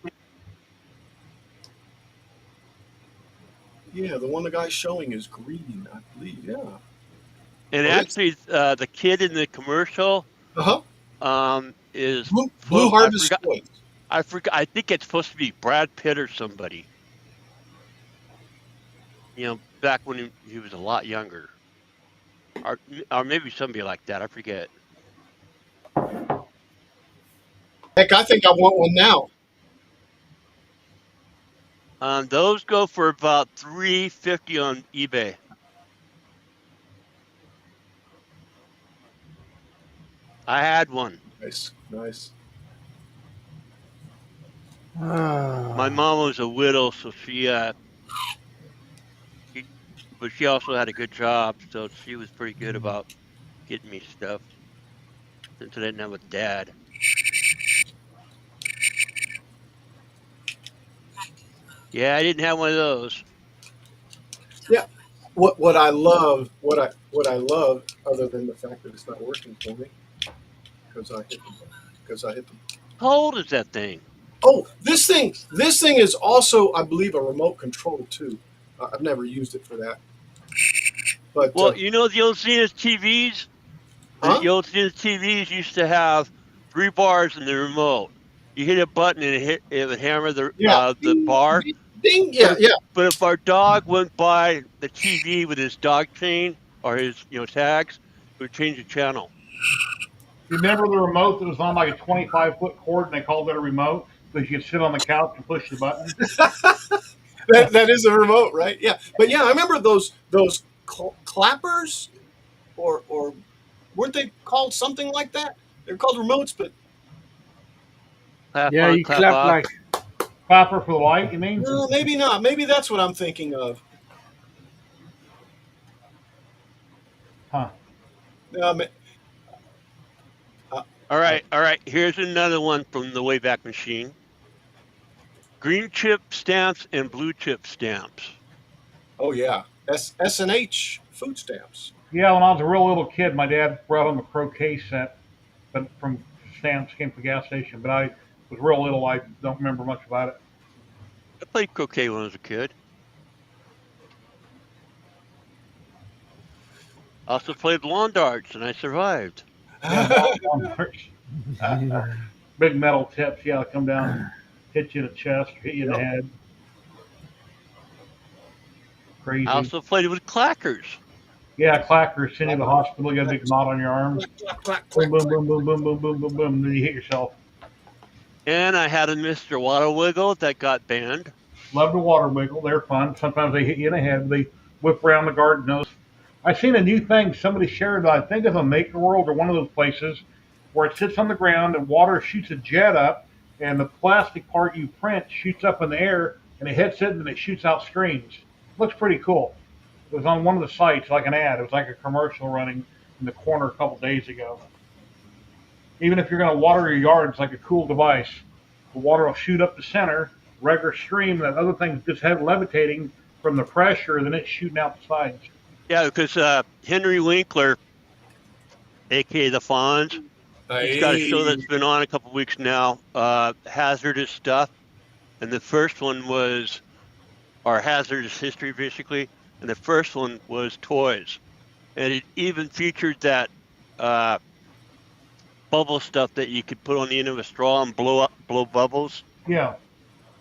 Yeah, the one the guy's showing is green, I believe. Yeah. And Oh, actually, the kid in the commercial is Blue Harvest Toys. I forgot. I think it's supposed to be Brad Pitt or somebody. Back when he was a lot younger, or maybe somebody like that. I forget. Heck, I think I want one now. Those go for about $350 on eBay. I had one. Nice. My mom was a widow, so but she also had a good job, so she was pretty good about getting me stuff. Since I didn't have a dad. Yeah, I didn't have one of those. Yeah. What I love, other than the fact that it's not working for me, because I hit them. How old is that thing? Oh, this thing is also, I believe, a remote control too. I've never used it for that, but Well, you know the old Zenith TVs. huh? The old Zenith TVs used to have 3 bars in the remote. You hit a button and it would hammer Yeah. the Ding, bar. ding, ding. But Yeah, yeah. if our dog went by the TV with his dog chain or his tags, it would change the channel. You remember the remote that was on like a 25-foot cord and they called it a remote because you could sit on the couch and push the button? That is a remote, right? Yeah, but yeah, I remember those clappers, or weren't they called something like that? They're called remotes, but Clap Yeah, on, you clap clap off. like Clapper for the light, you mean? no, maybe not. Maybe that's what I'm thinking of. Huh. Um, uh, All uh, right, all right. Here's another one from the Wayback Machine. Green chip stamps and blue chip stamps. oh yeah, S&H food stamps. Yeah, when I was a real little kid, my dad brought home a croquet set but from stamps came from the gas station. But I was real little. I don't remember much about it. I played croquet when I was a kid. I also played lawn darts, and I survived. Yeah, big metal tips. Yeah, come down and hit you in the chest, hit you in the Yep. head. I Crazy. also played with clackers. Yeah, clackers. Send you to the hospital. You got a big knot on your arm. Clack, clack, Boom, clack, boom, clack. boom, boom, boom, boom, boom, boom, boom. Then you hit yourself. And I had a Mr. Water Wiggle that got banned. Love the water wiggle. They're fun. Sometimes they hit you in the head. They whip around the garden nose. I seen a new thing somebody shared. I think it's a Maker World or one of those places where it sits on the ground and water shoots a jet up, and the plastic part you print shoots up in the air, and it hits it and it shoots out streams. Looks pretty cool. It was on one of the sites, like an ad. It was like a commercial running in the corner a couple days ago. Even if you're going to water your yard, it's like a cool device. The water will shoot up the center, regular stream, and that other thing's just head levitating from the pressure, and then it's shooting out the sides. Yeah, because Henry Winkler, a.k.a. the Fonz, he's got a show that's been on a couple weeks now, Hazardous Stuff. And the first one was our hazardous history, basically. And the first one was toys. And it even featured that bubble stuff that you could put on the end of a straw and blow bubbles. Yeah.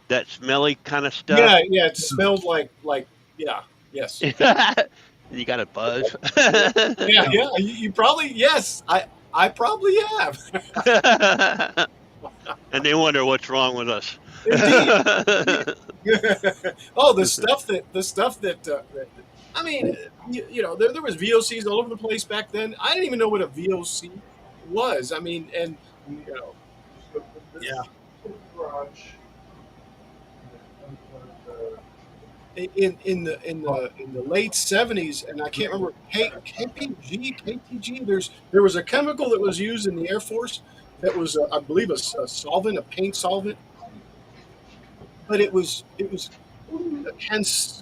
That smelly kind of stuff. Yeah, yeah. It smelled like yeah, yes. You got a buzz. Yeah, yeah. You probably yes. I probably have. And they wonder what's wrong with us. Oh, the stuff that I mean, you know, there was VOCs all over the place back then. I didn't even know what a VOC was. I mean, and you know, yeah. In the late 70s, and I can't remember KTG. There was a chemical that was used in the Air Force that was I believe a solvent, a paint solvent, but it was a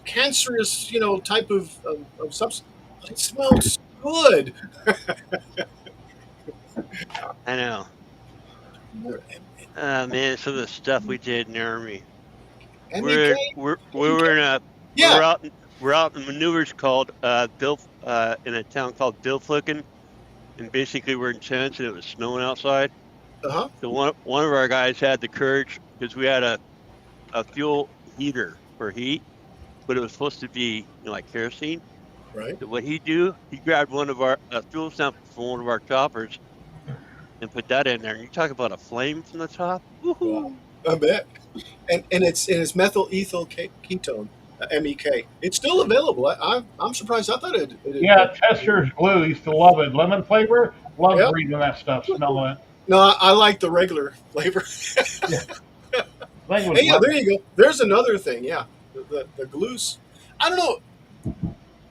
cancerous, you know, type of substance. It smelled so good. I know. Man, some of the stuff we did in the Army. And We were out in maneuvers called in a town called Billflicken, and basically we're in tents and it was snowing outside. Uh-huh. So one of our guys had the courage, because we had a fuel heater for heat, but it was supposed to be, you know, like kerosene. Right. So what he grabbed one of our fuel sample from one of our choppers and put that in there. And you talk about a flame from the top. Woohoo! I bet. And it's methyl ethyl ketone, MEK. It's still available. I'm surprised. I thought it. Yeah, Chester's glue. Used to love it. Lemon flavor. Love Yep. reading that stuff, smelling it. No, I like the regular flavor. I think it was Hey, yeah, lemon. there you go. There's another thing. Yeah, the glues. I don't know.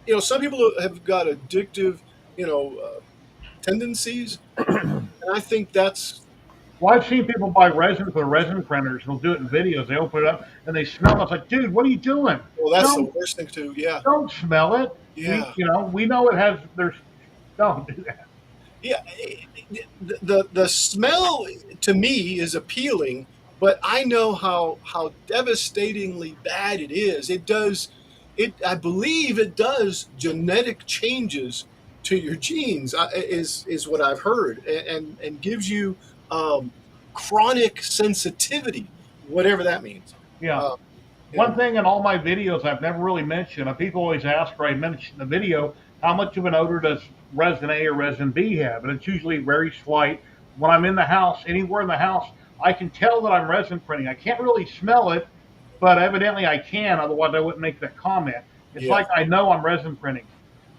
You know, some people have got addictive, you know, tendencies, and I think that's. Well, I've seen people buy resin for the resin printers. They'll do it in videos. They open it up and they smell it. It's like, dude, what are you doing? Well, that's Don't- the worst thing too. Yeah, Don't smell it. yeah, We know it has. Don't do that. yeah. The smell to me is appealing, but I know how devastatingly bad it is. It does it. I believe it does genetic changes to your genes. Is what I've heard, and gives you um, chronic sensitivity, whatever that means. Yeah. Uh, One and thing in all my videos I've never really mentioned, and people always ask, or I mention in the video, how much of an odor does resin A or resin B have? And it's usually very slight. When I'm in the house, anywhere in the house, I can tell that I'm resin printing. I can't really smell it, but evidently I can, otherwise I wouldn't make that comment. It's yeah, like I know I'm resin printing.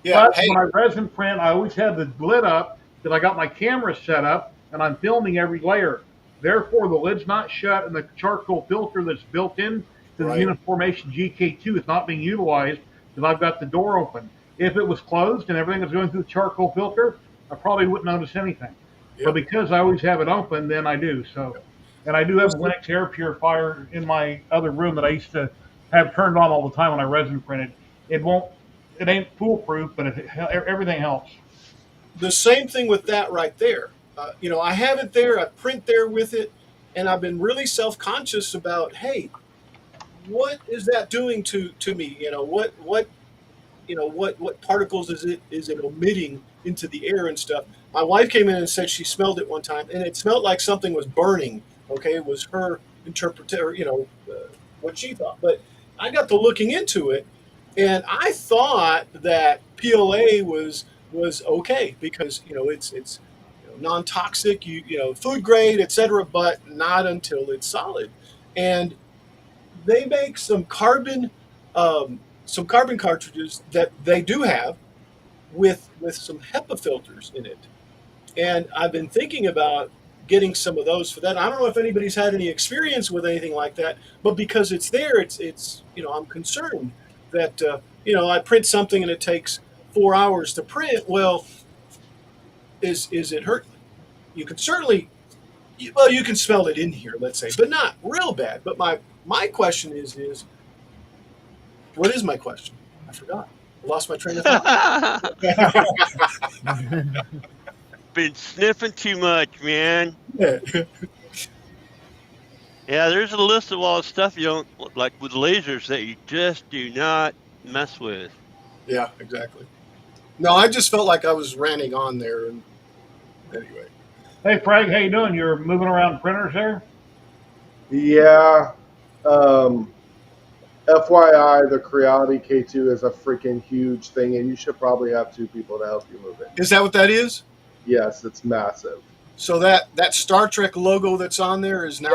yeah. But when Hey, I resin print, I always have the lid up because I got my camera set up and I'm filming every layer. Therefore, the lid's not shut and the charcoal filter that's built in to the right. Uniformation GK2 is not being utilized because I've got the door open. If it was closed and everything was going through the charcoal filter, I probably wouldn't notice anything. But Yep. because I always have it open, then I do. So, and I do have a Linux air purifier in my other room that I used to have turned on all the time when I resin printed. It won't it ain't foolproof, but everything helps. The same thing with that right there. I have it there. I print there with it, and I've been really self conscious about, hey, what is that doing to me? What particles is it emitting into the air and stuff. My wife came in and said she smelled it one time, and it smelled like something was burning. Okay, it was her interpretation, what she thought. But I got to looking into it, and I thought that PLA was okay because it's non toxic, food grade, etc. But not until it's solid, and they make some carbon cartridges that they do have with some HEPA filters in it, and I've been thinking about getting some of those for that. I don't know if anybody's had any experience with anything like that, but because it's there, it's I'm concerned that I print something and it takes 4 hours to print. Well, is it hurting? You can certainly well you can smell it in here, let's say, but not real bad. But my question is what is my question? I forgot. I lost my train of thought. Been sniffing too much, man. Yeah, there's a list of all the stuff you don't like with lasers that you just do not mess with. Yeah, exactly. No, I just felt like I was ranting on there, and anyway. Hey, Frank, how you doing? You're moving around printers there? Yeah. Um, FYI, the Creality K2 is a freaking huge thing, and you should probably have two people to help you move it. Is that what that is? Yes, it's massive. So that Star Trek logo that's on there is now.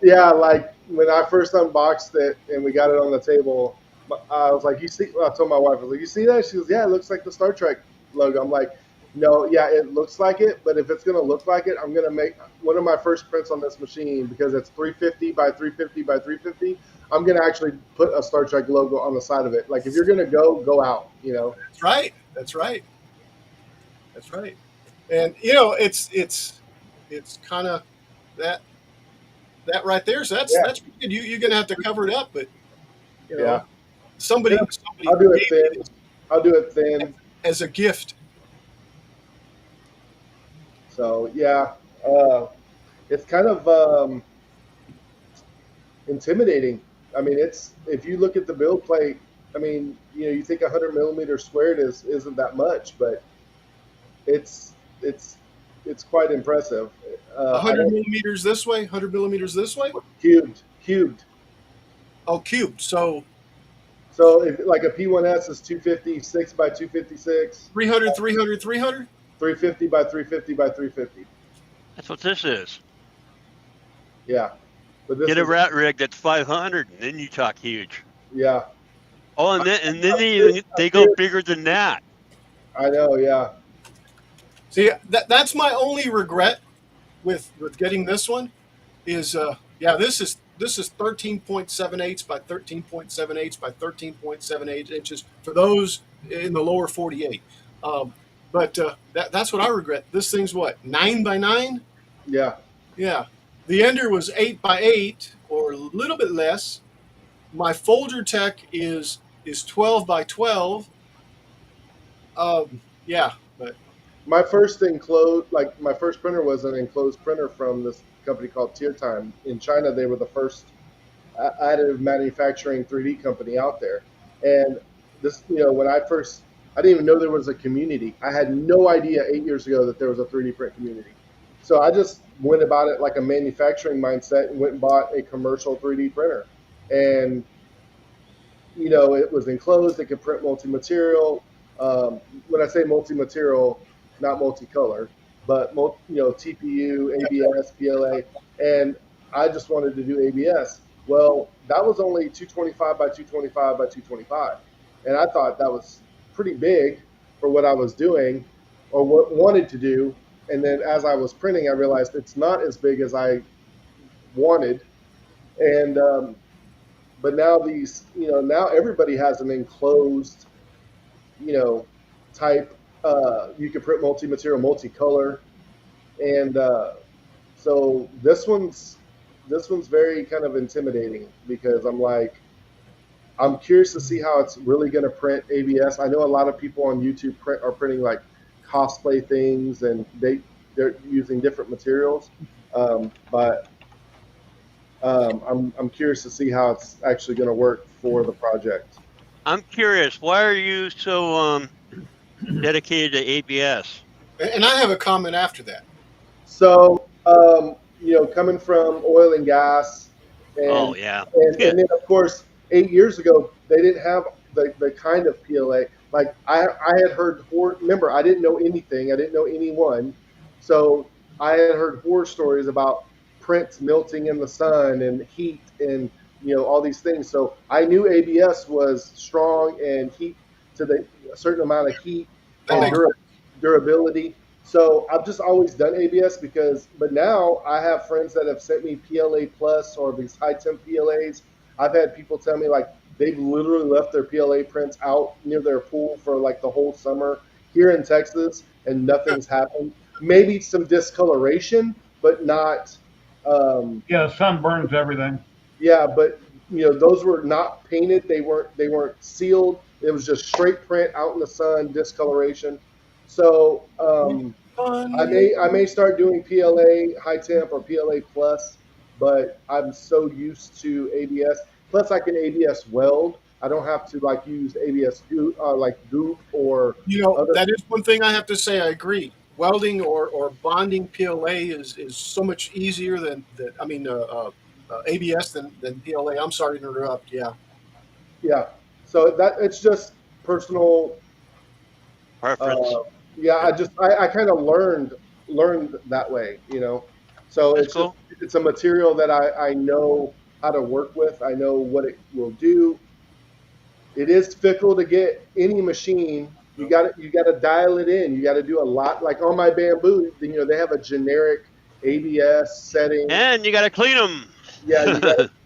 Yeah. Like when I first unboxed it and we got it on the table, I was like, "You see?" I told my wife, "I was like, you see that?" She goes, "Yeah, it looks like the Star Trek logo." I'm like, "No, yeah, it looks like it, but if it's gonna look like it, I'm gonna make one of my first prints on this machine because it's 350 by 350 by 350. I'm gonna actually put a Star Trek logo on the side of it. Like if you're gonna go out, you know." That's right. That's right. That's right. And it's kind of that right there. So Yeah. that's good. You're gonna have to cover it up, but Yeah. somebody I'll do it gave thin. it I'll do it thin. as a gift. So yeah, it's kind of intimidating. I mean, it's if you look at the build plate. I mean, you think 100 millimeter squared isn't that much, but it's it's it's quite impressive. 100 millimeters this way, 100 millimeters this way. Cubed. Oh, cubed. So So if like a P1S is 256 by 256, 300, 300, 300. 350 by 350 by 350. That's what this is. Yeah, but this Get a is rat rig that's 500, and then you talk huge. yeah. Oh, and then they go bigger than that. I know. Yeah. See, that's my only regret with getting this one is this is 13.78 by 13.78 by 13.78 inches for those in the lower 48. But that's what I regret. This thing's what, 9 by 9? Yeah. Yeah. The Ender was 8 by 8 or a little bit less. My Folger Tech is 12 by 12. Yeah, but My first enclosed, like my first printer was an enclosed printer from this company called Tier Time. In China, they were the first additive manufacturing 3D company out there. And this, when I didn't even know there was a community. I had no idea 8 years ago that there was a 3D print community. So I just went about it like a manufacturing mindset and went and bought a commercial 3D printer. And it was enclosed. It could print multi-material. When I say multi-material, not multicolor, but TPU, ABS, PLA, and I just wanted to do ABS. Well, that was only 225 by 225 by 225, and I thought that was pretty big for what I was doing or what wanted to do. And then as I was printing, I realized it's not as big as I wanted, and but now now everybody has an enclosed, type. You can print multi-material, multicolor, and so this one's very kind of intimidating because I'm curious to see how it's really going to print ABS. I know a lot of people on YouTube are printing like cosplay things, and they're using different materials, but I'm curious to see how it's actually going to work for the project. I'm curious, why are you so dedicated to ABS? And I have a comment after that. So, coming from oil and gas, and Oh yeah. and then of course 8 years ago they didn't have the kind of PLA. Like I had heard remember, I didn't know anything, I didn't know anyone, so I had heard horror stories about prints melting in the sun and heat and all these things. So I knew ABS was strong and heat to a certain amount of heat and durability. So I've just always done ABS but now I have friends that have sent me PLA Plus or these high temp PLAs. I've had people tell me like they've literally left their PLA prints out near their pool for like the whole summer here in Texas and nothing's happened. Maybe some discoloration, but not. Yeah, the sun burns everything. Yeah, but those were not painted. They weren't sealed. It was just straight print out in the sun, discoloration. So I may start doing PLA high temp or PLA plus, but I'm so used to ABS. Plus, I can ABS weld. I don't have to like use ABS like goop or other. That is one thing I have to say. I agree. Welding or bonding PLA is so much easier than ABS than PLA. I'm sorry to interrupt. Yeah. Yeah. So that it's just personal Preference. yeah, I kind of learned that way, So That's it's cool. it's a material that I know how to work with. I know what it will do. It is fickle to get any machine. You got to dial it in. You got to do a lot. Like on my bamboo, they have a generic ABS setting. And you got to clean them. Yeah,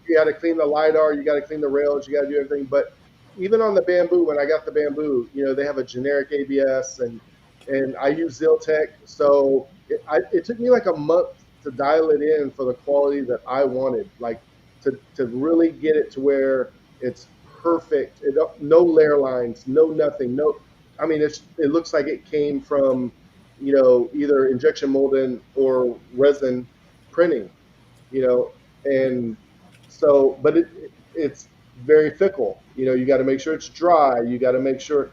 you got to clean the lidar. You got to clean the rails. You got to do everything. But even on the bamboo, when I got the bamboo, they have a generic ABS, and I use Ziltech. So it took me like a month to dial it in for the quality that I wanted, like to really get it to where it's perfect. No layer lines, no nothing. No, I mean it looks like it came from either injection molding or resin printing. And so, but it's very fickle. You got to make sure it's dry. You got to make sure,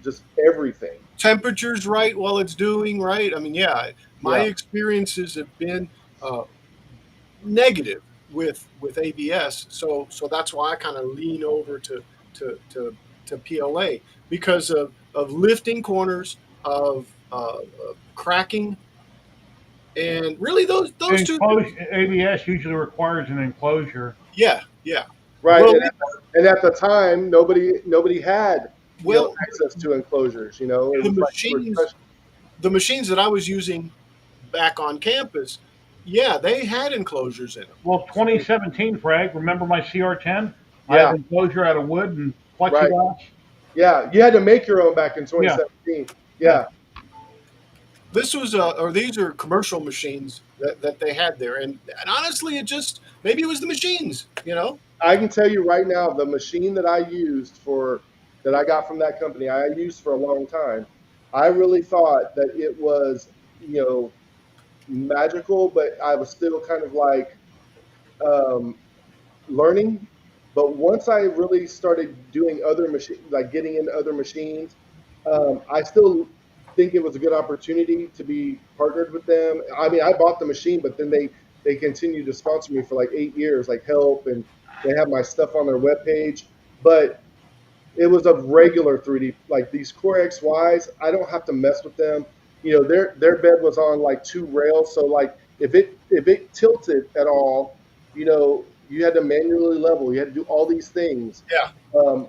just everything. Temperature's right while it's doing right. I mean, yeah, my experiences have been negative with ABS. So that's why I kind of lean over to PLA because of lifting corners, of cracking, and really those two. ABS usually requires an enclosure. Yeah. Right. Well, and at the time, nobody had access to enclosures. It was the machines that I was using back on campus, yeah, they had enclosures in them. Well, 2017, Frank, remember my CR10? Yeah. I had an enclosure out of wood and plexiglass. Yeah, you had to make your own back in 2017. Yeah. This was these are commercial machines that they had there, and honestly, maybe it was the machines. I can tell you right now, the machine that I got from that company, I used for a long time. I really thought that it was, magical, but I was still kind of like um, learning. But once I really started doing other machine, like getting into other machines, I still think it was a good opportunity to be partnered with them. I mean, I bought the machine, but then they continued to sponsor me for like 8 years, like help, and they have my stuff on their webpage. But it was a regular 3D, like these Core XYs. I don't have to mess with them. You know, their bed was on like two rails, so like if it tilted at all, you know, you had to manually level. You had to do all these things. Yeah. Um,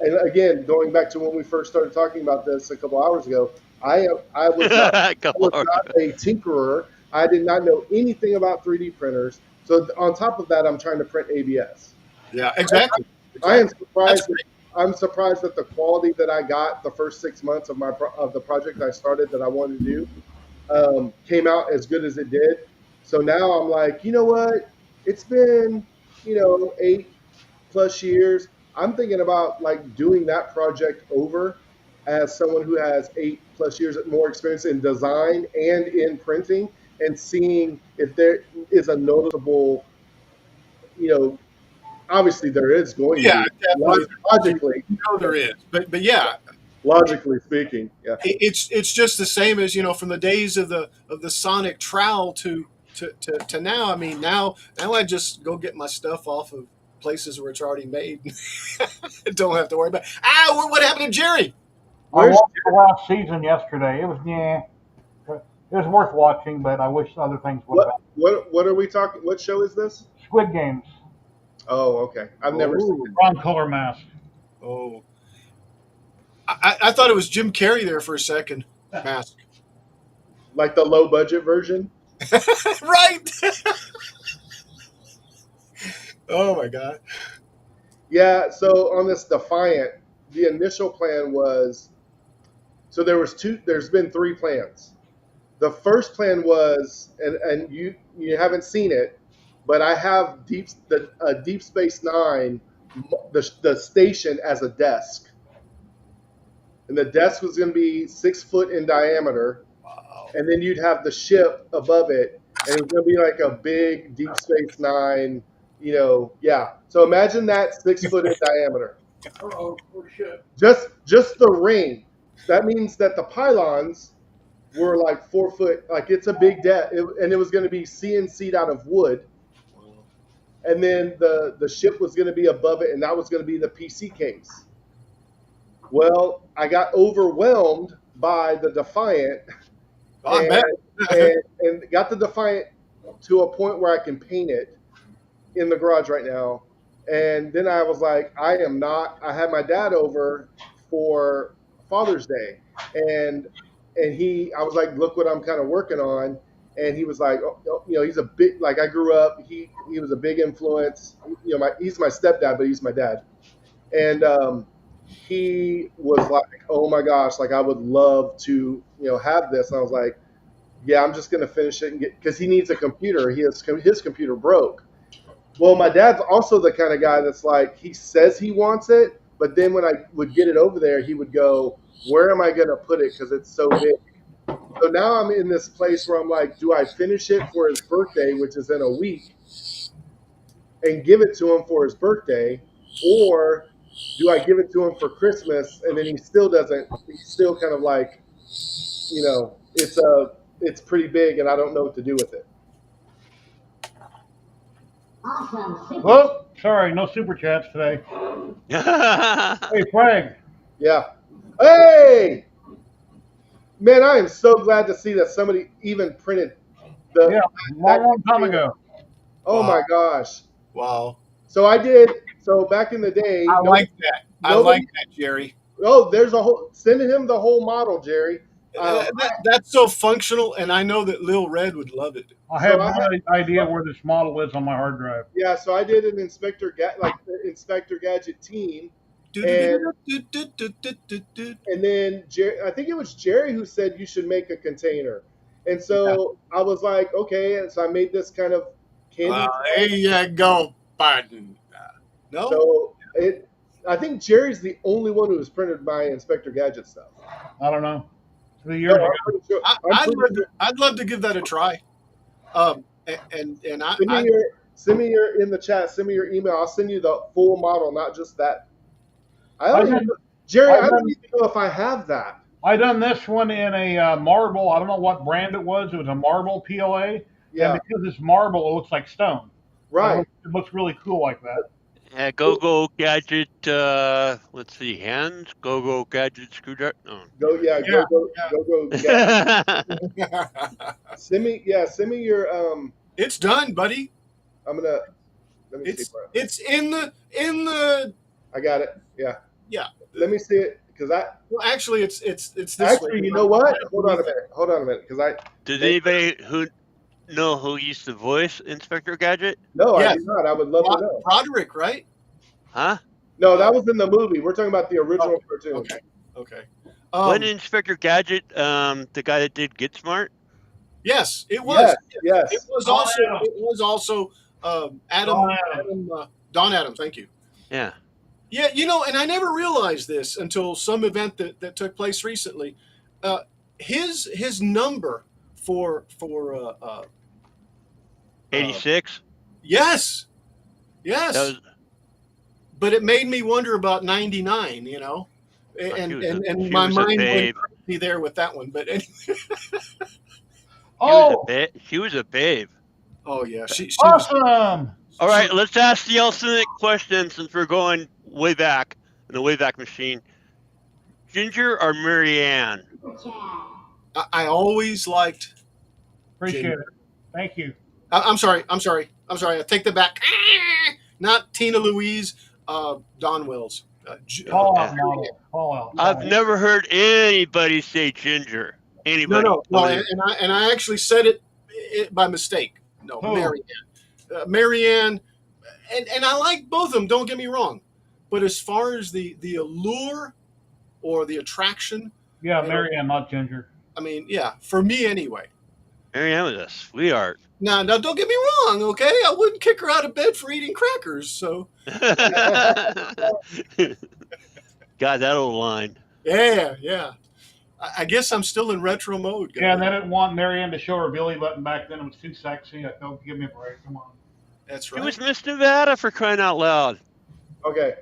and again, going back to when we first started talking about this a couple hours ago, I was not I Come was on. not a tinkerer. I did not know anything about 3D printers. So on top of that, I'm trying to print ABS. Yeah. Exactly. I am That's surprised. great. I'm surprised at the quality that I got the first 6 months of of the project I started that I wanted to do came out as good as it did. So now I'm like, you know what? It's been 8+ years. I'm thinking about like doing that project over as someone who has 8+ years more experience in design and in printing, and seeing if there is a noticeable, you know, obviously there is going to Yeah, be definitely. logically, You know there is, but yeah, logically speaking, yeah. it's just the same as from the days of the sonic trowel to now. I mean, now I just go get my stuff off of places where it's already made. Don't have to worry about. What happened to Jerry? I Where's watched the last season yesterday. It was it was worth watching, but I wish other things would have happened. what are we talking? What show is this? Squid Games, Oh, okay. I've never seen Oh, it. Ron Color Mask. oh, I thought it was Jim Carrey there for a second. Mask, Like the low budget version. right? Oh my god. Yeah. So on this Defiant, the initial plan was, so there was two. There's been three plans. The first plan was, and you haven't seen it, but I have Deep Space Nine, the station as a desk, and the desk was going to be 6 foot in diameter, Wow. and then you'd have the ship above it, and it was going to be like a big Deep Space Nine, yeah. So imagine that 6 foot in diameter. Oh, shit. Just the ring. That means that the pylons were like 4 foot. Like it's a big deck, and it was going to be CNC'd out of wood. And then the ship was going to be above it, and that was going to be the PC case. Well, I got overwhelmed by the Defiant, Oh, I and, bet. and got the Defiant to a point where I can paint it in the garage right now. And then I was like, I am not. I had my dad over for Father's Day, and I was like, look what I'm kind of working on. And he was like, he's a big, like I grew up. He was a big influence. He's my stepdad, but he's my dad. And he was like, oh my gosh, like I would love to have this. And I was like, yeah, I'm just gonna finish it and get, because he needs a computer. His computer broke. Well, my dad's also the kind of guy that's like, he says he wants it, but then when I would get it over there, he would go, where am I going to put it? Because it's so big. So now I'm in this place where I'm like, do I finish it for his birthday, which is in a week, and give it to him for his birthday? Or do I give it to him for Christmas, and then he still doesn't, he's still kind of like, it's pretty big and I don't know what to do with it. Awesome. Super. Oh, sorry, no super chats today. Hey, Frank. Yeah. Hey, man, I am so glad to see that somebody even printed the. Yeah, long time ago. Oh Wow. my gosh. Wow. So I did. So back in the day. I like that. I nobody- like that, Jerry. Oh, there's a whole. Send him the whole model, Jerry. That's so functional, and I know that Lil Red would love it. I have no idea where this model is on my hard drive. Yeah. So I did an Inspector Gadget team, and then Jerry, I think it was Jerry who said you should make a container, and so I was like, okay, and so I made this kind of candy. There you go, pardon. No, So I think Jerry's the only one who has printed my Inspector Gadget stuff. I don't know. 3 No, years I'm ago. pretty sure. I'm pretty sure. I'd love to give that a try. And Send me your in the chat. Send me your email. I'll send you the full model, not just that. I don't I've even, done, Jerry. I've I don't done, even know if I have that. I done this one in a marble. I don't know what brand it was. It was a marble PLA, Yeah, and because it's marble, it looks like stone. right. It looks really cool like that. Go gadget. Let's see, hands. Go gadget screwdriver. No. Go, yeah, Yeah, go. Yeah. Send me your. it's done, buddy. I'm gonna. Let me see. It's in the I got it. Yeah. yeah. Let me see it because Well, actually, it's this actually, way. you know what? Hold on a minute, because Did anybody who know who used to voice Inspector Gadget? no, I Yes. do not. I would love to know. Broderick, right? Huh? No, that was in the movie. We're talking about the original cartoon. Okay. Wasn't Inspector Gadget the guy that did Get Smart? Yes, it was. Yes. It was Don also. Adams. It was also Adam. Don Adams. Don Adams. Thank you. Yeah. Yeah, and I never realized this until some event that took place recently. His number for 86. yes, That was, but it made me wonder about 99. And she my was a mind babe. went crazy there with that one. But anyway, She was a babe. oh yeah, she was, Awesome. All right, let's ask the ultimate question since we're going way back in the Wayback Machine. Ginger or Marianne? I always liked. Appreciate it. Thank you. I'm sorry. I take that back. Not Tina Louise, Don Wells. Call out, model. Call out. I've never heard anybody say Ginger. Anybody? No. And I actually said it by mistake. No, Who? Marianne. Marianne, and I like both of them. Don't get me wrong, but as far as the allure or the attraction, Yeah, Marianne, not Ginger. I mean, yeah, for me anyway. Marianne was a sweetheart. Now, don't get me wrong, okay? I wouldn't kick her out of bed for eating crackers. So, God, that old line. yeah. I guess I'm still in retro mode, guys. Yeah, and they didn't want Marianne to show her belly button back then. It was too sexy. I felt, give me a break. Come on. That's She right. was Miss Nevada for crying out loud. Okay.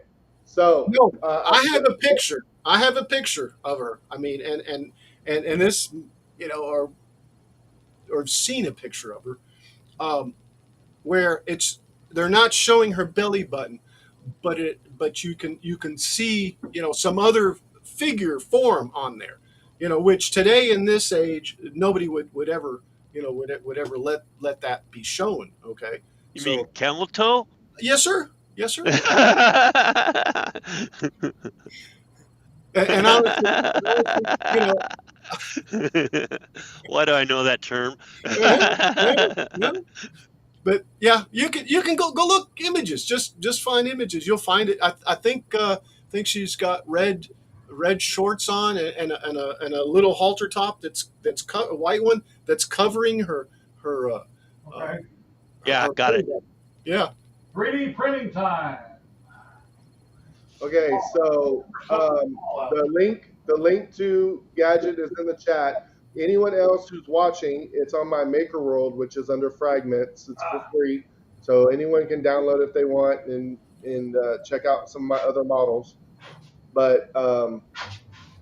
So No, I have a picture. I have a picture of her. I mean, and this, or seen a picture of her, where they're not showing her belly button, but you can see some other figure form on there, which today in this age nobody would ever would ever let that be shown. Okay. You mean camel toe? Yes, sir. Yes, sir. Why do I know that term? But yeah, you can go look images. Just find images. You'll find it. I think she's got red shorts on and a little halter top that's a white one that's covering her. Okay. Yeah, got it. Yeah. 3D printing time. okay, so the link to Gadget is in the chat. Anyone else who's watching, it's on my Maker World, which is under Fragments. It's for free, so anyone can download if they want and check out some of my other models. But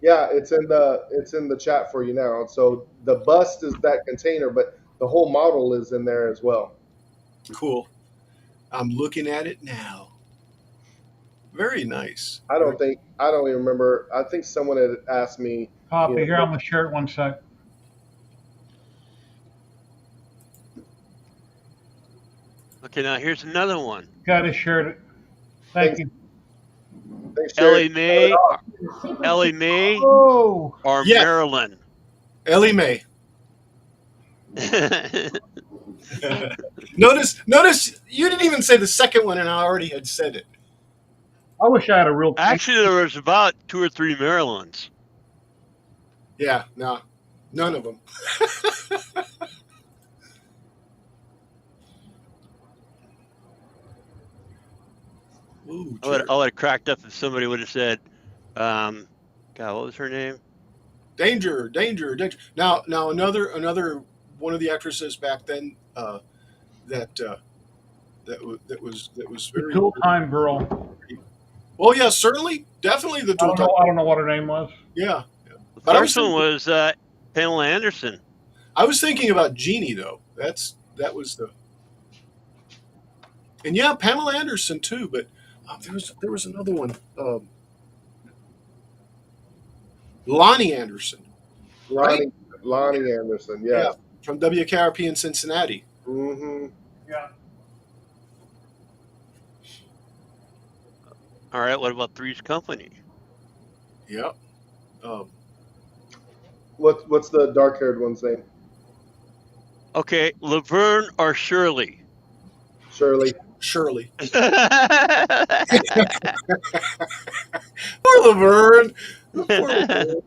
yeah, it's in the chat for you now. So the bust is that container, but the whole model is in there as well. Cool. I'm looking at it now. Very nice. I don't even remember. I think someone had asked me. Copy. Here, I'm going to share it 1 sec. Okay, now here's another one. Got it, shared it. Thank you. Thanks, Ellie Jerry. May Oh. or Yes. Marilyn? Ellie Mae. Notice you didn't even say the second one, and I already had said it. I wish I had a real. Actually, there was about 2 or 3 Marilyns. Yeah, no, none of them. Ooh, I would have cracked up if somebody would have said, God, what was her name? danger, danger, danger. Now another one of the actresses back then that that was The very. cool time girl. Oh yeah, certainly, definitely the I tool don't time. know. I don't know what her name was. Yeah, The but first one was Pamela Anderson. I was thinking about Jeannie though. That was the and yeah, Pamela Anderson too. But there was another one, Lonnie Anderson, right? Lonnie Lonnie Anderson. Yeah, Yes. from WKRP in Cincinnati. Mm-hmm. Yeah. All right, what about Three's Company? Yeah. Um, What's the dark haired one's name? Okay, Laverne or Shirley? Shirley. Shirley. Penny Poor Laverne. Poor Laverne.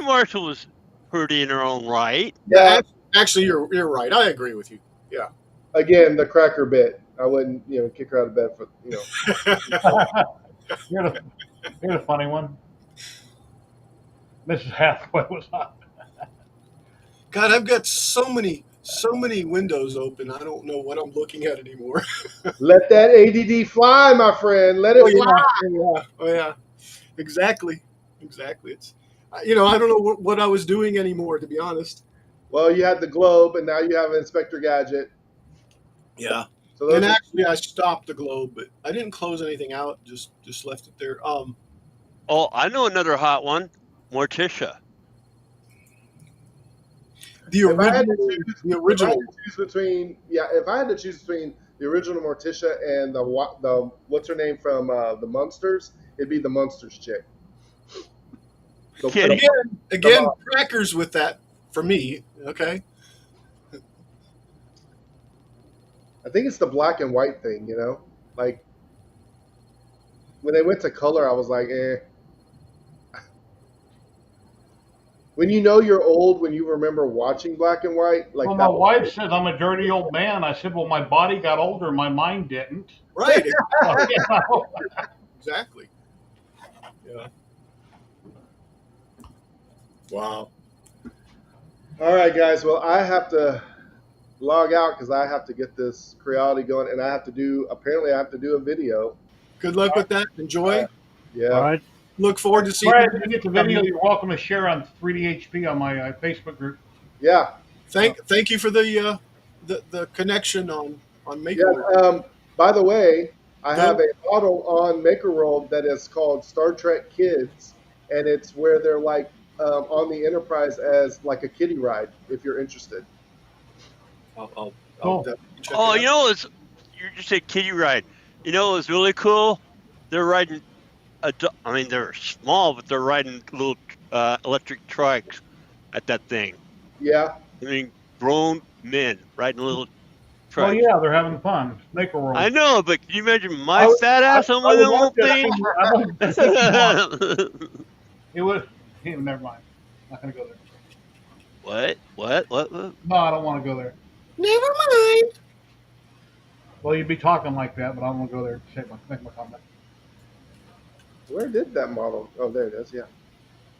Marshall was pretty in her own right. Yeah. Actually, you're right. I agree with you. Yeah. Again, the cracker bit. I wouldn't, kick her out of bed for, Here's a funny one. Mrs. Hathaway was on. God, I've got so many windows open. I don't know what I'm looking at anymore. Let that ADD fly, my friend. Let it Oh fly. yeah. Oh yeah. Exactly. It's I don't know what I was doing anymore, to be honest. Well, you had the globe, and now you have Inspector Gadget. Yeah. So those And are, actually, I stopped the globe, but I didn't close anything out. Just left it there. Oh, I know another hot one, Morticia. The if I had to original. choose, The original. if I had to choose between the original Morticia and the what's her name from the Munsters, it'd be the Munsters chick. The- Kitty. Again, Come on. crackers with that for me. Okay. I think it's the black and white thing, like when they went to color, I was like, eh. When you're old, when you remember watching black and white, like Well, that my wife says I'm a dirty old man. I said, well, my body got older, my mind didn't. Right. So, Exactly. Yeah. Wow. All right, guys. Well, I have to log out because I have to get this Creality going, and I have to do a video. Good luck with that. Enjoy. Yeah. All right. Look forward to seeing. Brad, if you get the video, you're welcome to share on 3DHP on my Facebook group. Yeah. Thank you for the connection on Maker. Yeah. By the way, I have a model on Maker World that is called Star Trek Kids, and it's where they're like on the Enterprise as like a kiddie ride. If you're interested. I'll Cool. definitely check Oh, it out. you just said kiddie ride. You know, it was really cool. They're riding. They're small, but they're riding little electric trikes at that thing. Yeah. I mean, grown men riding little Well, trikes. yeah, they're having fun. Maker World. I know, but can you imagine my fat ass on one of them little things? It was. Never mind. Not gonna go there. What? No, I don't want to go there. Never mind. Well, you'd be talking like that, but I don't want to go there. Make my comment. Where did that model? Oh, there it is. Yeah.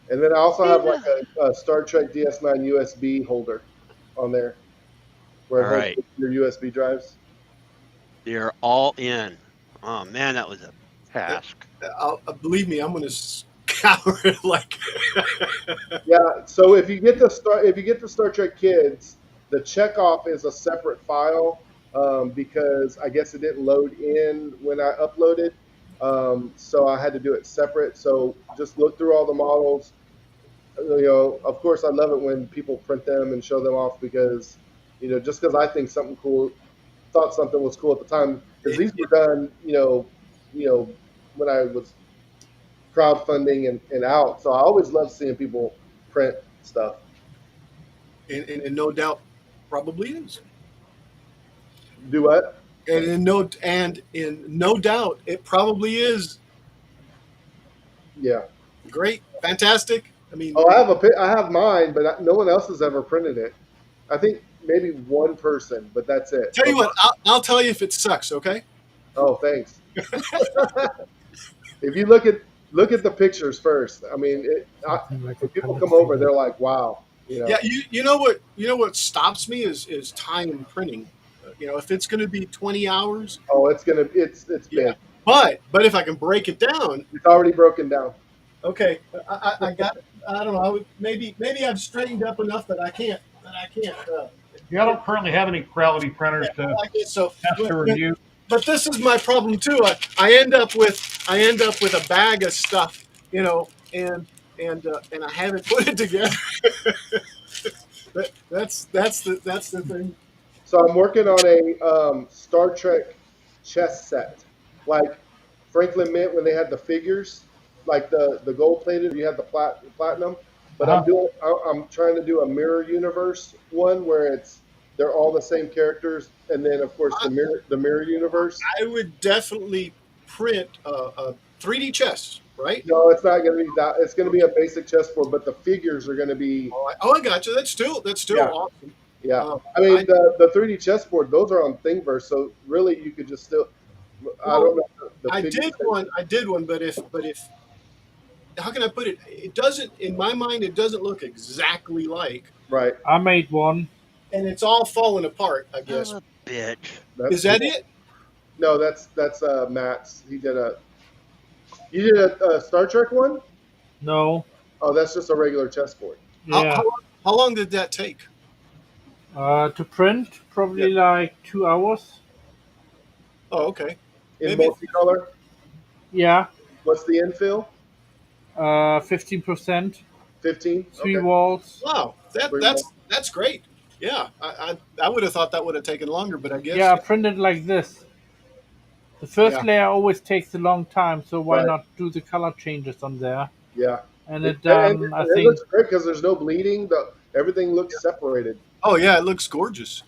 And then I also have like a Star Trek DS9 USB holder on there, where it All holds right. your USB drives. They're all in. Oh man, that was a task. Believe me, I'm going to scour it like. Yeah. So if you get the Star Trek Kids, the checkoff is a separate file because I guess it didn't load in when I uploaded. So I had to do it separate. So just look through all the models. Of course, I love it when people print them and show them off because, just because I think thought something was cool at the time, because these were done, when I was crowdfunding and out. So I always love seeing people print stuff. And no doubt, probably is. Do what? And in no doubt, it probably is. Yeah. Great, fantastic. I mean, Oh, I have mine, but no one else has ever printed it. I think maybe one person, but that's it. tell you what, I'll tell you if it sucks. Okay. Oh, thanks. If you look at look at the pictures first. I mean, Something like a when people pallet come over, figure. they're like, "Wow," you know. Yeah, you know what stops me is time and printing. If it's going to be 20 hours, Oh, it's yeah. big. But if I can break it down, It's already broken down. okay, I got. I don't know. Maybe I've straightened up enough that I can't. Yeah, I don't currently have any quality printers to I guess so. test or review. But this is my problem too. I end up with a bag of stuff, and I haven't put it together. That's the thing. So I'm working on a Star Trek chess set, like Franklin Mint when they had the figures, like the gold plated. You had the platinum, but Uh-huh. I'm trying to do a mirror universe one where they're all the same characters, and then of course the mirror universe. I would definitely print a 3D chess, right? No, it's not going to be that. It's going to be a basic chessboard, but the figures are going to be I got you. That's still yeah. awesome. Yeah, Um, I mean I the 3D chessboard; those are on Thingiverse, so really you could just still. I well, don't know the I figures. did one. I did one, but if how can I put it? It doesn't, in my mind, it doesn't look exactly like, Right, I made one. and it's all falling apart. I Son of guess. a bitch. that's Is that it? no, that's Matt's. You did a Star Trek one. No. Oh, that's just a regular chessboard How, Yeah. how, how long did that take? To print, probably like 2 hours. Oh, okay. in Maybe. multicolor. Yeah. What's the infill? 15%. 15. Three Okay. walls. Wow, Three more. that's great. Yeah, I would have thought that would have taken longer, but I guess Yeah, I printed like this. The first yeah. layer always takes a long time, so why Right. not do the color changes on there? Yeah. And It, it and done, I it think, looks great because there's no bleeding. Everything looks separated. Oh yeah, it looks gorgeous.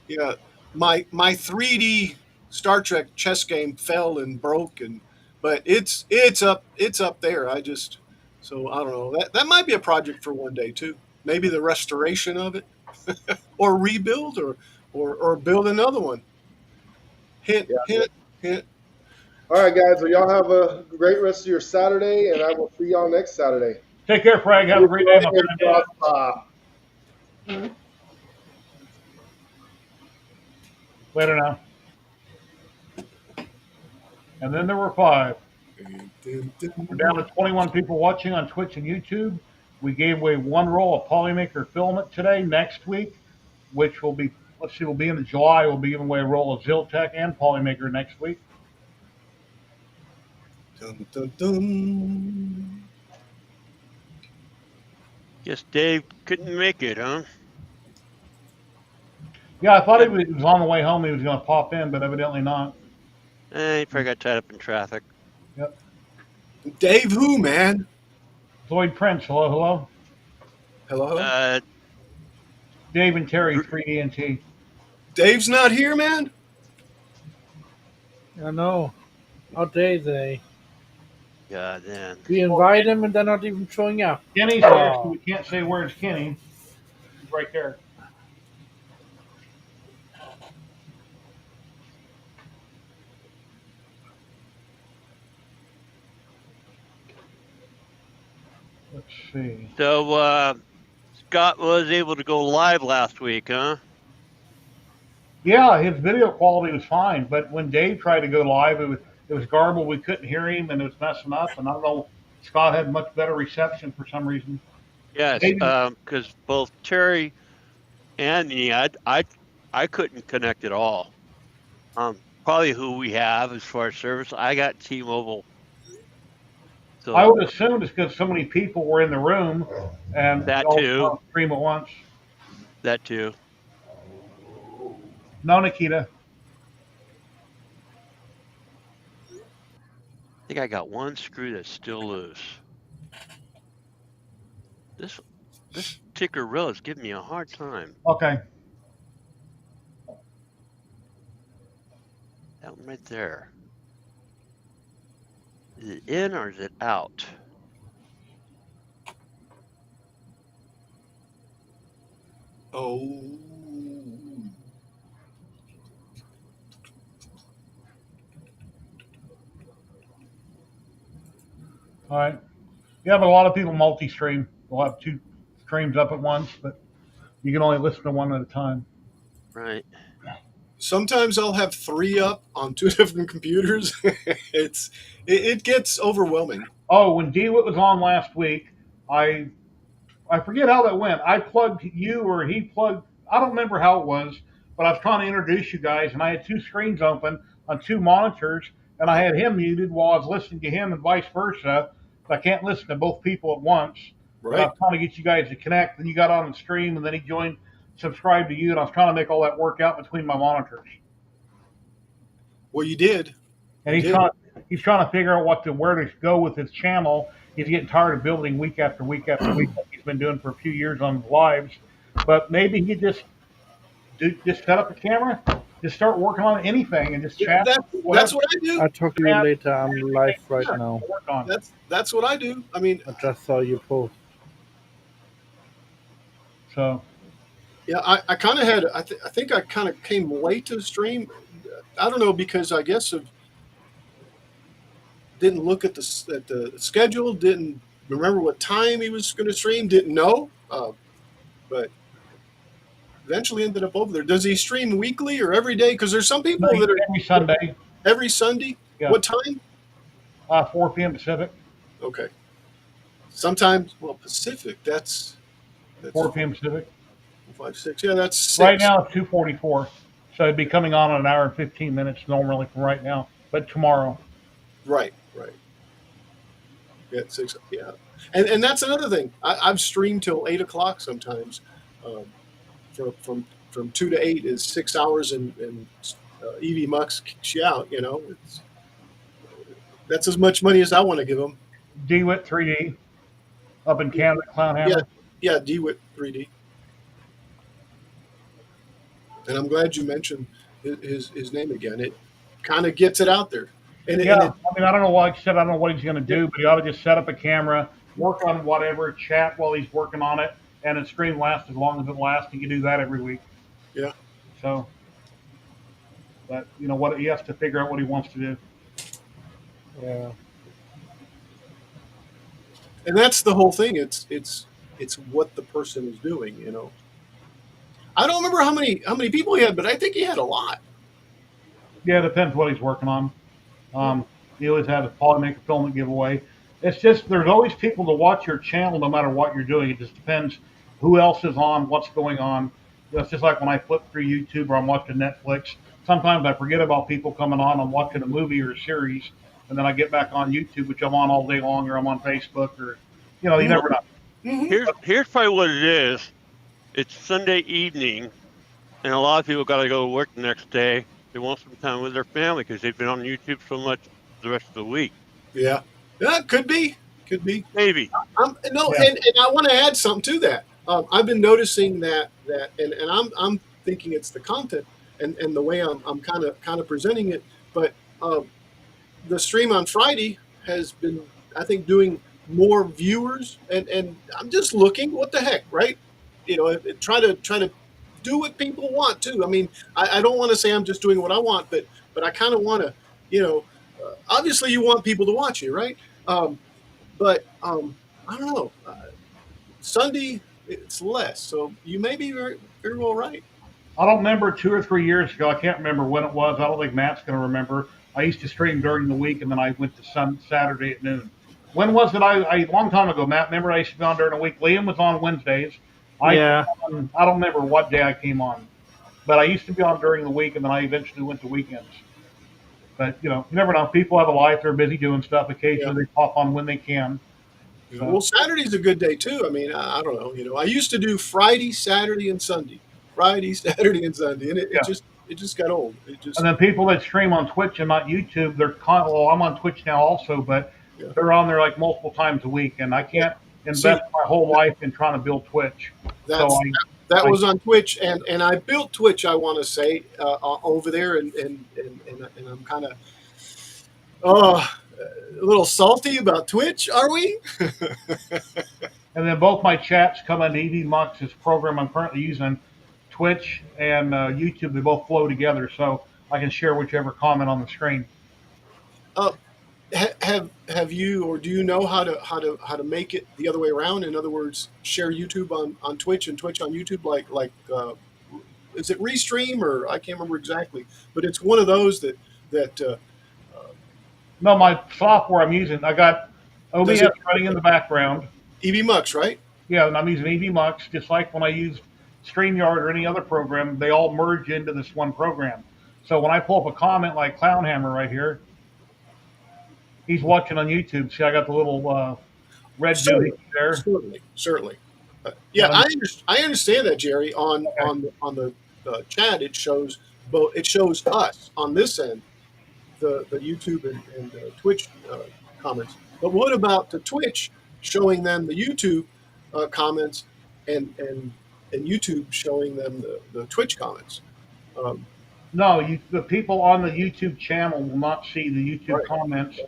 Yeah, my 3D Star Trek chess game fell and broke, but it's up there. So I don't know, that might be a project for one day too. Maybe the restoration of it, or rebuild, or build another one. Hint, Yeah. hint, hint. All right, guys. Well, y'all have a great rest of your Saturday, and I will see y'all next Saturday. Take care, Frank. Have a great day, my friend. Later now. And then there were 5. We're down to 21 people watching on Twitch and YouTube. We gave away 1 roll of Polymaker Filament today. Next week, which will be, let's see, will be in July, we'll be giving away a roll of Ziltech and Polymaker next week. Dun, dun, dun. Guess Dave couldn't make it, huh? Yeah, I thought he was on the way home. He was going to pop in, but evidently not. He probably got tied up in traffic. Yep. Dave, who man? Lloyd Prince, hello, hello. Hello. Dave and Terry, 3D&T. Dave's not here, man. I know. How dare they? God, man. We invite them and they're not even showing up. Kenny's here, so we can't say where's Kenny. He's right there. Let's see. So, Scott was able to go live last week, huh? Yeah, his video quality was fine, but when Dave tried to go live, it was garbled. We couldn't hear him, and it was messing up. And I don't know, Scott had much better reception for some reason. Yes, because both Terry and me, I couldn't connect at all. Probably who we have as far as service. I got T-Mobile. So I would assume it's because so many people were in the room and That all too. stream at once. that too. No, Nikita. I think I got one screw that's still loose. This Tinkerella is giving me a hard time. Okay. That one right there. Is it in or is it out? Oh. All right. Yeah, but a lot of people multi-stream. They'll have two streams up at once, but you can only listen to one at a time. Right. Sometimes I'll have three up on two different computers. It gets overwhelming. Oh, when DeWitt was on last week, I I forget how that went. I plugged you or he plugged. I don't remember how it was, but I was trying to introduce you guys, and I had two screens open on two monitors, and I had him muted while I was listening to him, and vice versa. So I can't listen to both people at once. But I Right. was trying to get you guys to connect. Then you got on the stream, and then he joined, subscribed to you, and I was trying to make all that work out between my monitors. Well, you did. And You did. he's trying to figure out where to go with his channel. He's getting tired of building week after week after week like he's been doing for a few years on his lives. But maybe he just set up a camera, just start working on anything and just Yeah, chat. that's what I do. I'll talk to you later. I'm live right Yeah, now. work on. That's what I do. I mean, I just saw you post. So yeah, I kind of had. I think I kind of came late to the stream. I don't know because I guess of didn't look at the schedule. Didn't remember what time he was going to stream. Didn't know. But eventually ended up over there. Does he stream weekly or every day? Because there's some people that are every Sunday, every Sunday. yeah, What time? 4 p.m. Pacific, Okay. Sometimes, well, Pacific. That's 4 p.m. Pacific. 5, 6. Yeah, that's 6. Right now it's 2:44, so it'd be coming on in an hour and 15 minutes normally from right now, but tomorrow. Right. Yeah, 6. Yeah, and that's another thing. I've streamed till 8 o'clock sometimes. Um, from 2 to 8 is 6 hours, and EV Mux kicks you out. You know, that's as much money as I want to give them. DeWitt 3D up in Canada, Clownhammer. Yeah, DeWitt 3D. And I'm glad you mentioned his name again. It kind of gets it out there. And Yeah, I mean, I don't know what like I said. I don't know what he's going to do, but he ought to just set up a camera, work on whatever, chat while he's working on it, and the stream lasts as long as it lasts. He can do that every week. Yeah. So, but what he has to figure out what he wants to do. Yeah. And that's the whole thing. It's what the person is doing. You know. I don't remember how many people he had, but I think he had a lot. Yeah, it depends what he's working on. He always have a polymaker filament giveaway. It's just there's always people to watch your channel no matter what you're doing. It just depends who else is on, what's going on. It's just like when I flip through YouTube or I'm watching Netflix. Sometimes I forget about people coming on. I'm watching a movie or a series, and then I get back on YouTube, which I'm on all day long, or I'm on Facebook, or you never know. Mm-hmm. Here's probably what it is. It's Sunday evening, and a lot of people got to go to work the next day. They want some time with their family because they've been on YouTube so much the rest of the week. Yeah, could be. Maybe. No, Yeah. and I want to add something to that. I've been noticing that, and I'm thinking it's the content and the way I'm kind of presenting it. But the stream on Friday has been, I think, doing more viewers, and I'm just looking. What the heck, right? Try to do what people want too. I mean, I don't want to say I'm just doing what I want, but I kind of want to, obviously you want people to watch you, right? But I don't know. Sunday it's less, so you may be very, very well right. I don't remember 2 or 3 years ago. I can't remember when it was. I don't think Matt's going to remember. I used to stream during the week, and then I went to Saturday at noon. When was it? A long time ago, Matt. Remember, I used to be on during the week. Liam was on Wednesdays. Yeah. I don't remember what day I came on, but I used to be on during the week, and then I eventually went to weekends. But you never know. People have a life; they're busy doing stuff. Occasionally, they pop on when they can. So, Well, Saturday's a good day too. I mean, I don't know. I used to do Friday, Saturday, and Sunday. Friday, Saturday, and Sunday, and yeah. it just got old. And then people that stream on Twitch and not YouTube, well, I'm on Twitch now also, but Yeah. they're on there like multiple times a week, and I can't invest my whole life in trying to build Twitch. That was on Twitch, and I built Twitch. I want to say over there, and I'm kind of a little salty about Twitch. Are we? And then both my chats come into EV Mux's program I'm currently using. Twitch and YouTube, they both flow together, so I can share whichever comment on the screen. have you, or do you know how to make it the other way around? In other words, share YouTube on Twitch and Twitch on YouTube, like is it Restream, or I can't remember exactly, but it's one of those that No, my software I'm using, I got does OBS it running in the background. EV Mux, right? Yeah, and I'm using EVMux just like when I use StreamYard or any other program. They all merge into this one program. So when I pull up a comment like Clownhammer right here, he's watching on YouTube. See, I got the little red doohickey Certainly, there. certainly. Yeah, And I'm, I understand that, Jerry. okay. On the chat, it shows both. It shows us on this end, the YouTube and Twitch comments. But what about the Twitch showing them the YouTube comments and YouTube showing them the Twitch comments? Um, No, the people on the YouTube channel will not see the YouTube right. comments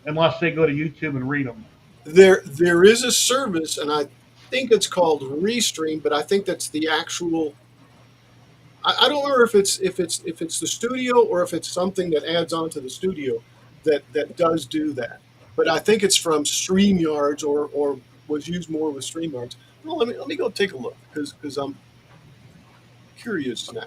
unless they go to YouTube and read them. There is a service, and I think it's called Restream, but I think that's the actual. I don't remember if it's the studio or if it's something that adds on to the studio that does do that. But I think it's from StreamYards or was used more with StreamYards. Well, let me go take a look because I'm curious now.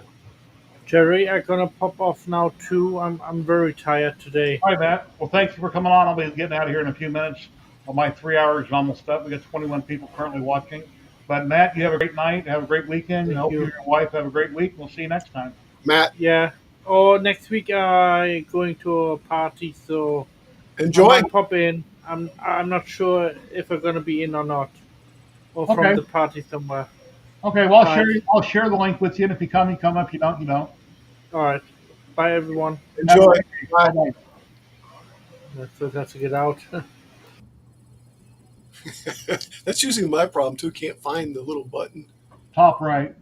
Jerry, I'm gonna pop off now too. I'm very tired today. All right, Matt. Well, thank you for coming on. I'll be getting out of here in a few minutes. Well, my 3 hours is almost up. We got 21 people currently watching. But Matt, you have a great night. Have a great weekend. I hope you and your wife have a great week. We'll see you next time. Matt, Yeah. Oh, next week I going to a party, so I enjoy. might pop in. I'm not sure if I'm gonna be in or not, or from Okay. the party somewhere. Okay. Well, Bye. I'll share the link with you. And if you come, you come. If you don't, you don't. All right. Bye, everyone. Have a Enjoy. great day. Bye. Bye-bye. So that's to get out. That's usually my problem too. Can't find the little button. Top right.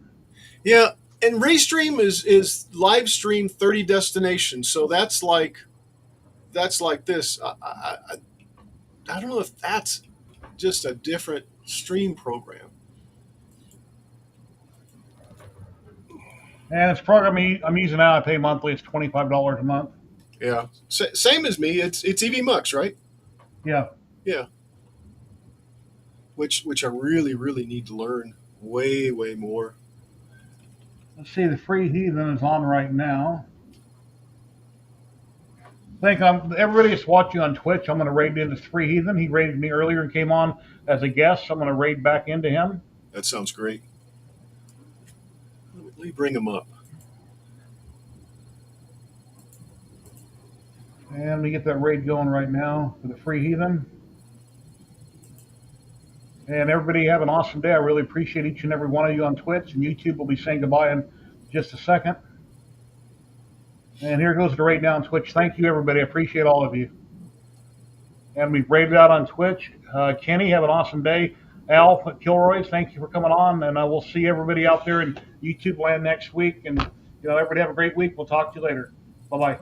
Yeah, and Restream is live stream 30 destinations. So that's like this. I don't know if that's just a different stream program. And it's program I'm using now. I pay monthly. It's $25 a month. Yeah, same as me. It's EV Mux, right? Yeah. Yeah. Which I really need to learn way more. Let's see. The Free Heathen is on right now. I think everybody that's watching on Twitch, I'm going to raid into Free Heathen. He raided me earlier and came on as a guest, so I'm going to raid back into him. That sounds great. Let me bring him up. And we get that raid going right now for the Free Heathen. And everybody have an awesome day. I really appreciate each and every one of you on Twitch, and YouTube will be saying goodbye in just a second. And here goes the raid now on Twitch. Thank you, everybody. I appreciate all of you. And we've raided out on Twitch. Kenny, have an awesome day. Al Kilroy, thank you for coming on, and I will see everybody out there in YouTube land next week. And everybody have a great week. We'll talk to you later. Bye-bye.